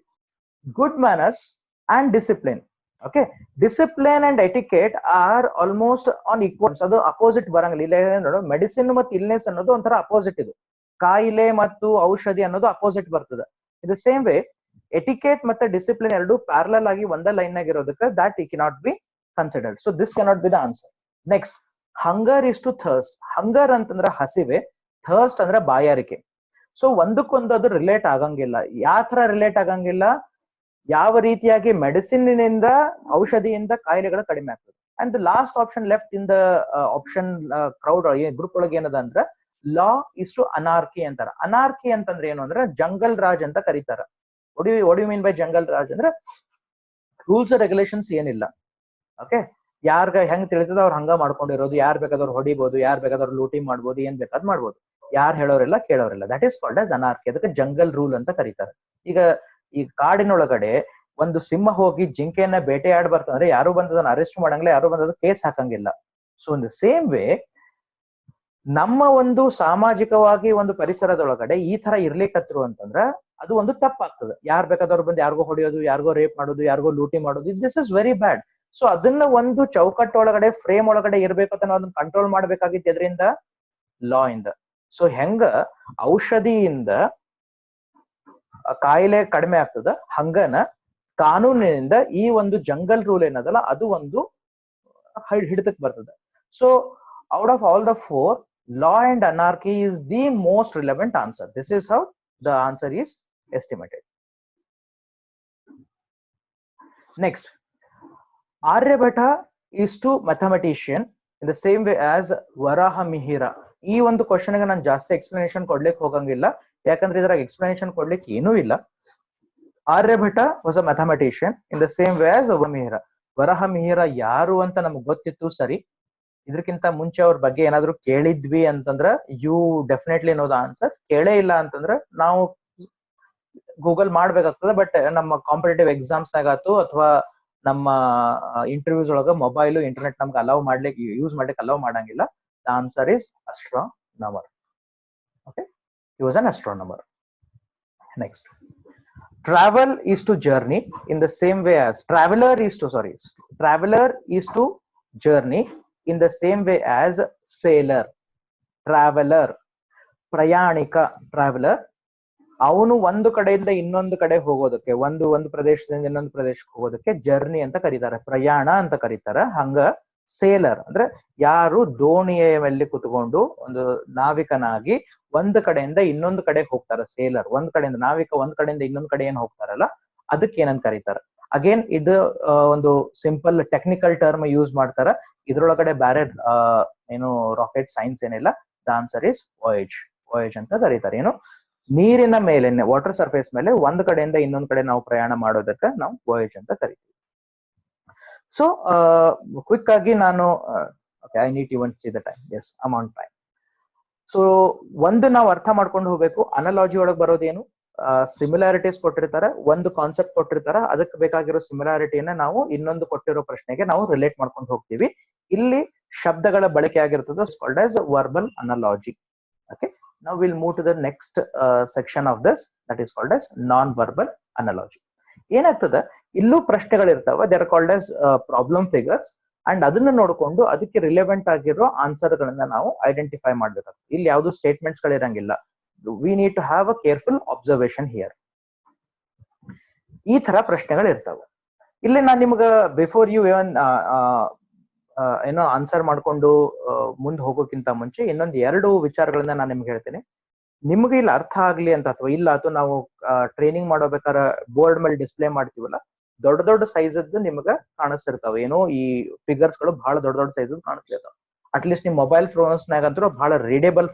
Good manners and discipline. Okay, discipline and etiquette are almost on equals. ಅದು ಅಪೋಸಿಟ್ ಬರಂಗಿಲ್ಲ. ಇಲ್ಲ ನೋಡು, ಮೆಡಿಸಿನ್ ಮತ್ತು ಇಲ್ನೆಸ್ ಅನ್ನೋದು ಒಂಥರ ಅಪೋಸಿಟ್. ಇದು ಕಾಯಿಲೆ ಮತ್ತು ಔಷಧಿ ಅನ್ನೋದು ಅಪೋಸಿಟ್ ಬರ್ತದೆ. ಇದು ಸೇಮ್ ವೇ ಎಟಿಕೇಟ್ ಮತ್ತೆ ಡಿಸಿಪ್ಲಿನ್ ಎರಡು ಪ್ಯಾರಲಲ್ ಆಗಿ ಒಂದೇ ಲೈನ್ ಆಗಿರೋದಕ್ಕೆ that it cannot be considered. So this cannot be the answer. Next, hunger is to thirst. Hunger ಅಂತಂದ್ರೆ ಹಸಿವೆ, ಥರ್ಸ್ಟ್ ಅಂದ್ರೆ ಬಾಯಾರಿಕೆ. ಸೊ ಒಂದಕ್ಕೊಂದು ಅದು ರಿಲೇಟ್ ಆಗಂಗಿಲ್ಲ. ಯಾವ ತರ ರಿಲೇಟ್ ಆಗಂಗಿಲ್ಲ, ಯಾವ ರೀತಿಯಾಗಿ ಮೆಡಿಸಿನ್ನಿಂದ ಔಷಧಿಯಿಂದ ಕಾಯಿಲೆಗಳು ಕಡಿಮೆ ಆಗ್ತದೆ. And the last option left in the option crowd group ಒಳಗೆ ಏನದ ಅಂದ್ರೆ, ಲಾ ಇಸ್ ಟು ಅನಾರ್ಕಿ ಅಂತಾರ. ಅನಾರ್ಕಿ ಅಂತಂದ್ರೆ ಏನು ಅಂದ್ರೆ ಜಂಗಲ್ ರಾಜ್ ಅಂತ ಕರೀತಾರ. What you mean by jungle raj ಅಂದ್ರೆ ರೂಲ್ಸ್ ರೆಗ್ಯುಲೇಷನ್ಸ್ ಏನಿಲ್ಲ. ಓಕೆ, ಯಾರ್ಗ ಹೆಂಗ್ ತಿಳಿತದ ಅವ್ರು ಹಂಗ ಮಾಡ್ಕೊಂಡಿರೋದು, ಯಾರ್ ಬೇಕಾದವ್ರು ಹೊಡಿಬಹುದು, ಯಾರ್ ಬೇಕಾದವ್ರು ಲೂಟಿ ಮಾಡ್ಬೋದು, ಏನ್ ಬೇಕಾದ್ ಮಾಡ್ಬೋದು, ಯಾರು ಹೇಳೋರಿಲ್ಲ ಕೇಳೋರಿಲ್ಲ. That is called as anarchy. ಅದಕ್ಕೆ ಜಂಗಲ್ ರೂಲ್ ಅಂತ ಕರೀತಾರೆ. ಈಗ ಈ ಕಾಡಿನೊಳಗಡೆ ಒಂದು ಸಿಂಹ ಹೋಗಿ ಜಿಂಕೆಯನ್ನ ಬೇಟೆಯಾಡ್ ಬರ್ತಂದ್ರೆ ಯಾರು ಬಂದದನ್ನ ಅರೆಸ್ಟ್ ಮಾಡಂಗಿಲ್ಲ, ಯಾರು ಬಂದದ ಕೇಸ್ ಹಾಕಂಗಿಲ್ಲ. So in the same way ನಮ್ಮ ಒಂದು ಸಾಮಾಜಿಕವಾಗಿ ಒಂದು ಪರಿಸರದೊಳಗಡೆ ಈ ತರ ಇರ್ಲಿಕ್ಕತ್ರು ಅಂತಂದ್ರ ಅದು ಒಂದು ತಪ್ಪಾಗ್ತದೆ. ಯಾರ್ ಬೇಕಾದವ್ರು ಬಂದು ಯಾರಿಗೋ ಹೊಡೆಯೋದು, ಯಾರಿಗೋ ರೇಪ್ ಮಾಡೋದು, ಯಾರಿಗೋ ಲೂಟಿ ಮಾಡೋದು, this is very bad. So ಅದನ್ನ ಒಂದು ಚೌಕಟ್ಟೊಳಗಡೆ ಫ್ರೇಮ್ ಒಳಗಡೆ ಇರ್ಬೇಕು ಅಂತ ನಾವು ಅದನ್ನ ಕಂಟ್ರೋಲ್ ಮಾಡ್ಬೇಕಾಗಿತ್ತು ಎದ್ರಿಂದ, ಲಾ ಇಂದ. ಸೊ ಹೆಂಗ ಔಷಧಿಯಿಂದ ಕಾಯಿಲೆ ಕಡಿಮೆ ಆಗ್ತದ, ಹಂಗನ ಕಾನೂನಿನಿಂದ ಈ ಒಂದು ಜಂಗಲ್ ರೂಲ್ ಏನದಲ್ಲ ಅದು ಒಂದು ಹಿಡಿತಕ್ಕೆ ಬರ್ತದೆ. So out of all the four, law and anarchy is the most relevant answer. This is how the answer is estimated. Next, Aryabhata is to mathematician in the same way as Varaha Mihira. ಈ ಒಂದು ಕ್ವಶನ್ ಗೆ ನಾನು ಜಾಸ್ತಿ ಎಕ್ಸ್ಪ್ಲನೇಷನ್ ಕೊಡ್ಲಿಕ್ಕೆ ಹೋಗಂಗಿಲ್ಲ, ಯಾಕಂದ್ರೆ ಇದ್ರಾಗ ಎಕ್ಸ್ಪ್ಲನೇಷನ್ ಕೊಡ್ಲಿಕ್ಕೆ ಏನೂ ಇಲ್ಲ. Aryabhata was a mathematician in the same way as Varaha. Varaha Mihira ಯಾರು ಅಂತ ನಮ್ಗೆ ಗೊತ್ತಿತ್ತು, ಸರಿ. ಇದಕ್ಕಿಂತ ಮುಂಚೆ ಅವ್ರ ಬಗ್ಗೆ ಏನಾದ್ರು ಕೇಳಿದ್ವಿ ಅಂತಂದ್ರ you definitely know the answer. ಕೇಳೇ ಇಲ್ಲ ಅಂತಂದ್ರ ನಾವು ಗೂಗಲ್ ಮಾಡ್ಬೇಕಾಗ್ತದೆ. ಬಟ್ ನಮ್ಮ ಕಾಂಪಿಟೇಟಿವ್ ಎಕ್ಸಾಮ್ಸ್ ನಾಗಾತು ಅಥವಾ ನಮ್ಮ ಇಂಟರ್ವ್ಯೂಸ್ ಒಳಗ ಮೊಬೈಲು ಇಂಟರ್ನೆಟ್ ನಮ್ಗೆ ಅಲೌ ಮಾಡ್ಲಿಕ್ಕೆ, ಯೂಸ್ ಮಾಡ್ಲಿಕ್ಕೆ ಅಲೌ ಮಾಡಂಗಿಲ್ಲ. The answer is astronomer. Okay, he was an astronomer. Next, travel is to journey in the same way as traveler is to journey in the same way as sailor. Traveler, ಪ್ರಯಾಣಿಕ, ಟ್ರಾವೆಲರ್, ಅವನು ಒಂದು ಕಡೆಯಿಂದ ಇನ್ನೊಂದು ಕಡೆ ಹೋಗೋದಕ್ಕೆ, ಒಂದು ಪ್ರದೇಶದಿಂದ ಇನ್ನೊಂದು ಪ್ರದೇಶಕ್ಕೆ ಹೋಗೋದಕ್ಕೆ ಜರ್ನಿ ಅಂತ ಕರೀತಾರೆ, ಪ್ರಯಾಣ ಅಂತ ಕರೀತಾರೆ. ಹಂಗ ಸೇಲರ್ ಅಂದ್ರೆ ಯಾರು ದೋಣಿಯ ಮೇಲೆ ಕುತ್ಕೊಂಡು ಒಂದು ನಾವಿಕನಾಗಿ ಒಂದು ಕಡೆಯಿಂದ ಇನ್ನೊಂದು ಕಡೆ ಹೋಗ್ತಾರೆ. ಸೇಲರ್ ಒಂದ್ ಕಡೆಯಿಂದ, ನಾವಿಕ ಒಂದ್ ಕಡೆಯಿಂದ ಇನ್ನೊಂದ್ ಕಡೆ ಏನ್ ಹೋಗ್ತಾರಲ್ಲ ಅದಕ್ಕೆ ಏನಂತ ಕರೀತಾರೆ. ಅಗೇನ್ ಇದು ಒಂದು ಸಿಂಪಲ್ ಟೆಕ್ನಿಕಲ್ ಟರ್ಮ್ ಯೂಸ್ ಮಾಡ್ತಾರ. ಇದ್ರೊಳಗಡೆ ಬ್ಯಾರೆ ಏನು ರಾಕೆಟ್ ಸೈನ್ಸ್ ಏನಿಲ್ಲ. ದ ಆನ್ಸರ್ ಇಸ್ ವಾಯೇಜ್ ಅಂತ ಕರೀತಾರೆ. ಏನು, ನೀರಿನ ಮೇಲೆ, ವಾಟರ್ ಸರ್ಫೇಸ್ ಮೇಲೆ ಒಂದ್ ಕಡೆಯಿಂದ ಇನ್ನೊಂದ್ ಕಡೆ ನಾವು ಪ್ರಯಾಣ ಮಾಡೋದಕ್ಕೆ ನಾವು ವಾಯೇಜ್ ಅಂತ ಕರಿತೀವಿ. ಸೊ ಕ್ವಿಕ್ ಆಗಿ ನಾನು I need you see the time. Yes, I am on time. So ಒಂದು ನಾವು ಅರ್ಥ ಮಾಡ್ಕೊಂಡು ಹೋಗ್ಬೇಕು, ಅನಾಲಜಿ ಒಳಗೆ ಬರೋದೇನು, ಸಿಮಿಲಾರಿಟೀಸ್ ಕೊಟ್ಟಿರ್ತಾರೆ, ಒಂದು ಕಾನ್ಸೆಪ್ಟ್ ಕೊಟ್ಟಿರ್ತಾರೆ, ಅದಕ್ಕೆ ಬೇಕಾಗಿರೋ ಸಿಮಿಲಾರಿಟಿಯನ್ನ ನಾವು ಇನ್ನೊಂದು ಕೊಟ್ಟಿರೋ ಪ್ರಶ್ನೆಗೆ ನಾವು ರಿಲೇಟ್ ಮಾಡ್ಕೊಂಡು ಹೋಗ್ತೀವಿ. ಇಲ್ಲಿ ಶಬ್ದಗಳ ಬಳಕೆ ಆಗಿರ್ತದೆ, called as verbal analogy. Okay, now we'll move to the next section of this, that is called as non-verbal analogy. ಏನಾಗ್ತದೆ, ಇಲ್ಲೂ ಪ್ರಶ್ನೆಗಳಿರ್ತಾವೆ, they are called as problem figures. And ಅದನ್ನ ನೋಡ್ಕೊಂಡು ಅದಕ್ಕೆ ರಿಲೆವೆಂಟ್ ಆಗಿರೋ ಆನ್ಸರ್ ಗಳನ್ನ ನಾವು ಐಡೆಂಟಿಫೈ ಮಾಡ್ಬೇಕಾಗ್ತದೆ. ಇಲ್ಲಿ ಯಾವ್ದು ಸ್ಟೇಟ್ಮೆಂಟ್ಸ್ ಗಳಿರಂಗಿಲ್ಲ. We need to have a careful observation here. ಈ ತರ ಪ್ರಶ್ನೆಗಳು ಇರ್ತಾವೆ. ಇಲ್ಲಿ ನಾನು ನಿಮ್ಗ ಬಿಫೋರ್ ಯು ಏನೋ ಆನ್ಸರ್ ಮಾಡ್ಕೊಂಡು ಮುಂದೆ ಹೋಗೋಕ್ಕಿಂತ ಮುಂಚೆ ಇನ್ನೊಂದು 2 ವಿಚಾರಗಳನ್ನ ನಾನು ನಿಮ್ಗೆ ಹೇಳ್ತೇನೆ. ನಿಮ್ಗೆ ಇಲ್ಲಿ ಅರ್ಥ ಆಗ್ಲಿ ಅಂತ, ಅಥವಾ ಇಲ್ಲ ಅಥವಾ ನಾವು ಟ್ರೈನಿಂಗ್ ಮಾಡೋಬೇಕಾದ್ರೆ ಬೋರ್ಡ್ ಮೇಲೆ ಡಿಸ್ಪ್ಲೇ ಮಾಡ್ತೀವಲ್ಲ, ದೊಡ್ಡ ಸೈಜ್ ನಿಮ್ಗೆ ಕಾಣಿಸ್ತಿರ್ತಾವೆ. ಏನೋ ಈ ಫಿಗರ್ಸ್ ಗಳು ಬಹಳ ದೊಡ್ಡ ಸೈಜ್ ಕಾಣಿಸ್ತಿರ್ತಾವೆ. ಅಟ್ಲೀಸ್ಟ್ ನಿಮ್ ಮೊಬೈಲ್ ಫೋನ್ಸ್ನಾಗಂತೂ ಬಹಳ ರೀಡೇಬಲ್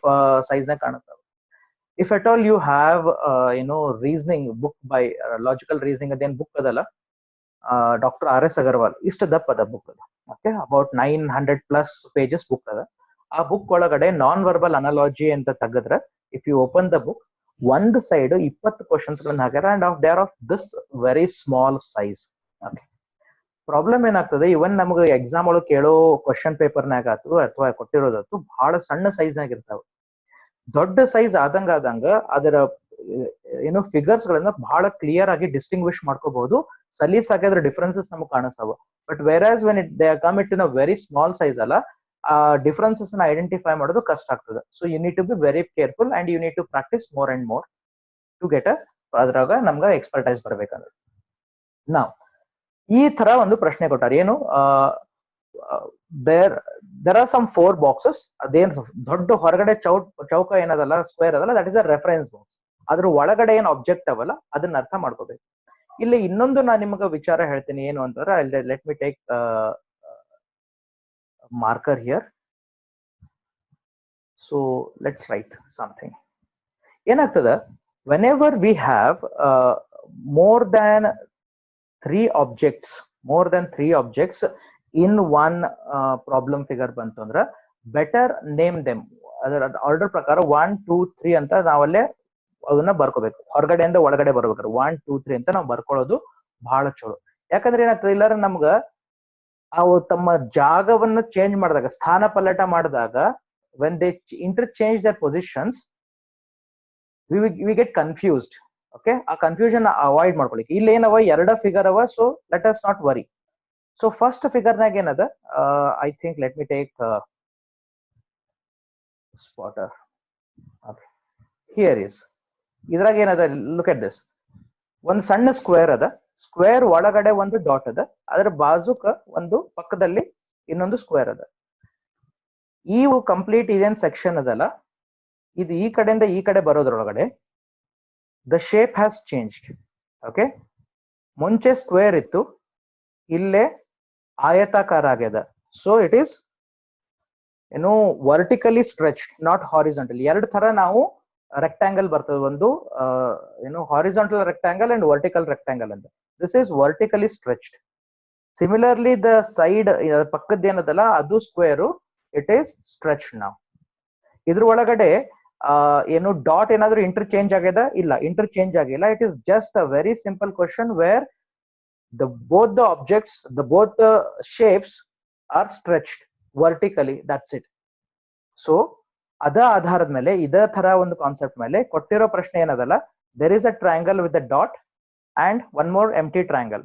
ಸೈಜ್ ನಾಗ ಕಾಣಿಸ್ತಾವೆ. If at all you have ಏನೋ reasoning book by logical reasoning ಅದೇನ್ ಬುಕ್ ಅದಲ್ಲ, ಡಾಕ್ಟರ್ RS ಅಗರ್ವಾಲ್, ಇಷ್ಟು ದಪ್ಪ ಅದ ಬುಕ್ ಅದ. ಓಕೆ, ಅಬೌಟ್ 900+ ಪೇಜಸ್ ಬುಕ್ ಅದ. ಆ ಬುಕ್ ಒಳಗಡೆ ನಾನ್ ವರ್ಬಲ್ ಅನಾಲಜಿ ಅಂತ ತೆಗೆದ್ರೆ, if you open the book, ಒಂದು ಸೈಡ್ 20 ಕ್ವಶನ್ಸ್ ಗಳನ್ನ ಹಾಕ್ಯಾರ. And of their of this very small size. Okay, problem ಏನಾಗ್ತದೆ, ಇವನ್ ನಮ್ಗೆ ಎಕ್ಸಾಮ್ ಒಳಗೆ ಕೇಳೋ ಕ್ವಶನ್ ಪೇಪರ್ನಾಗ ಅಥವಾ ಕೊಟ್ಟಿರೋದತ್ತು ಬಹಳ ಸಣ್ಣ ಸೈಜ್ ನಾಗ ಇರ್ತಾವ. ದೊಡ್ಡ ಸೈಜ್ ಆದಂಗ ಅದರ ಏನೋ ಫಿಗರ್ಸ್ ಗಳನ್ನ ಬಹಳ ಕ್ಲಿಯರ್ ಆಗಿ ಡಿಸ್ಟಿಂಗ್ವಿಶ್ ಮಾಡ್ಕೋಬಹುದು, ಸಲೀಸಾಗಿ ಅದ್ರ ಡಿಫರೆನ್ಸಸ್ ನಮಗೆ ಕಾಣಿಸ್ತಾವ. But where when they come it in a very small size ಅಲ್ಲ, ಆ ಡಿಫರೆನ್ಸಸ್ ನ ಐಡೆಂಟಿಫೈ ಮಾಡೋದು ಕಷ್ಟ ಆಗ್ತದೆ. So you need to be very careful and you need to practice more and more to get ಅದ್ರಾಗ ನಮ್ಗೆ ಎಕ್ಸ್ಪರ್ಟೈಸ್ ಬರ್ಬೇಕಂದ್ರೆ. ನಾವು ಈ ತರ ಒಂದು ಪ್ರಶ್ನೆ ಕೊಟ್ಟಾರ, ಏನು, there are some 4 boxes. ಅದೇನ್ ದೊಡ್ಡ ಹೊರಗಡೆ ಚೌಕ ಏನದಲ್ಲ, ಸ್ಕ್ವೇರ್ ಅದಲ್ಲ, that is a reference box. ಅದ್ರ ಒಳಗಡೆ ಏನ್ ಆಬ್ಜೆಕ್ಟ್ ಅವಲ್ಲ ಅದನ್ನ ಅರ್ಥ ಮಾಡ್ಕೋಬೇಕು. ಇಲ್ಲಿ ಇನ್ನೊಂದು ನಾನು ನಿಮಗೆ ವಿಚಾರ ಹೇಳ್ತೀನಿ, ಏನು ಅಂತಂದ್ರೆ, let me take marker here. So let's write something. ಏನಾಗ್ತದ, whenever we have more than 3 objects in one problem figure ಬಂತು ಅಂದ್ರೆ, ಬೆಟರ್ ನೇಮ್ ದೆಮ್. ಅದರ ಆರ್ಡರ್ ಪ್ರಕಾರ 1 2 3 ಅಂತ ನಾವಲ್ಲೇ ಅದನ್ನ ಬರ್ಕೋಬೇಕು. ಹೊರಗಡೆಯಿಂದ ಒಳಗಡೆ ಬರ್ಬೇಕಾದ್ರೆ 1 2 3 ಅಂತ ನಾವು ಬರ್ಕೊಳ್ಳೋದು ಬಹಳ ಚಲೋ. ಯಾಕಂದ್ರೆ ಏನಾಗ್ತದೆ, ಇಲ್ಲಾರ ನಮ್ಗ ಅವು ತಮ್ಮ ಜಾಗವನ್ನ ಚೇಂಜ್ ಮಾಡಿದಾಗ, ಸ್ಥಾನ ಪಲ್ಲಟ ಮಾಡಿದಾಗ when they interchange their positions, we get confused. Okay, ಆ ಕನ್ಫ್ಯೂಷನ್ ಅವಾಯ್ಡ್ ಮಾಡ್ಕೊಳ್ಳಿಕ್ಕೆ ಇಲ್ಲಿ ಏನವ ಎರಡ ಫಿಗರ್ ಅವ, so let us not worry. So first ಫಿಗರ್ನಾಗ ಏನದ, I think let me take spotter. Okay, here is ಇದ್ರಾಗ ಏನದ, ಲುಕ್ ಎಟ್ ದಿಸ್. ಒಂದ್ ಸಣ್ಣ ಸ್ಕ್ವೇರ್ ಅದ, ಸ್ಕ್ವೇರ್ ಒಳಗಡೆ ಒಂದು ಡಾಟ್ ಅದ, ಅದರ ಬಾಜುಕ ಒಂದು ಪಕ್ಕದಲ್ಲಿ ಇನ್ನೊಂದು ಸ್ಕ್ವೇರ್ ಅದ. ಈ ಕಂಪ್ಲೀಟ್ ಇದೇನ್ ಸೆಕ್ಷನ್ ಅದಲ್ಲ, ಇದು ಈ ಕಡೆಯಿಂದ ಈ ಕಡೆ ಬರೋದ್ರೊಳಗಡೆ the shape has changed. Okay, ಮುಂಚೆ ಸ್ಕ್ವೇರ್ ಇತ್ತು, ಇಲ್ಲೇ ಆಯತಾಕಾರ ಆಗ್ಯದ. ಸೊ ಇಟ್ ಈಸ್ ಏನು ವರ್ಟಿಕಲಿ ಸ್ಟ್ರೆಚ್ಡ್, ನಾಟ್ ಹಾರಿಜಾಂಟಲ್. ಎರಡು ತರ ನಾವು ರೆಕ್ಟಾಂಗಲ್ ಬರ್ತದೆ, ಒಂದು ಏನು horizontal rectangle and vertical rectangle ಅಂತ. This is vertically stretched. Similarly the side ಪಕ್ಕದ ಏನದಲ್ಲ ಅದು ಸ್ಕ್ವೇರು, ಇಟ್ ಈಸ್ ಸ್ಟ್ರೆಚ್ಡ್. ನಾವು ಇದ್ರ ಒಳಗಡೆ ಏನು ಡಾಟ್ ಏನಾದ್ರು ಇಂಟರ್ಚೇಂಜ್ ಆಗ್ಯದ? ಇಲ್ಲ, ಇಂಟರ್ಚೇಂಜ್ ಆಗಿಲ್ಲ. It is just a very simple question where both the objects, both the shapes are stretched vertically, that's it. So ಅದ ಆಧಾರದ ಮೇಲೆ ಇದೇ ತರ ಒಂದು ಕಾನ್ಸೆಪ್ಟ್ ಮೇಲೆ ಕೊಟ್ಟಿರೋ ಪ್ರಶ್ನೆ ಏನದಲ್ಲ, there is a triangle with a dot and one more empty triangle.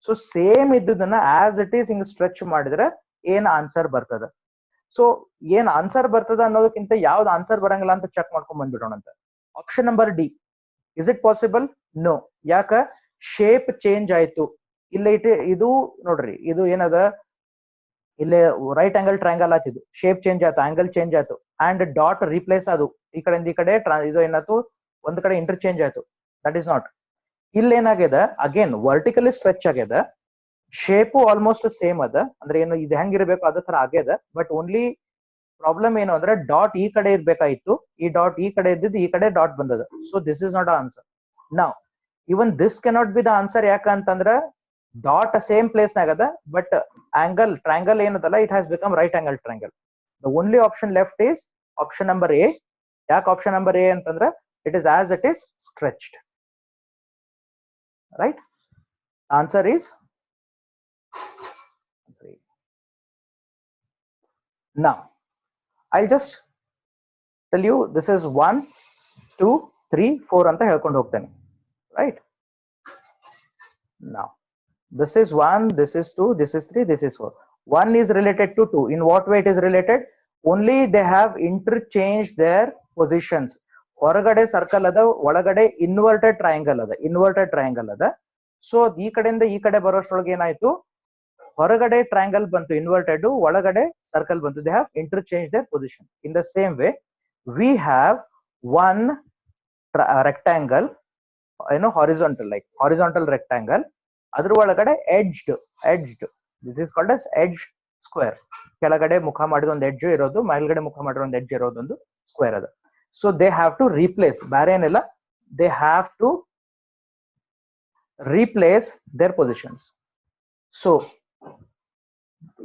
So same ಇದ್ದದನ್ನ ಆಸ್ ಇಟ್ ಈಸ್ ಹಿಂಗ್ ಸ್ಟ್ರೆಚ್ ಮಾಡಿದ್ರೆ ಏನ್ ಆನ್ಸರ್ ಬರ್ತದ. ಸೊ ಏನ್ ಆನ್ಸರ್ ಬರ್ತದ ಅನ್ನೋದಕ್ಕಿಂತ ಯಾವ್ದು ಆನ್ಸರ್ ಬರಂಗಿಲ್ಲ ಅಂತ ಚೆಕ್ ಮಾಡ್ಕೊಂಡ್ ಬಂದ್ಬಿಡೋಣ ಅಂತ. Option number D, is it possible? No. ಯಾಕ? ಶೇಪ್ ಚೇಂಜ್ ಆಯ್ತು. ಇಲ್ಲ ಇದು ನೋಡ್ರಿ, ಇದು ಏನದ, ಇಲ್ಲೇ ರೈಟ್ ಆಂಗಲ್ ಟ್ರಯಾಂಗಲ್ ಆತಿದ್ದು, ಶೇಪ್ ಚೇಂಜ್ ಆಯ್ತು, ಆಂಗಲ್ ಚೇಂಜ್ ಆಯ್ತು, ಅಂಡ್ ಡಾಟ್ ರೀಪ್ಲೇಸ್ ಅದು ಈ ಕಡೆಯಿಂದ ಈ ಕಡೆ ಇದು ಏನಾಯ್ತು, ಒಂದ್ ಕಡೆ ಇಂಟರ್ಚೇಂಜ್ ಆಯ್ತು. That is not. ಇಲ್ಲಿ ಏನಾಗ್ಯದ, ಅಗೇನ್ ವರ್ಟಿಕಲಿ ಸ್ಟ್ರೆಚ್ ಆಗ್ಯದ, ಶೇಪು ಆಲ್ಮೋಸ್ಟ್ ಸೇಮ್ ಅದ, ಅಂದ್ರೆ ಏನು ಇದು ಹೆಂಗಿರ್ಬೇಕು ಅದೇ ತರ ಆಗ್ಯದ. ಬಟ್ ಓನ್ಲಿ ಪ್ರಾಬ್ಲಮ್ ಏನು ಅಂದ್ರೆ ಡಾಟ್ ಈ ಕಡೆ ಇರ್ಬೇಕಾಯ್ತು, ಈ ಡಾಟ್ ಈ ಕಡೆ ಇದ್ದಿದ್ದು ಈ ಕಡೆ ಡಾಟ್ ಬಂದದ. So this is not answer. Now even this cannot be the answer. ಯಾಕಂತಂದ್ರ ಡಾಟ್ ಸೇಮ್ ಪ್ಲೇಸ್ ನಾಗದ, ಬಟ್ ಆಂಗಲ್ ಟ್ರಯಾಂಗಲ್ ಏನದಲ್ಲ, it has become right angle triangle. The only option left is option number A. ಯಾಕೆ ಆಪ್ಷನ್ ನಂಬರ್ ಎ ಅಂತಂದ್ರ it is as it is stretched. Right answer is now. I'll just tell you this is 1 2 3 4 ಅಂತ ಹೇಳ್ಕೊಂಡು ಹೋಗ್ತೇನೆ. Right, now this is 1, this is 2, this is 3, this is 4. 1 is related to 2. In what way it is related? Only they have interchanged their positions. ಹೊರಗಡೆ ಸರ್ಕಲ್ ಅದ, ಒಳಗಡೆ ಇನ್ವರ್ಟೆಡ್ ಟ್ರಯಾಂಗಲ್ ಅದ, ಇನ್ವರ್ಟೆಡ್ ಟ್ರಯಾಂಗಲ್ ಅದ. ಸೊ ಈ ಕಡೆಯಿಂದ ಈ ಕಡೆ ಬರೋಷ್ಟ್ರೊಳಗೆ ಏನಾಯ್ತು, ಹೊರಗಡೆ ಟ್ರಯಾಂಗಲ್ ಬಂತು ಇನ್ವರ್ಟೆಡ್, ಒಳಗಡೆ ಸರ್ಕಲ್ ಬಂತು. They have interchange their position. In the same way we have one rectangle, ಏನು ಹಾರಿಜಾಂಟಲ್, ಲೈಕ್ ಹಾರಿಜಾಂಟಲ್ ರೆಕ್ಟಾಂಗಲ್, ಅದ್ರ ಒಳಗಡೆ edged this is called as edge square. ಕೆಳಗಡೆ ಮುಖ ಮಾಡಿದ ಒಂದು ಎಡ್ಜ್ ಇರೋದು, ಮೇಲ್ಗಡೆ ಮುಖ ಮಾಡಿರೋ ಒಂದು ಎಡ್ಜ್ ಇರೋದೊಂದು ಸ್ಕ್ವೇರ್ ಅದ. So they have to replace, ಬೇರೆ ಏನಿಲ್ಲ, they have to replace their positions. So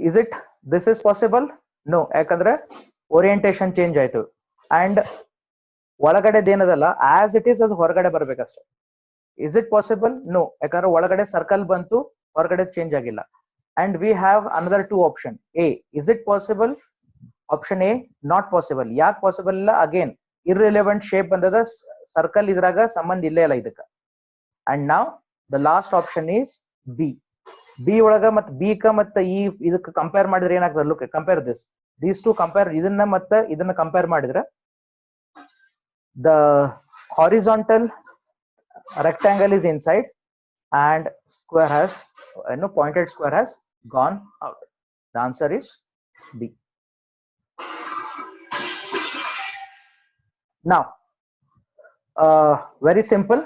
is it this is possible? No. ಯಾಕಂದ್ರೆ ಓರಿಯಂಟೇಶನ್ ಚೇಂಜ್ ಆಯ್ತು, ಅಂಡ್ ಒಳಗಡೆ ಏನದಲ್ಲ ಆಸ್ ಇಟ್ ಈಸ್ ಅದು ಹೊರಗಡೆ ಬರ್ಬೇಕಷ್ಟೆ. Is it possible? ನೋ. ಯಾಕಂದ್ರೆ ಒಳಗಡೆ ಸರ್ಕಲ್ ಬಂತು, ಹೊರಗಡೆ ಚೇಂಜ್ ಆಗಿಲ್ಲ. And we have another two option. A, is it possible? Option A not possible. ಯಾಕೆ ಪಾಸಿಬಲ್ ಇಲ್ಲ? ಅಗೇನ್ ಇರ್ರಿಲೆವೆಂಟ್ ಶೇಪ್ ಬಂದದ, ಸರ್ಕಲ್ ಇದ್ರಾಗ ಸಂಬಂಧ ಇಲ್ಲೇ ಇಲ್ಲ ಇದಕ್ಕ. ಅಂಡ್ ನಾವ್ the last option is B. B ಒಳಗ ಮತ್ ಬಿ ಕ ಮತ್ತ ಈ ಇದಕ್ಕೆ ಕಂಪೇರ್ ಮಾಡಿದ್ರೆ ಏನಾಗ್ತದೆ? Look, compare these two compare, ಇದನ್ನ ಮತ್ತೆ ಇದನ್ನ ಕಂಪೇರ್ ಮಾಡಿದ್ರೆ the horizontal rectangle is inside and square has pointed square has gone out. The answer is B. Now very simple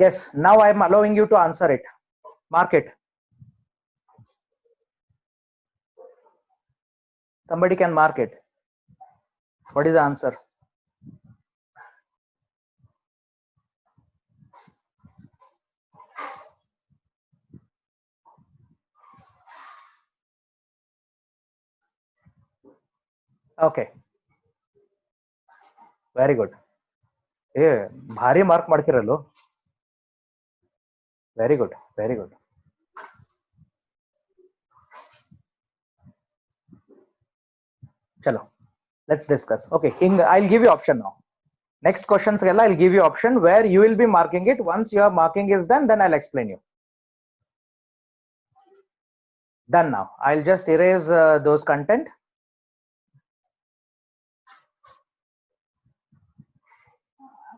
guess. Now I am allowing you to answer it. Mark it. Somebody can mark it. What is the answer? Okay, very good. ಭಾರಿ ಮಾರ್ಕ್ ಮಾಡ್ತಿರಲ್ಲ. Very good, very good. ಚಲೋ. let's discuss. Okay, I'll give you option now. Next questions I'll give you option where you will be marking it. Once your marking is done, then I'll explain you. Done now. I'll just erase those content.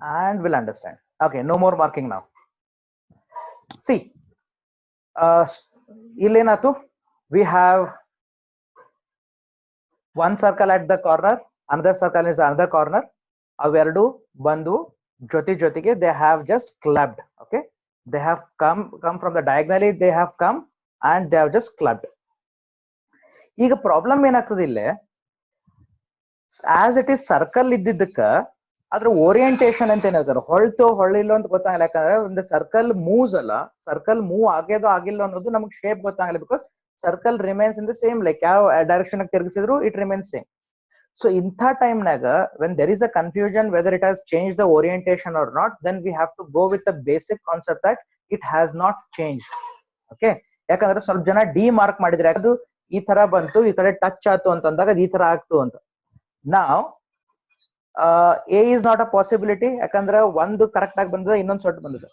And we'll understand. Okay, no more marking now. See, Ilenatu, we have one circle at the corner, another circle is another corner. Averdu bandu jyotige, they have just clubbed. Okay, they have come from the diagonally, they have come and they have just clubbed. ಈಗ ಪ್ರಾಬ್ಲಮ್ ಏನಾಗ್ತದೆ ಇಲ್ಲಿ, ಆಸ್ ಇಟ್ ಈಸ್ ಸರ್ಕಲ್ ಇದ್ದಿದ್ದಕ್ಕ ಅದ್ರ ಓರಿಯಂಟೇಶನ್ ಅಂತ ಏನಾಗ್ತಾರೆ, ಹೊಳ್ತು ಹೊಳ್ಳಿಲ್ಲ ಅಂತ ಗೊತ್ತಾಗಲ್ಲ. ಯಾಕಂದ್ರೆ ಒಂದು ಸರ್ಕಲ್ ಮೂವ್ಸ್ ಅಲ್ಲ, ಸರ್ಕಲ್ ಮೂವ್ ಆಗ್ಯದೋ ಆಗಿಲ್ಲ ಅನ್ನೋದು ನಮ್ಗೆ ಶೇಪ್ ಗೊತ್ತಾಗಲ್ಲ. Because circle remains in the same, like ಯಾವ ಡೈರೆಕ್ಷನ್ ತಿರುಗಿಸಿದ್ರು ಇಟ್ ರಿಮೈನ್ಸ್ ಸೇಮ್. ಸೊ ಇಂಥ ಟೈಮ್ನಾಗ when there is a confusion whether it has change the orientation or not, then we have to go with the basic concept that it has not change. Okay, ಯಾಕಂದ್ರೆ ಸ್ವಲ್ಪ ಜನ ಡಿ ಮಾರ್ಕ್ ಮಾಡಿದ್ರೆ ಅದು ಈ ತರ ಬಂತು, ಈ ಕಡೆ ಟಚ್ ಆಯ್ತು ಅಂತಂದಾಗ ಅದು ಈ ತರ ಆಗ್ತು ಅಂತ. ನಾವ್ A is not a possibility, ಯಾಕಂದ್ರೆ ಒಂದು ಕರೆಕ್ಟ್ ಆಗಿ ಬಂದಿದೆ, ಇನ್ನೊಂದು ಸೊಟ್ಟು ಬಂದಿದೆ.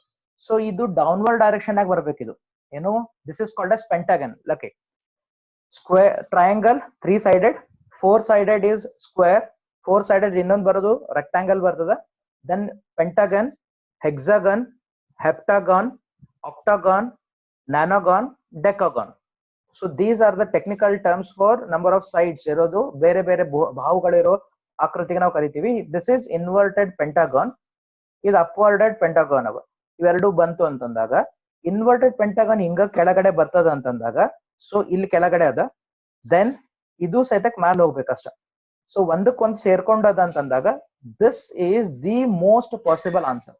ಸೊ ಇದು ಡೌನ್ವರ್ಡ್ ಡೈರೆಕ್ಷನ್ ಆಗಿ ಬರ್ಬೇಕಿದು. ಏನು, this is called us pentagon. Okay, square triangle 3 sided, 4 sided is square, 4 sided ಇನ್ನೊಂದು ಬರೋದು ರೆಕ್ಟಾಂಗಲ್ ಬರ್ತದೆ. Then pentagon, hexagon, heptagon, octagon, nonagon, decagon. So these are the technical terms for number of sides ಇರೋದು, ಬೇರೆ ಬೇರೆ ಬಾಹುಗಳಿರೋ ಆಕೃತಿಗೆ ನಾವು ಕರಿತೀವಿ. ದಿಸ್ ಇಸ್ ಇನ್ವರ್ಟೆಡ್ ಪೆಂಟಾಗಾನ್, ಇದು ಅಪ್ವರ್ಡೆಡ್ ಪೆಂಟಾಗಾನ್. ಅವ ಇವೆರಡು ಬಂತು ಅಂತಂದಾಗ ಇನ್ವರ್ಟೆಡ್ ಪೆಂಟಾಗಾನ್ ಹಿಂಗ ಕೆಳಗಡೆ ಬರ್ತದ ಅಂತಂದಾಗ, ಸೊ ಇಲ್ಲಿ ಕೆಳಗಡೆ ಅದ, ದೆನ್ ಇದು ಸಹಿತಕ್ ಮ್ಯಾಲ ಹೋಗ್ಬೇಕಷ್ಟ. ಸೊ ಒಂದಕ್ಕೊಂದು ಸೇರ್ಕೊಂಡದ ಅಂತಂದಾಗ this is the most possible answer.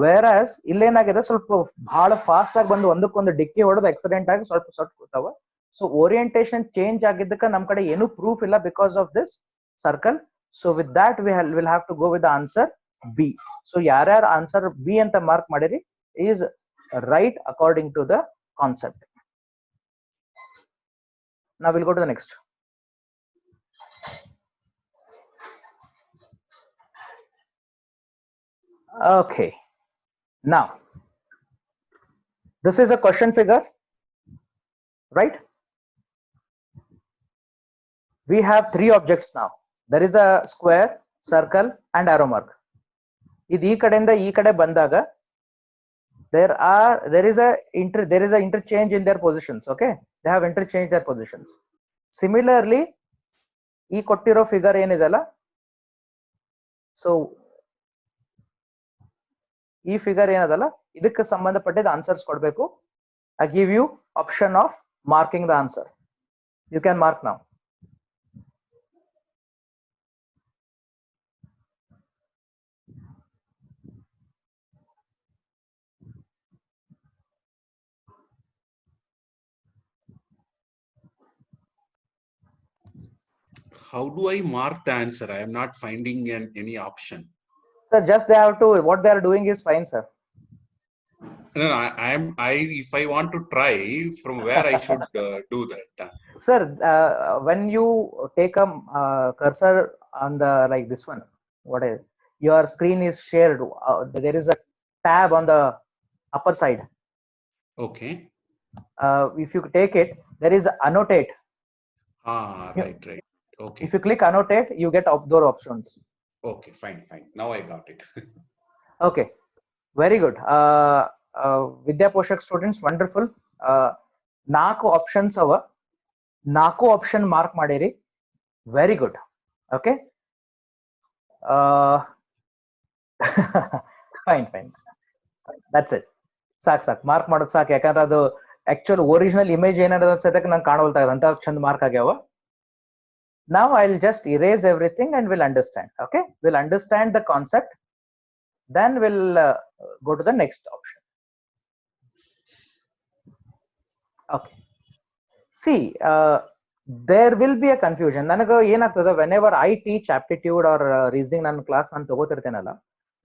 Where as ಇಲ್ಲೇನಾಗಿದೆ, ಸ್ವಲ್ಪ ಬಹಳ ಫಾಸ್ಟ್ ಆಗಿ ಬಂದು ಒಂದಕ್ಕೊಂದು ಡಿಕ್ಕಿ ಹೊಡೆದು ಆಕ್ಸಿಡೆಂಟ್ ಆಗಿ ಸ್ವಲ್ಪ ಸ್ವಲ್ಪ ಕೂತಾವ. ಸೊ ಓರಿಯಂಟೇಶನ್ ಚೇಂಜ್ ಆಗಿದ್ದಕ್ಕೆ ನಮ್ ಕಡೆ ಏನು ಪ್ರೂಫ್ ಇಲ್ಲ because of this circle. So with that will have to go with the answer B. So ಯಾರ್ಯಾರು ಆನ್ಸರ್ ಬಿ ಅಂತ ಮಾರ್ಕ್ ಮಾಡಿರಿ is right according to the concept. Now we'll go to the next. Okay, now this is a question figure, right? We have 3 objects now. There is a square, circle and arrow mark. Idu ee kadeinda ee kade bandaga there is a interchange in their positions. Okay, they have interchanged their positions. Similarly, ee kottiro figure enidella, so ee figure enadalla idಕ್ಕೆ ಸಂಬಂಧಪಟ್ಟಿದ ಆನ್ಸರ್ಸ್ ಕೊಡಬೇಕು. I give you option of marking the answer. You can mark now. How do I mark the answer? I am not finding any option. Sir, just they have to, what they are doing is fine, sir. No, if I want to try, from where I should do that? Sir, when you take a cursor on the, like this one, what is, your screen is shared, there is a tab on the upper side. Okay. If you take it, there is annotate. Right. Okay. If you click annotate, you get outdoor options. Okay, fine. Now I got it. Okay, very good. Vidya Poshak students, wonderful. 4 options ava, 4 option mark madiri. Very good. Okay. Fine. That's it. ಸಾಕ್ ಮಾರ್ಕ್ ಮಾಡೋದು ಸಾಕು. ಯಾಕಂದ್ರೆ ಅದು ಆಕ್ಚುಲ್ ಒರಿಜಿನಲ್ ಇಮೇಜ್ ಏನಾದ್ರು ಸದ್ಯಕ್ಕೆ ನಂಗೆ ಕಾಣವಲ್ತಾ ಇದೆ ಅಂತ ಚಂದ ಮಾರ್ಕ್ ಆಗ್ಯಾವ. Now I'll just erase everything and we'll understand. Okay, we'll understand the concept, then we'll go to the next option. Okay, see, there will be a confusion. Nanaga ಏನಾಗ್ತದೆ, whenever I teach aptitude or reasoning ನನ್ನ ಕ್ಲಾಸ್ ನಾನು ತಗೋತಿರ್ತೇನಲ್ಲ,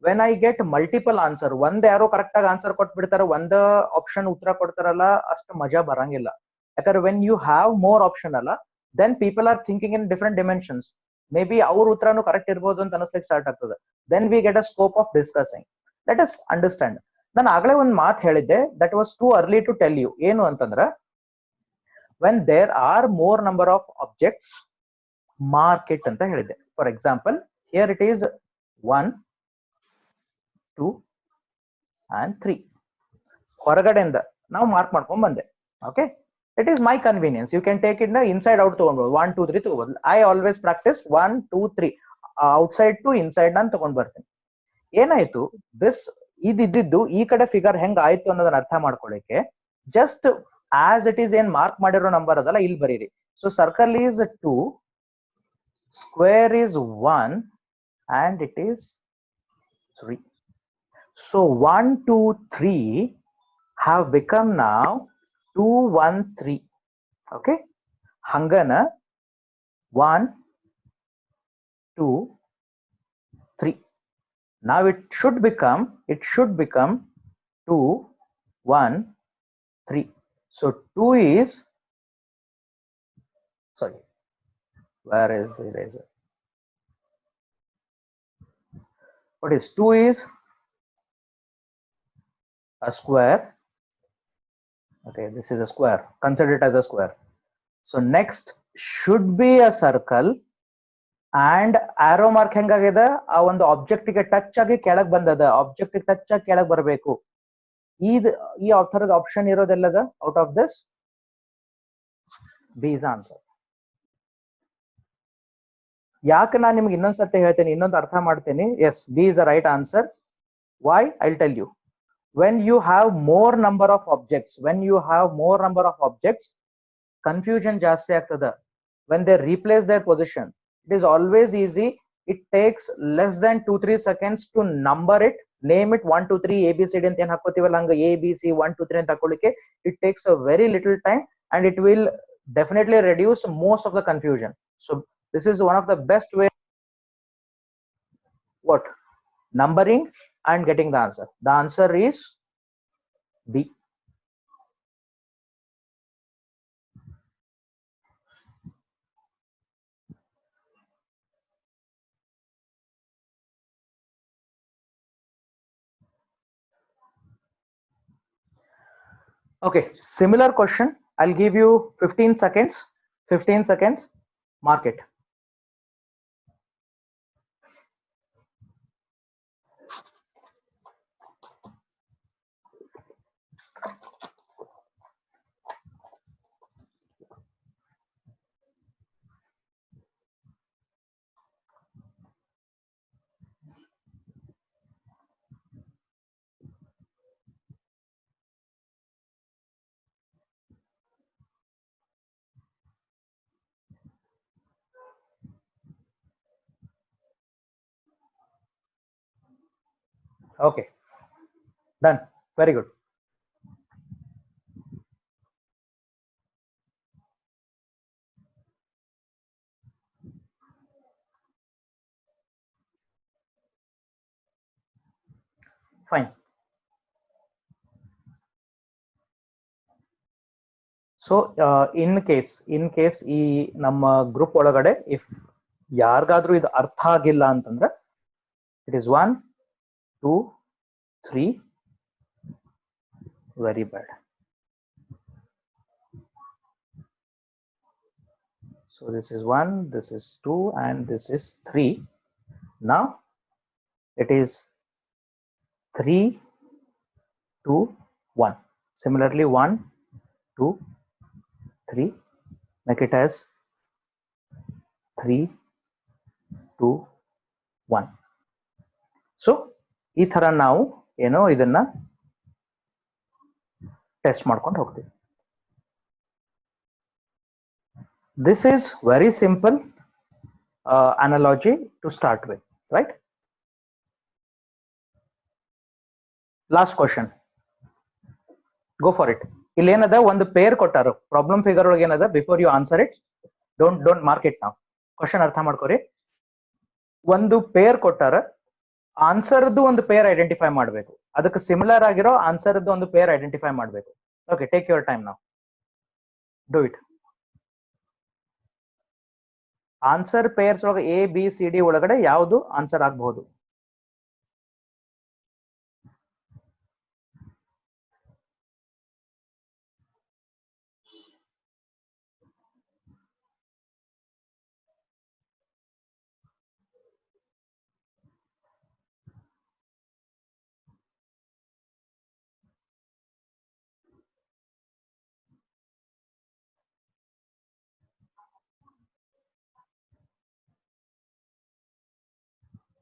when I get multiple answer, ಒಂದ್ ಯಾರೋ ಕರೆಕ್ಟ್ ಆಗಿ ಆನ್ಸರ್ ಕೊಟ್ಬಿಡ್ತಾರ, ಒಂದ ಆಪ್ಷನ್ ಉತ್ತರ ಕೊಡ್ತಾರಲ್ಲ, ಅಷ್ಟು ಮಜಾ ಬರಂಗಿಲ್ಲ. ಯಾಕಂದ್ರೆ when you have more option ಅಲ್ಲ, then people are thinking in different dimensions. Maybe ಅವ್ರ ಉತ್ತರನು ಕರೆಕ್ಟ್ ಇರ್ಬೋದು ಅಂತ ಅನಿಸ್ಲಿಕ್ಕೆ ಸ್ಟಾರ್ಟ್ ಆಗ್ತದೆ. Then we get a scope of discussing. Let us understand. ನಾನು ಆಗ್ಲೇ ಒಂದು ಮಾತು ಹೇಳಿದ್ದೆ, that was too early to tell you. ಏನು ಅಂತಂದ್ರೆ, when there are more number of objects, mark it ಅಂತ ಹೇಳಿದ್ದೆ. For example, here it is 1, 2 and 3. ಹೊರಗಡೆಯಿಂದ ನಾವು ಮಾರ್ಕ್ ಮಾಡ್ಕೊಂಡ್ ಬಂದೆ. Okay, it is my convenience. You can take it inside out ತಗೊಂಡ್ಬೋದು, 1 2 3 ತಗೋಬಹುದು. I always practise 1 2 3 outside to inside ನಾನು ತಗೊಂಡ್ ಬರ್ತೀನಿ. ಏನಾಯ್ತು, ದಿಸ್ ಇದಿದ್ದು ಈ ಕಡೆ ಫಿಗರ್ ಹೆಂಗ್ ಆಯ್ತು ಅನ್ನೋದನ್ನ ಅರ್ಥ ಮಾಡ್ಕೊಳ್ಳಿಕ್ಕೆ ಜಸ್ಟ್ ಆಸ್ ಇಟ್ ಈಸ್ ಏನ್ ಮಾರ್ಕ್ ಮಾಡಿರೋ ನಂಬರ್ ಅದಲ್ಲ ಇಲ್ಲಿ ಬರೀರಿ. So circle is 2, square is 1 and it is 3. So 1 2 3 have become now 2 1 3. Okay, hangana 1 2 3. Now it should become 2 1 3. So 2 is, sorry, where is the eraser? What is 2 is a square. Okay, this is a square. Consider it as a square. So next should be a circle and arrow mark ಹೆಂಗಾಗಿದೆ, ಆ ಒಂದು ಆಬ್ಜೆಕ್ಟ್ ಗೆ ಟಚ್ ಆಗಿ ಕೆಳಗೆ ಬಂದದ, ಆಬ್ಜೆಕ್ಟ್ ಗೆ ಟಚ್ ಆಗಿ ಕೆಳಗೆ ಬರಬೇಕು. ಈ ಥರದ ಆಪ್ಷನ್ ಇರೋದೆಲ್ಲದ out of this B is answer. ಯಾಕೆ ನಾನು ನಿಮ್ಗೆ ಇನ್ನೊಂದ್ಸತಿ ಹೇಳ್ತೇನೆ, ಇನ್ನೊಂದು ಅರ್ಥ ಮಾಡ್ತೇನೆ. Yes, B is the right answer. Why? I will tell you. When you have more number of objects, confusion ಜಾಸ್ತಿ ಆಗ್ತದ. When they replace their position, it is always easy. It takes less than 2-3 seconds to number it, name it 1 2 3 ABCD ಅಂತ ಏನ್ ಹಾಕೋತೀವಲ್ಲ ಹಂಗ ABC 1 2 3 ಅಂತ ಹಾಕೊಳ್ಳಿಕ್ಕೆ it takes a very little time and it will definitely reduce most of the confusion. So this is one of the best way, what, numbering and getting the answer. The answer is B. Okay, similar question. I'll give you 15 seconds. 15 seconds. Mark it. Okay, done. Very good. Fine. So in case ಈ ನಮ್ಮ ಗ್ರೂಪ್ ಒಳಗಡೆ ಇಫ್ ಯಾರಿಗಾದ್ರೂ ಇದು ಅರ್ಥ ಆಗಿಲ್ಲ ಅಂತಂದ್ರೆ it is 1 2 3, very bad. So this is 1, this is 2 and this is 3. Now it is 3 2 1. Similarly 1 2 3, make it as 3 2 1. So ಈ ತರ ನಾವು ಏನೋ ಇದನ್ನ ಟೆಸ್ಟ್ ಮಾಡ್ಕೊಂಡು ಹೋಗ್ತೀವಿ. This is very simple analogy to start with, right? Last question. Go for it. ಇಲ್ಲಿ ಏನದ ಒಂದು ಪೇರ್ ಕೊಟ್ಟಾರು, ಪ್ರಾಬ್ಲಮ್ ಫಿಗರ್ ಒಳಗೆ ಏನದ, before you answer it don't mark it ನಾವು. ಕ್ವಶನ್ ಅರ್ಥ ಮಾಡ್ಕೋರಿ. ಒಂದು ಪೇರ್ ಕೊಟ್ಟಾರ, ಆನ್ಸರ್ದು ಒಂದು ಪೇರ್ ಐಡೆಂಟಿಫೈ ಮಾಡಬೇಕು, ಅದಕ್ಕೆ ಸಿಮಿಲರ್ ಆಗಿರೋ ಆನ್ಸರ್ದು ಒಂದು ಪೇರ್ ಐಡೆಂಟಿಫೈ ಮಾಡಬೇಕು. ಓಕೆ, ಟೇಕ್ ಯುವರ್ ಟೈಮ್ ನಾವು, ಡೂ ಇಟ್. ಆನ್ಸರ್ ಪೇರ್ಸ್ ಒಳಗೆ ಎ ಬಿ ಸಿ ಡಿ ಒಳಗಡೆ ಯಾವುದು ಆನ್ಸರ್ ಆಗಬಹುದು?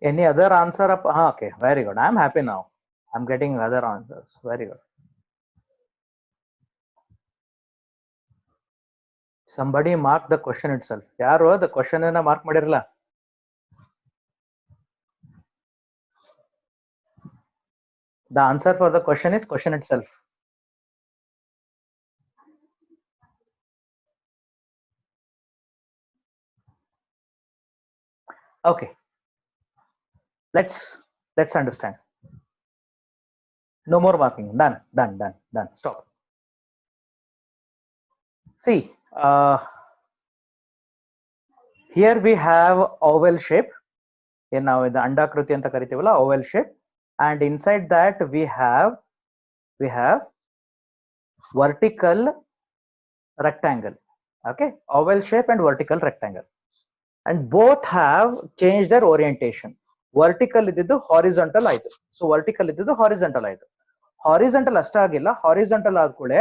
Any other answer up? Okay, very good. I'm happy now. I'm getting other answers. Very good. Somebody mark the question itself. ಯಾರು the question ಅನ್ನ mark ಮಾಡಿರಲ್ಲ? The answer for the question is question itself. Okay. Let's understand. No more marking. Done. Stop. See, here we have oval shape. Here now the ಅಂಡಾಕೃತಿ ಅಂತ ಕರಿತೀವಲ್ಲ, oval shape, and inside that we have vertical rectangle. Okay, oval shape and vertical rectangle, and both have changed their orientation. Vertical ಇದ್ದಿದ್ದು horizontal ಆಯ್ತು. So vertical ಇದ್ದಿದ್ದು horizontal ಆಯ್ತು. Horizontal ಅಷ್ಟಾಗಿಲ್ಲ, horizontal ಆದ್ಕೂಳೆ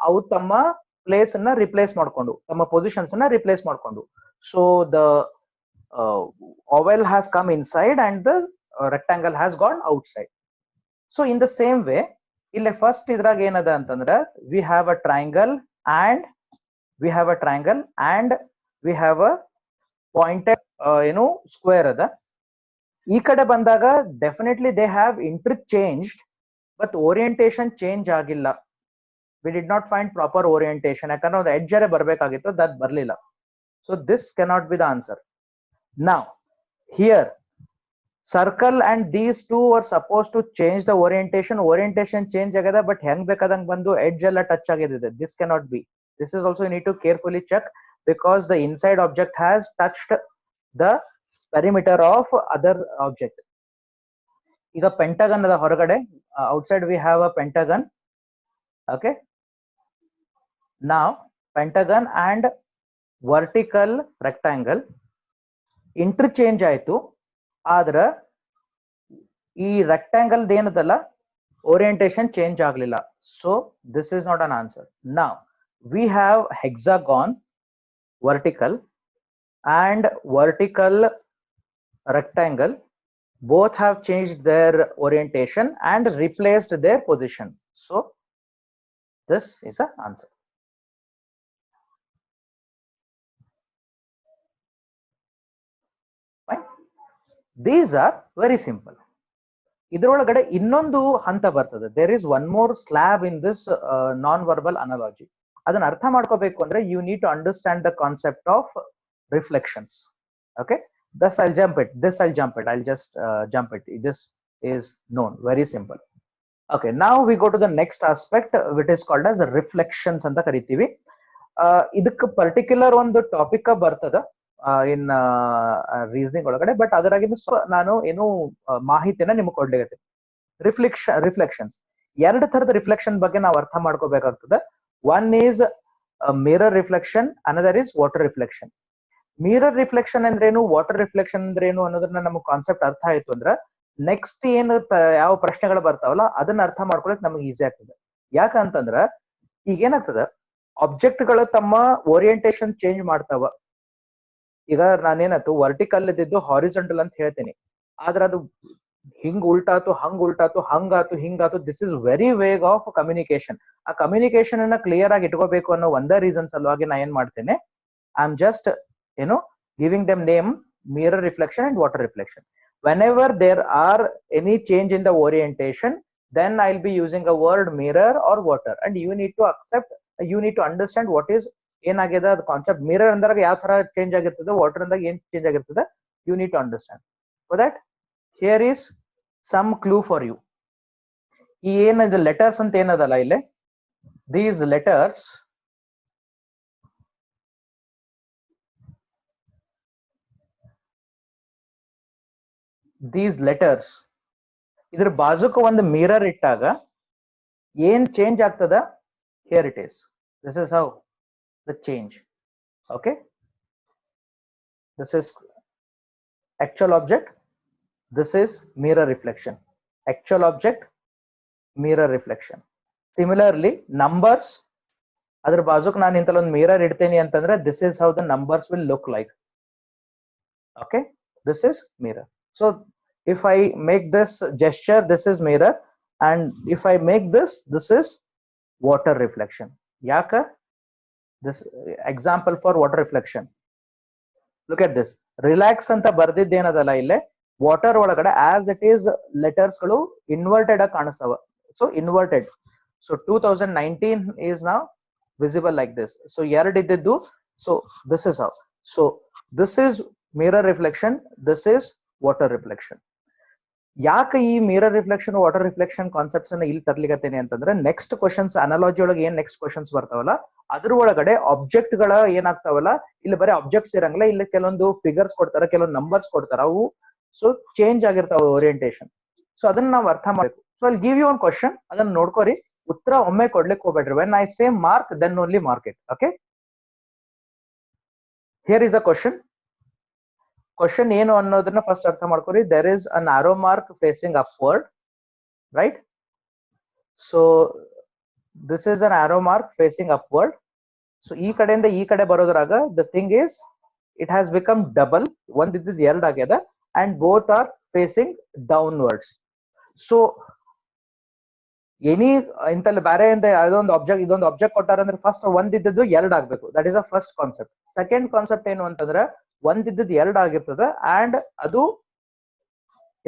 ಅವು ತಮ್ಮ ಪ್ಲೇಸ್ ಅನ್ನ ರಿಪ್ಲೇಸ್ ಮಾಡ್ಕೊಂಡು, ತಮ್ಮ ಪೊಸಿಷನ್ಸ್ ಅನ್ನ ರಿಪ್ಲೇಸ್ ಮಾಡ್ಕೊಂಡು. So the oval has come inside and the rectangle has gone outside. So in the same way, ಇಲ್ಲಿ ಫಸ್ಟ್ ಇದ್ರಾಗ ಏನದ ಅಂತಂದ್ರೆ we have a triangle and we have a pointed square ಅದ. ಈ ಕಡೆ ಬಂದಾಗ definitely they have interchanged, but orientation change ಆಗಿಲ್ಲ. We did not find proper orientation, ಯಾಕಂದ್ರೆ ಒಂದು ಎಡ್ಜರೇ ಬರಬೇಕಾಗಿತ್ತು, ದಟ್ ಬರಲಿಲ್ಲ. So this cannot be the answer. Now here circle and these two are suppose to change the orientation change ಆಗಿದೆ, ಬಟ್ ಹೆಂಗ್ ಬೇಕಾದಂಗ್ ಬಂದು ಎಡ್ಜ್ ಎಲ್ಲ ಟಚ್ ಆಗಿದೆ. This cannot be. This is also you need to carefully check, because the inside object has touched the perimeter of other object. ಈಗ ಪೆಂಟಗನ್ ಅದ ಹೊರಗಡೆ, outside we have a pentagon. Okay, now pentagon and vertical rectangle interchange ಆಯ್ತು, ಆದ್ರ ಈ rectangle ಏನದಲ್ಲ orientation change ಆಗ್ಲಿಲ್ಲ. So this is not an answer. Now we have hexagon vertical and vertical rectangle, both have changed their orientation and replaced their position. So this is an answer. Fine. These are very simple. ಇದರೊಳಗಡೆ ಇನ್ನೊಂದು ಹಂತ ಬರ್ತದೆ. There is one more slab in this non-verbal analogy. ಅದನ್ನ ಅರ್ಥ ಮಾಡ್ಕೋಬೇಕು ಅಂದ್ರೆ you need to understand the concept of reflections. Okay, thus I'll jump it. I'll just jump it. This is known, very simple. Okay, now we go to the next aspect, which is called as reflections ಅಂತ ಕರಿತೀವಿ. ಇದಕ್ಕೆ ಪರ್ಟಿಕ್ಯುಲರ್ ಒಂದು ಟಾಪಿಕ್ ಬರ್ತದ ಇನ್ ರೀಸನಿಂಗ್ ಒಳಗಡೆ, ಬಟ್ ಅದರಾಗಿಂದ ನಾನು ಏನು ಮಾಹಿತಿನ ನಿಮ್ಗೆ ಕೊಡ್ಲಿಕ್ಕೆ. ರಿಫ್ಲೆಕ್ಷನ್ಸ್ ಎರಡು ತರದ ರಿಫ್ಲೆಕ್ಷನ್ ಬಗ್ಗೆ ನಾವು ಅರ್ಥ ಮಾಡ್ಕೋಬೇಕಾಗ್ತದೆ. One is a mirror reflection, another is water reflection. Mirror reflection ಅಂದ್ರೇನು, ವಾಟರ್ ರಿಫ್ಲೆಕ್ಷನ್ ಅಂದ್ರೇನು ಅನ್ನೋದನ್ನ ನಮಗೆ ಕಾನ್ಸೆಪ್ಟ್ ಅರ್ಥ ಆಯ್ತು ಅಂದ್ರೆ ನೆಕ್ಸ್ಟ್ ಏನು ಯಾವ ಪ್ರಶ್ನೆಗಳು ಬರ್ತಾವಲ್ಲ ಅದನ್ನ ಅರ್ಥ ಮಾಡ್ಕೊಳಕ್ ನಮಗೆ ಈಸಿ ಆಗ್ತದೆ. ಯಾಕಂತಂದ್ರ ಈಗ ಏನಾಗ್ತದ, ಆಬ್ಜೆಕ್ಟ್ ಗಳು ತಮ್ಮ ಓರಿಯಂಟೇಶನ್ ಚೇಂಜ್ ಮಾಡ್ತಾವ. ಈಗ ನಾನೇನಾಯ್ತು ವರ್ಟಿಕಲ್ ಇದ್ದಿದ್ದು ಹಾರಿಜಾಂಟಲ್ ಅಂತ ಹೇಳ್ತೀನಿ, ಆದ್ರೆ ಅದು ಹಿಂಗ್ ಉಲ್ಟಾತು, ಹಂಗಾತು, ಹಿಂಗಾತು. This is very vague of communication. ಆ ಕಮ್ಯುನಿಕೇಶನ್ ಅನ್ನ ಕ್ಲಿಯರ್ ಆಗಿ ಇಟ್ಕೋಬೇಕು ಅನ್ನೋ ಒಂದೇ ರೀಸನ್ ಸಲುವಾಗಿ ನಾ ಏನ್ ಮಾಡ್ತೇನೆ, I am just giving them name mirror reflection and water reflection. Whenever there are any change in the orientation, then I'll be using a word mirror or water, and you need to understand what is ಏನಾಗಿದೆ ಅದು ಕಾನ್ಸೆಪ್ಟ್. ಮಿರರ್ ಅಂದಾಗ ಯಾವ ತರ ಚೇಂಜ್ ಆಗಿರ್ತದೆ, ವಾಟರ್ ಅಂದಾಗ ಏನ್ ಚೇಂಜ್ ಆಗಿರ್ತದೆ, you need to understand. For that here is some clue for you. ಈ ಏನದು ಲೆಟರ್ಸ್ ಅಂತ ಏನದಲ್ಲ ಇಲ್ಲಿ, ದೀಸ್ ಲೆಟರ್ಸ್ these letters ಇದ್ರ ಬಾಜುಕ ಒಂದು ಮಿರರ್ ಇಟ್ಟಾಗ ಏನ್ ಚೇಂಜ್ ಆಗ್ತದ, here it is. This is how the change. Okay, this is actual object, this is mirror reflection. Actual object, mirror reflection. Similarly numbers, ಅದ್ರ ಬಾಜುಕ್ ನಾನು ಇಂತಲ್ಲ ಒಂದು ಮಿರರ್ ಇಡ್ತೀನಿ ಅಂತಂದ್ರೆ this is how the numbers will look like. Okay, this is mirror. So if I make this gesture, this is mirror, and if I make this is water reflection. Yaka, this example for water reflection. Look at this. Relax anta ಬರ್ದಿದ್ದೇನದಲ್ಲ ಇಲ್ಲೇ ವಾಟರ್ ಒಳಗಡೆ as it is letters ಗಳು inverted ಆಗಿ ಕಾಣಿಸ್ತವ. So inverted. So 2019 is now visible like this. So ಎರಡು ಇದ್ದಿದ್ದು, so this is how. So this is mirror reflection, this is water reflection. ಯಾಕೆ ಈ mirror reflection water reflection concepts ಅನ್ನ ಇಲ್ಲಿ ತರ್ಲಿಕತ್ತೇನೆ ಅಂತಂದ್ರೆ ನೆಕ್ಸ್ಟ್ ಕ್ವಶನ್ಸ್ ಅನಾಲಜಿ ಒಳಗೆ ಏನ್ ನೆಕ್ಸ್ಟ್ ಕ್ವಶನ್ಸ್ ಬರ್ತಾವಲ್ಲ ಅದ್ರ ಒಳಗಡೆ ಆಬ್ಜೆಕ್ಟ್ ಗಳ ಏನಾಗ್ತಾವಲ್ಲ, ಇಲ್ಲಿ ಬರೀ ಆಬ್ಜೆಕ್ಟ್ಸ್ ಇರಂಗಿಲ್ಲ, ಇಲ್ಲಿ ಕೆಲವೊಂದು ಫಿಗರ್ಸ್ ಕೊಡ್ತಾರ, ಕೆಲವೊಂದು ನಂಬರ್ಸ್ ಕೊಡ್ತಾರ, ಅವು ಸೊ ಚೇಂಜ್ ಆಗಿರ್ತಾವ ಓರಿಯಂಟೇಶನ್. ಸೊ ಅದನ್ನ ನಾವು ಅರ್ಥ ಮಾಡ್ಬೇಕು. ಸೊ ಅಲ್ಲಿ ಗಿವ್ ಯು ಒನ್ ಕ್ವಶನ್, ಅದನ್ನ ನೋಡ್ಕೋರಿ, ಉತ್ತರ ಒಮ್ಮೆ ಕೊಡ್ಲಿಕ್ಕೆ ಹೋಗ್ಬೇಡ್ರಿ. When I say mark then only mark it. Okay, here is a question. Question ಏನು ಅನ್ನೋದನ್ನ ಫಸ್ಟ್ ಅರ್ಥ ಮಾಡ್ಕೊರಿ. There is an arrow mark facing upward, right? So this is an arrow mark facing upward. So ಈ ಕಡೆಯಿಂದ ಈ ಕಡೆ ಬರೋದ್ರಾಗ the thing is it has become double, ಒಂದ್ ಇದ್ದಿದ್ದು ಎರಡು ಆಗ್ಯದ, and both are facing downwards. So any ಇಂತಲ್ಲಿ ಬೇರೆ ಅದೊಂದು ಆಬ್ಜೆಕ್ಟ್ ಇದೊಂದು ಆಬ್ಜೆಕ್ಟ್ ಕೊಟ್ಟಾರಂದ್ರೆ ಫಸ್ಟ್ ಒಂದಿದ್ದು ಎರಡು ಆಗ್ಬೇಕು. That is a first concept. Second concept ಏನು ಅಂತಂದ್ರೆ ಒಂದಿದ್ದು ಎರಡು ಆಗಿರ್ತದೆ ಅಂಡ್ ಅದು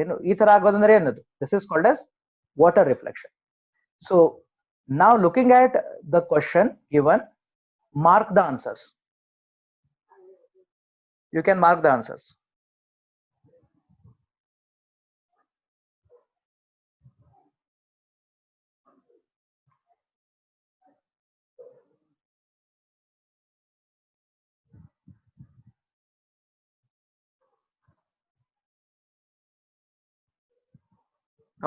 ಏನು ಈ ತರ ಆಗೋದಂದ್ರೆ ಏನದು, this is called as water reflection. So ನಾವ್ looking at the question given, mark the answers. You can mark the answers.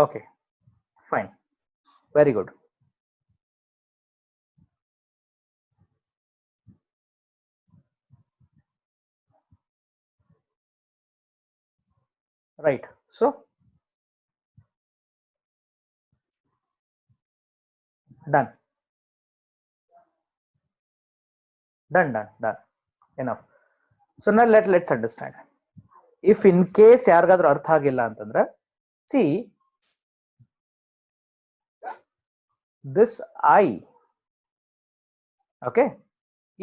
Okay, fine, very good. Right, so done, done, enough. So now let's understand. If in case ಯಾರಿಗಾದ್ರೂ ಅರ್ಥ ಆಗಿಲ್ಲ ಅಂತಂದ್ರೆ, see this I, ಓಕೆ,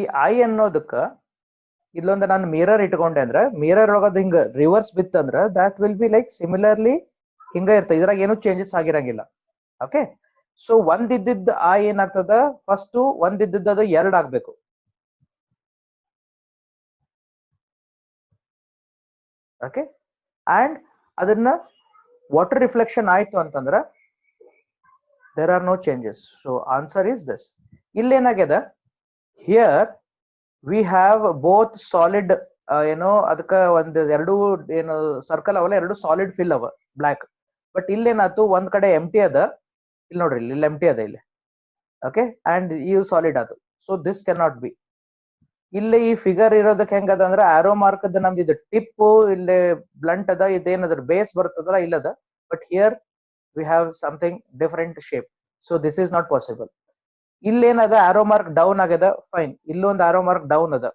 ಈ ಐ ಅನ್ನೋದಕ್ಕ ಇಲ್ಲೊಂದು ನಾನು ಮಿರರ್ ಇಟ್ಕೊಂಡೆ ಅಂದ್ರೆ ಮಿರರ್ ಒಳಗದ ಹಿಂಗ ರಿವರ್ಸ್ ಬಿತ್ತಂದ್ರ that will be like similarly ಹಿಂಗ ಇರ್ತದೆ, ಇದ್ರಾಗ ಏನು ಚೇಂಜಸ್ ಆಗಿರಂಗಿಲ್ಲ. ಓಕೆ, ಸೊ ಒಂದಿದ್ದ ಐ ಏನಾಗ್ತದ, ಫಸ್ಟ್ ಒಂದಿದ್ದದ ಎರಡು ಆಗ್ಬೇಕು. ಓಕೆ, ಅಂಡ್ ಅದನ್ನ ವಾಟರ್ ರಿಫ್ಲೆಕ್ಷನ್ ಆಯ್ತು ಅಂತಂದ್ರ there are no changes. So answer is this. ಇಲ್ಲೇನಾಗ್ಯದ, here we have both solid, ಅದಕ್ಕ ಒಂದು ಎರಡು ಏನು ಸರ್ಕಲ್ ಅವಲ್ಲ, ಎರಡು ಸಾಲಿಡ್ ಫಿಲ್ ಅವ ಬ್ಲಾಕ್. ಬಟ್ ಇಲ್ಲೇನಾಯ್ತು, ಒಂದ್ ಕಡೆ ಎಂಟಿ ಅದ, ಇಲ್ಲಿ ನೋಡ್ರಿ ಇಲ್ಲಿ ಎಂಟಿ ಅದ ಇಲ್ಲಿ. ಓಕೆ, ಅಂಡ್ ಇವು ಸಾಲಿಡ್ ಅದು. So this can not be. ಇಲ್ಲಿ ಈ ಫಿಗರ್ ಇರೋದಕ್ಕೆ ಹೆಂಗದ ಅಂದ್ರೆ ಆರೋ ಮಾರ್ಕ್ ಅದ, ನಮ್ದು ಇದು ಟಿಪ್ ಇಲ್ಲಿ ಬ್ಲಂಟ್ ಅದ, ಇದೇನದ್ರ ಬೇಸ್ ಬರ್ತದಲ್ಲ ಇಲ್ಲದ. But here we have something different shape, so this is not possible. ಇಲ್ಲೇನದ ಆರೋ ಮಾರ್ಕ್ ಡೌನ್ ಆಗ್ಯದ, ಫೈನ್. ಇಲ್ಲೊಂದು ಆರೋ ಮಾರ್ಕ್ ಡೌನ್ ಅದ,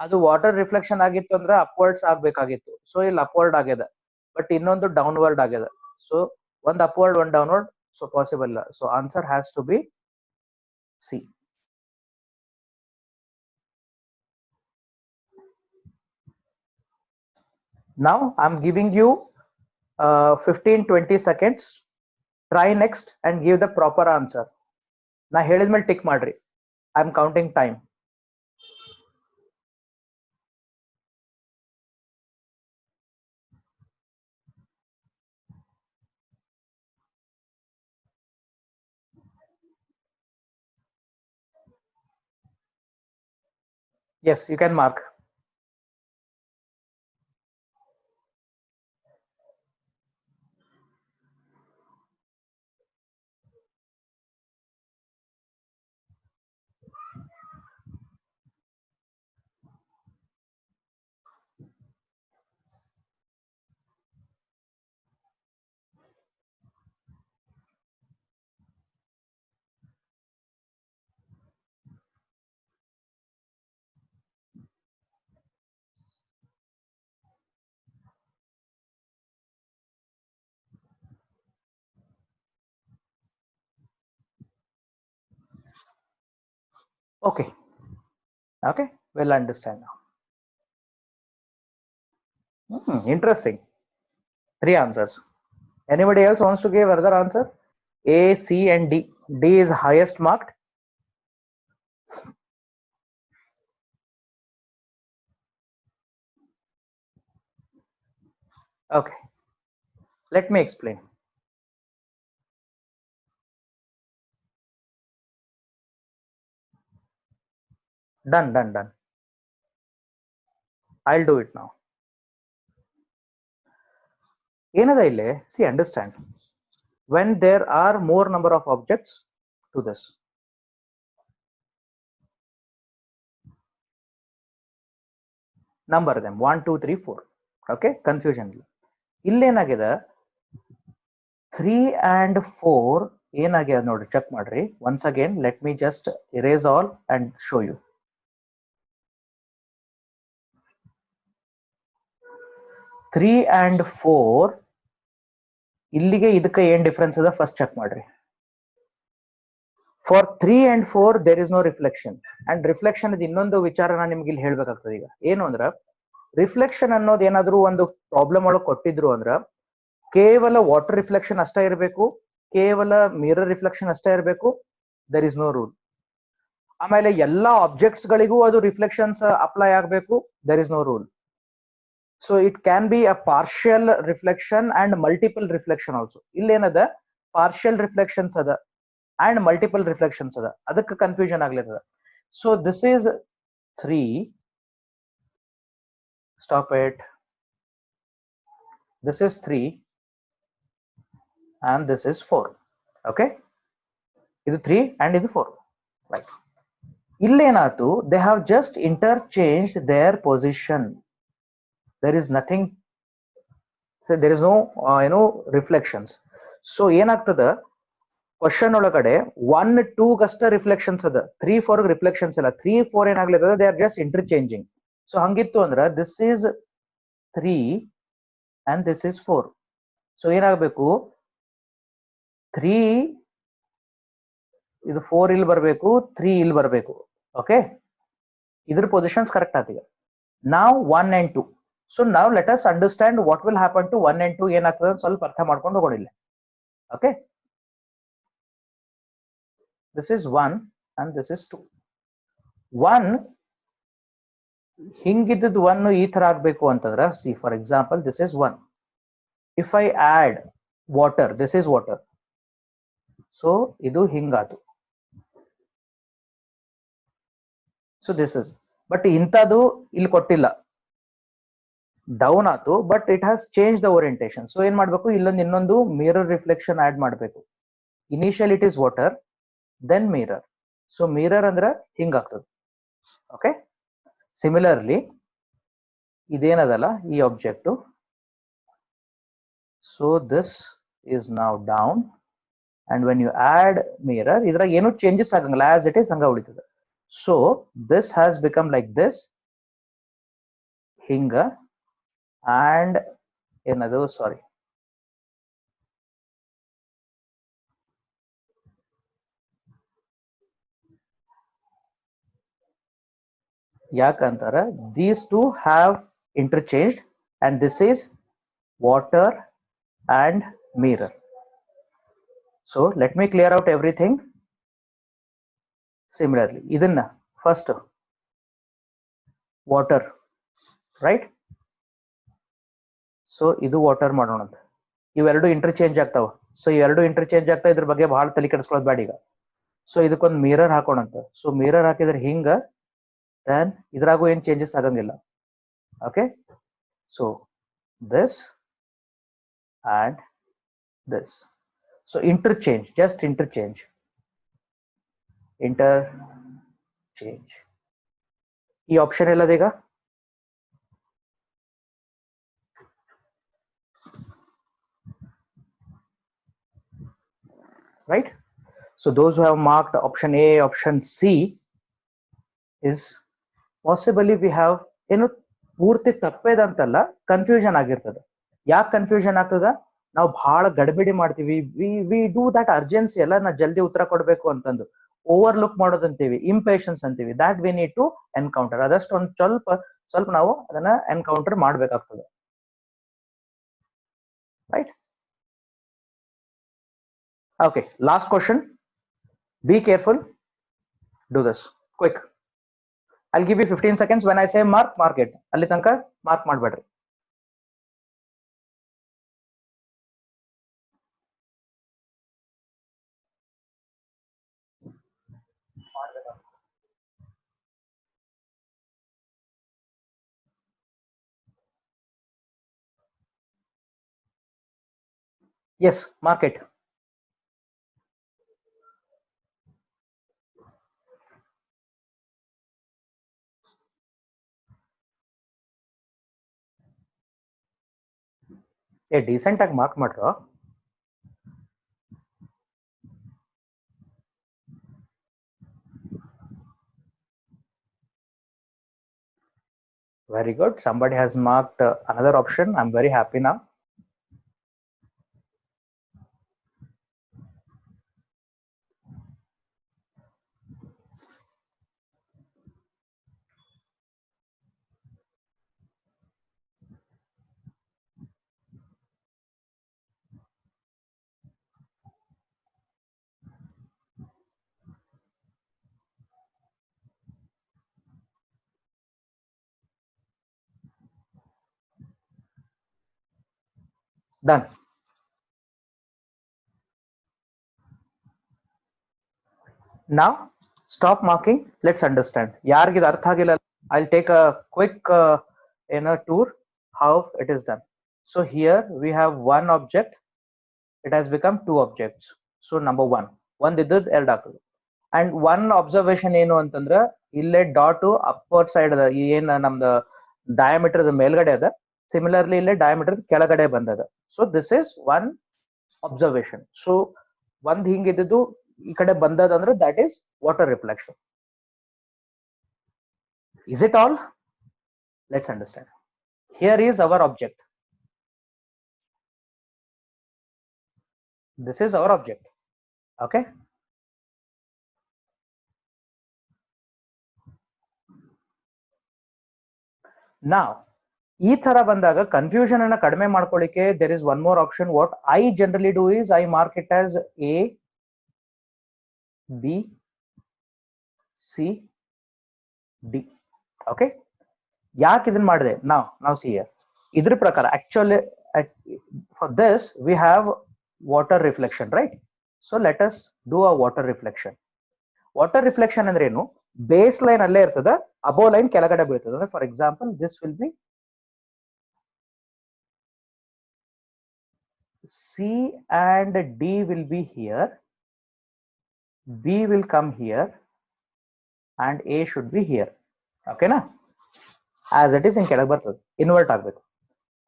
ಅದು ವಾಟರ್ ರಿಫ್ಲೆಕ್ಷನ್ ಆಗಿತ್ತು ಅಂದ್ರೆ ಅಪ್ವರ್ಡ್ಸ್ ಆಗ್ಬೇಕಾಗಿತ್ತು. ಸೊ ಇಲ್ಲಿ ಅಪ್ವರ್ಡ್ ಆಗ್ಯದ, ಬಟ್ ಇನ್ನೊಂದು ಡೌನ್ವರ್ಡ್ ಆಗ್ಯದ. ಸೊ ಒಂದ್ ಅಪ್ವರ್ಡ್ ಒಂದ್ ಡೌನ್ವರ್ಡ್, ಸೊ ಪಾಸಿಬಲ್ ಇಲ್ಲ. So answer has to be C. Now I'm giving you 15-20 seconds. Try next and give the proper answer. ನಾ ಹೇಳಿದ್ಮೇಲೆ ಟಿಕ್ ಮಾಡ್ರಿ. I am counting time. Yes, you can mark. Okay. Okay. Well understand now. Interesting. 3 answers. Anybody else wants to give other answer? A, C, and D. D is highest marked. Okay. Let me explain. Done. I'll do it now. ಏನದ ಇಲ್ಲಿ? See, understand. When there are more number of objects to this, number them 1, 2, 3, 4. Okay, confusion. ಇಲ್ಲೇನಾಗಿದೆ 3 and 4 ಏನಾಗಿದೆ ನೋಡಿ ಚೆಕ್ ಮಾಡ್ರಿ. Once again, let me just erase all and show you. 3 and 4 ಇಲ್ಲಿಗೆ ಇದಕ್ಕೆ ಏನ್ ಡಿಫರೆನ್ಸ್ ಇದೆ ಫಸ್ಟ್ ಚೆಕ್ ಮಾಡ್ರಿ. For 3 and 4 there is no reflection, and reflection ಇದು ಇನ್ನೊಂದು ವಿಚಾರ ನಾನು ನಿಮ್ಗೆ ಇಲ್ಲಿ ಹೇಳ್ಬೇಕಾಗ್ತದೆ. ಈಗ ಏನು ಅಂದ್ರೆ ರಿಫ್ಲೆಕ್ಷನ್ ಅನ್ನೋದು ಏನಾದ್ರೂ ಒಂದು ಪ್ರಾಬ್ಲಮ್ ಒಳಗೆ ಕೊಟ್ಟಿದ್ರು ಅಂದ್ರೆ ಕೇವಲ ವಾಟರ್ ರಿಫ್ಲೆಕ್ಷನ್ ಅಷ್ಟೇ ಇರಬೇಕು, ಕೇವಲ ಮಿರರ್ ರಿಫ್ಲೆಕ್ಷನ್ ಅಷ್ಟೇ ಇರಬೇಕು, ದರ್ ಇಸ್ ನೋ ರೂಲ್. ಆಮೇಲೆ ಎಲ್ಲಾ ಆಬ್ಜೆಕ್ಟ್ಸ್ ಗಳಿಗೂ ಅದು ರಿಫ್ಲೆಕ್ಷನ್ಸ್ ಅಪ್ಲೈ ಆಗಬೇಕು, there is no rule. So it can be a partial reflection and multiple reflection also. ಇಲ್ಲೇನದ ಪಾರ್ಷಿಯಲ್ ರಿಫ್ಲೆಕ್ಷನ್ಸ್ ಅದ ಅಂಡ್ ಮಲ್ಟಿಪಲ್ ರಿಫ್ಲೆಕ್ಷನ್ಸ್ ಅದ, ಅದಕ್ಕೆ ಕನ್ಫ್ಯೂಷನ್ ಆಗ್ಲಿರ್ತದ. So this is 3, stop it, this is 3 and this is 4. Okay, ಇದು 3 and ಇದು 4, right? ಇಲ್ಲೇನಾಯ್ತು, they have just interchanged their position. There is nothing, so there is no reflections. So ಏನಾಗ್ತದ, ಕ್ವಶನ್ ಒಳಗಡೆ 1, 2 ಗಷ್ಟ ರಿಫ್ಲೆಕ್ಷನ್ಸ್ ಅದ, 3, 4 ರಿಫ್ಲೆಕ್ಷನ್ಸ್ ಇಲ್ಲ. 3, 4 ಏನಾಗ್ಲಿರ್ತದ, they are just interchanging. So ಹಂಗಿತ್ತು ಅಂದ್ರೆ this is 3 and this is 4. So ಏನಾಗಬೇಕು, 3 ಇದು 4 ಇಲ್ಲಿ ಬರಬೇಕು, 3 ಇಲ್ಲಿ ಬರಬೇಕು. ಓಕೆ, ಇದ್ರ ಪೊಸಿಷನ್ಸ್ ಕರೆಕ್ಟ್ ಆಗಿದೆ. ನಾವು 1 and 2. ಸೊ ನಾವು let us understand what will happen to 1 and 2 ಏನಾಗ್ತದೆ ಸ್ವಲ್ಪ ಅರ್ಥ ಮಾಡ್ಕೊಂಡು ಹೋಗೋಣ. Okay, this is 1 and this is 2. 1 ಹಿಂಗಿದ್ದದ್ದು 1 ಈ ತರ ಆಗ್ಬೇಕು ಅಂತಂದ್ರೆ, see for example this is 1. If I add water, this is water, so ಇದು ಹಿಂಗಾತು. ಸೊ ದಿಸ್ ಇಸ್, ಬಟ್ ಇಂಥದ್ದು ಇಲ್ಲಿ ಕೊಟ್ಟಿಲ್ಲ, ಡೌನ್ ಆತು, but it has change the orientation. So ಏನ್ ಮಾಡ್ಬೇಕು, ಇಲ್ಲೊಂದು ಇನ್ನೊಂದು ಮಿರರ್ ರಿಫ್ಲೆಕ್ಷನ್ ಆಡ್ ಮಾಡ್ಬೇಕು. Initial it is water, then mirror. So mirror ಅಂದ್ರೆ ಹಿಂಗಾಗ್ತದೆ. ಓಕೆ, ಸಿಮಿಲರ್ಲಿ ಇದೇನದಲ್ಲ ಈ object, so this is now down, and when you add mirror ಇದ್ರಾಗ ಏನು ಚೇಂಜಸ್ ಆಗಂಗಿಲ್ಲ, as it is ಹಂಗ ಉಳಿತದೆ. So this has become like this, ಹಿಂಗ, and ಏನದು ಸಾರಿ ಯಾಕಂತಾರೆ these two have interchanged, and this is water and mirror. So let me clear out everything. Similarly ಇದನ್ನ first water, right? ಸೊ ಇದು ವಾಟರ್ ಮಾಡೋಣ ಅಂತ, ಇವೆರಡು ಇಂಟರ್ಚೇಂಜ್ ಆಗ್ತಾವ. ಸೊ ಇವೆರಡು ಇಂಟರ್ಚೇಂಜ್ ಆಗ್ತಾ, ಇದ್ರ ಬಗ್ಗೆ ಬಹಳ ತಲೆ ಕೆಡಿಸ್ಕೊಳ್ಳೋದು ಬೇಡ ಈಗ. ಸೊ ಇದಕ್ಕೊಂದು ಮಿರರ್ ಹಾಕೋಣಂತ. ಸೊ ಮಿರರ್ ಹಾಕಿದ್ರೆ ಹಿಂಗ, then ಇದ್ರಾಗೂ ಏನ್ ಚೇಂಜಸ್ ಆಗಂಗಿಲ್ಲ. Okay, so this and this. So interchange, just interchange. ಈ option ಎಲ್ಲದೀಗ right? So those who have marked option A, option C is possibly we have ಏನು ಪೂರ್ತಿ ತಪ್ಪೇದಂತಲ್ಲ, ಕನ್ಫ್ಯೂಷನ್ ಆಗಿರ್ತದೆ. ಯಾಕೆ ಕನ್ಫ್ಯೂಷನ್ ಆಗ್ತದ, ನಾವು ಬಹಳ ಗಡಿಬಿಡಿ ಮಾಡ್ತೀವಿ. ವಿ ಡೂ ದಟ್ ಅರ್ಜೆನ್ಸಿ ಎಲ್ಲ, ನಾ ಜಲ್ದಿ ಉತ್ತರ ಕೊಡ್ಬೇಕು ಅಂತಂದು. ಓವರ್ಲುಕ್ ಮಾಡೋದಂತೀವಿ, ಇಂಪೇಷನ್ಸ್ ಅಂತೀವಿ. That we need to encounter. ಅದಷ್ಟು ಒಂದು ಸ್ವಲ್ಪ ನಾವು ಅದನ್ನ ಎನ್ಕೌಂಟರ್ ಮಾಡ್ಬೇಕಾಗ್ತದೆ. Right? Okay, last question. Be careful. Do this quick. I'll give you 15 seconds. When I say mark it. ಅಲ್ಲಿ ತನಕ ಮಾರ್ಕ್ ಮಾಡಬೇಡ್ರಿ. Yes, mark it. ಡೀಸೆಂಟ್ ಆಗಿ ಮಾರ್ಕ್ ಮಾಡ್ರು. Very good. Somebody has marked another option. I'm very happy now. Done. Now stop marking. Let's understand. ಯಾರಿಗಿದು ಅರ್ಥ ಆಗಿಲ್ಲ, I'll take a quick tour how it is done. So here we have one object. It has become two objects. So number one ಇದ್ದದ್ದು ಎರಡು ಆಗ್ತದೆ. And one observation ಏನು ಅಂತಂದ್ರೆ, ಇಲ್ಲೇ ಡಾಟ್ ಅಪ್ಪರ್ ಸೈಡ್ ಅದ, ಏನ್ ನಮ್ದು ಡಯಾಮೀಟರ್ ಮೇಲ್ಗಡೆ ಅದ. ಸಿಮಿಲರ್ಲಿ ಇಲ್ಲೇ ಡಯಾಮೀಟರ್ ಕೆಳಗಡೆ ಬಂದದ. So this is one observation. So ಒಂದ್ ಹಿಂಗಿದ್ದು ಈ ಕಡೆ ಬಂದದ ಅಂದ್ರೆ that is water reflection. Is it all? Let's understand. Here is our object. This is our object. Okay. Now, ಈ ತರ ಬಂದಾಗ ಕನ್ಫ್ಯೂಷನ್ ಅನ್ನ ಕಡಿಮೆ ಮಾಡ್ಕೊಳ್ಳಿಕ್ಕೆ there is one more option. What I generally do is I mark it as A, B, C, D. Okay. ಯಾಕೆ ಇದನ್ನ ಮಾಡಿದೆ? Now see here. ಇದ್ರ ಪ್ರಕಾರ actually for this we have water reflection, right? So let us do a water reflection. Water reflection ಅಂದ್ರೆ ಏನು? ಬೇಸ್ ಲೈನ್ ಅಲ್ಲೇ ಇರ್ತದ, ಅಬೋ ಲೈನ್ ಕೆಳಗಡೆ ಬೀಳ್ತದೆ. For example this will be C and D will be here, B will come here and A should be here. Okay na? As it is in ಕೆಳಗೆ ಬರ್ತದೆ, ಇನ್ವರ್ಟ್ ಆಗಬೇಕು.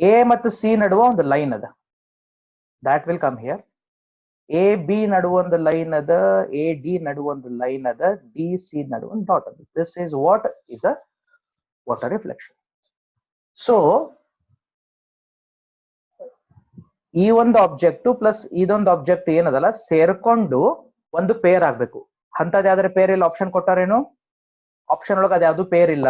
A ಮತ್ತು C ನಡುವ ಒಂದು ಲೈನ್ ಅದ, that will come here. A B ನಡುವ ಒಂದು ಲೈನ್ ಅದ, A D ನಡುವ ಒಂದು ಲೈನ್ ಅದ, D C ನಡುವ ಒಂದು ಡಾಟ್ ಅದ. This is what is a water reflection. So ಈ ಒಂದು ಆಬ್ಜೆಕ್ಟ್ ಪ್ಲಸ್ ಇದೊಂದು ಆಬ್ಜೆಕ್ಟ್ ಏನದಲ್ಲ ಸೇರ್ಕೊಂಡು ಒಂದು ಪೇರ್ ಆಗ್ಬೇಕು. ಅಂತದ್ ಯಾವ್ದಾರೆ ಪೇರ್ ಇಲ್ಲ ಆಪ್ಷನ್ ಕೊಟ್ಟಾರೇನು? ಆಪ್ಷನ್ ಒಳಗೆ ಅದ್ಯಾವ್ದು ಪೇರ್ ಇಲ್ಲ.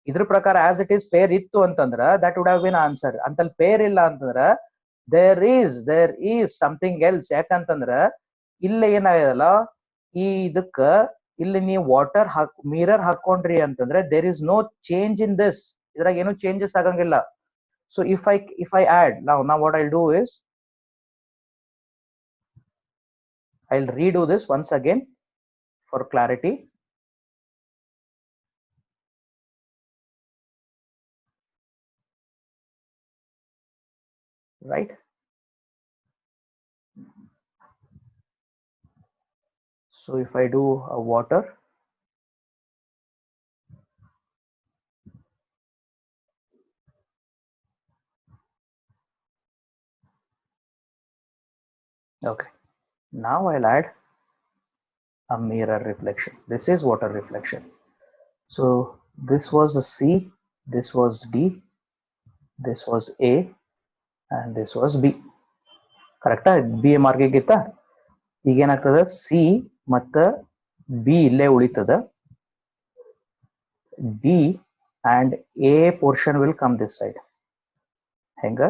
ಇದ್ರ ಪ್ರಕಾರ ಆಸ್ ಇಟ್ ಈಸ್ ಪೇರ್ ಇತ್ತು ಅಂತಂದ್ರ that would have been answer. ಅಂತಲ್ಲಿ ಪೇರ್ ಇಲ್ಲ ಅಂತಂದ್ರ ದೇರ್ ಈಸ್ ಸಮಥಿಂಗ್ ಎಲ್ಸ್. ಯಾಕಂತಂದ್ರ ಇಲ್ಲಿ ಏನಾಗಲ್ಲ, ಈ ಇದಕ್ಕ ಇಲ್ಲಿ ನೀವು ವಾಟರ್ ಮಿರರ್ ಹಾಕೊಂಡ್ರಿ ಅಂತಂದ್ರೆ there is no change in this. ಇದ್ರಾಗ ಏನು ಚೇಂಜಸ್ ಆಗಂಗಿಲ್ಲ. So if I add now what I'll do is I'll redo this once again for clarity. Right? So if I do a water, okay, now I'll add a mirror reflection. This is water reflection. So this was a C, this was D, this was A and this was B. Correct? B mark gitta. ಈಗ ಏನಾಗ್ತದೆ, C ಮತ್ತ ಬಿ ಇಲ್ಲೇ ಉಳಿತದ. D and A portion will come this side. ಹೆಂಗ?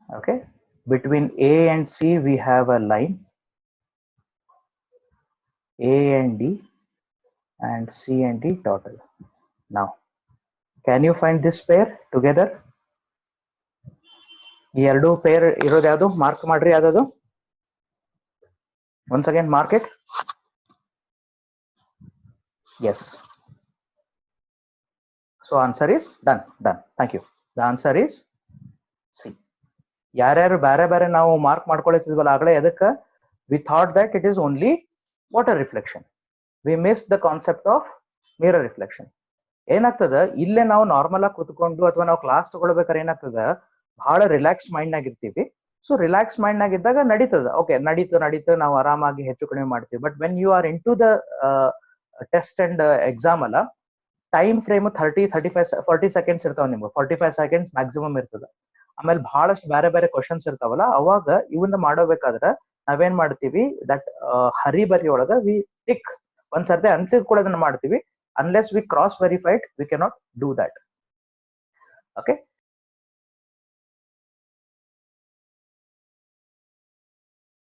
Okay. Between A and C we have a line. A and D and C and D total. Now, can you find this pair together? ಈ ಎರಡು ಪೇರ್ ಇರೋದು ಯಾವುದು? ಮಾರ್ಕ್ ಮಾಡ್ರಿ ಯಾವ್ದು? Once again mark it. Yes. So answer is done. Thank you. The answer is C. ಯಾರ್ಯಾರು ಬೇರೆ ಬೇರೆ ನಾವು ಮಾರ್ಕ್ ಮಾಡ್ಕೊಳ್ತಿದ್ವಲ್ಲ ಆಗಲೇ, ಅದಕ್ಕೆ we thought that it is only water reflection. We missed the concept of mirror reflection. ಏನಾಗ್ತದ, ಇಲ್ಲೇ ನಾವು ನಾರ್ಮಲ್ ಆಗಿ ಕುತ್ಕೊಂಡು ಅಥವಾ ನಾವು ಕ್ಲಾಸ್ ತಗೊಳ್ಬೇಕಾದ್ರೆ ಏನಾಗ್ತದ, ಬಹಳ ರಿಲ್ಯಾಕ್ಸ್ ಮೈಂಡ್ ನಾಗ ಇರ್ತೀವಿ. ಸೊ ರಿಲ್ಯಾಕ್ಸ್ ಮೈಂಡ್ ನಾಗ ಇದ್ದಾಗ ನಡೀತದ, ಓಕೆ ನಡೀತು ನಾವು ಆರಾಮಾಗಿ ಹೆಚ್ಚು ಕಡಿಮೆ ಮಾಡ್ತೀವಿ. But when you are into the test and exam ಅಲ್ಲ, ಟೈಮ್ ಫ್ರೇಮ್ 40 ಸೆಕೆಂಡ್ಸ್ ಇರ್ತಾವ ನಿಮ್ಗೆ. 45 ಸೆಕೆಂಡ್ಸ್ ಮ್ಯಾಕ್ಸಿಮಮ್ ಇರ್ತದ. ಆಮೇಲೆ ಬಹಳಷ್ಟು ಬೇರೆ ಬೇರೆ ಕ್ವಶನ್ಸ್ ಇರ್ತಾವಲ್ಲ, ಅವಾಗ ಇವನ್ನ ಮಾಡೋಬೇಕಾದ್ರೆ ನಾವೇನ್ ಮಾಡ್ತೀವಿ, ದಟ್ ಹರಿಬರಿ ಒಳಗ ವಿ ಟಿಕ್ ಒಂದ್ಸರ್ತಿ ಅನ್ಸಿದ್ ಕೂಡ ಅದನ್ನ ಮಾಡ್ತೀವಿ. Unless we cross verified we cannot do that. Okay,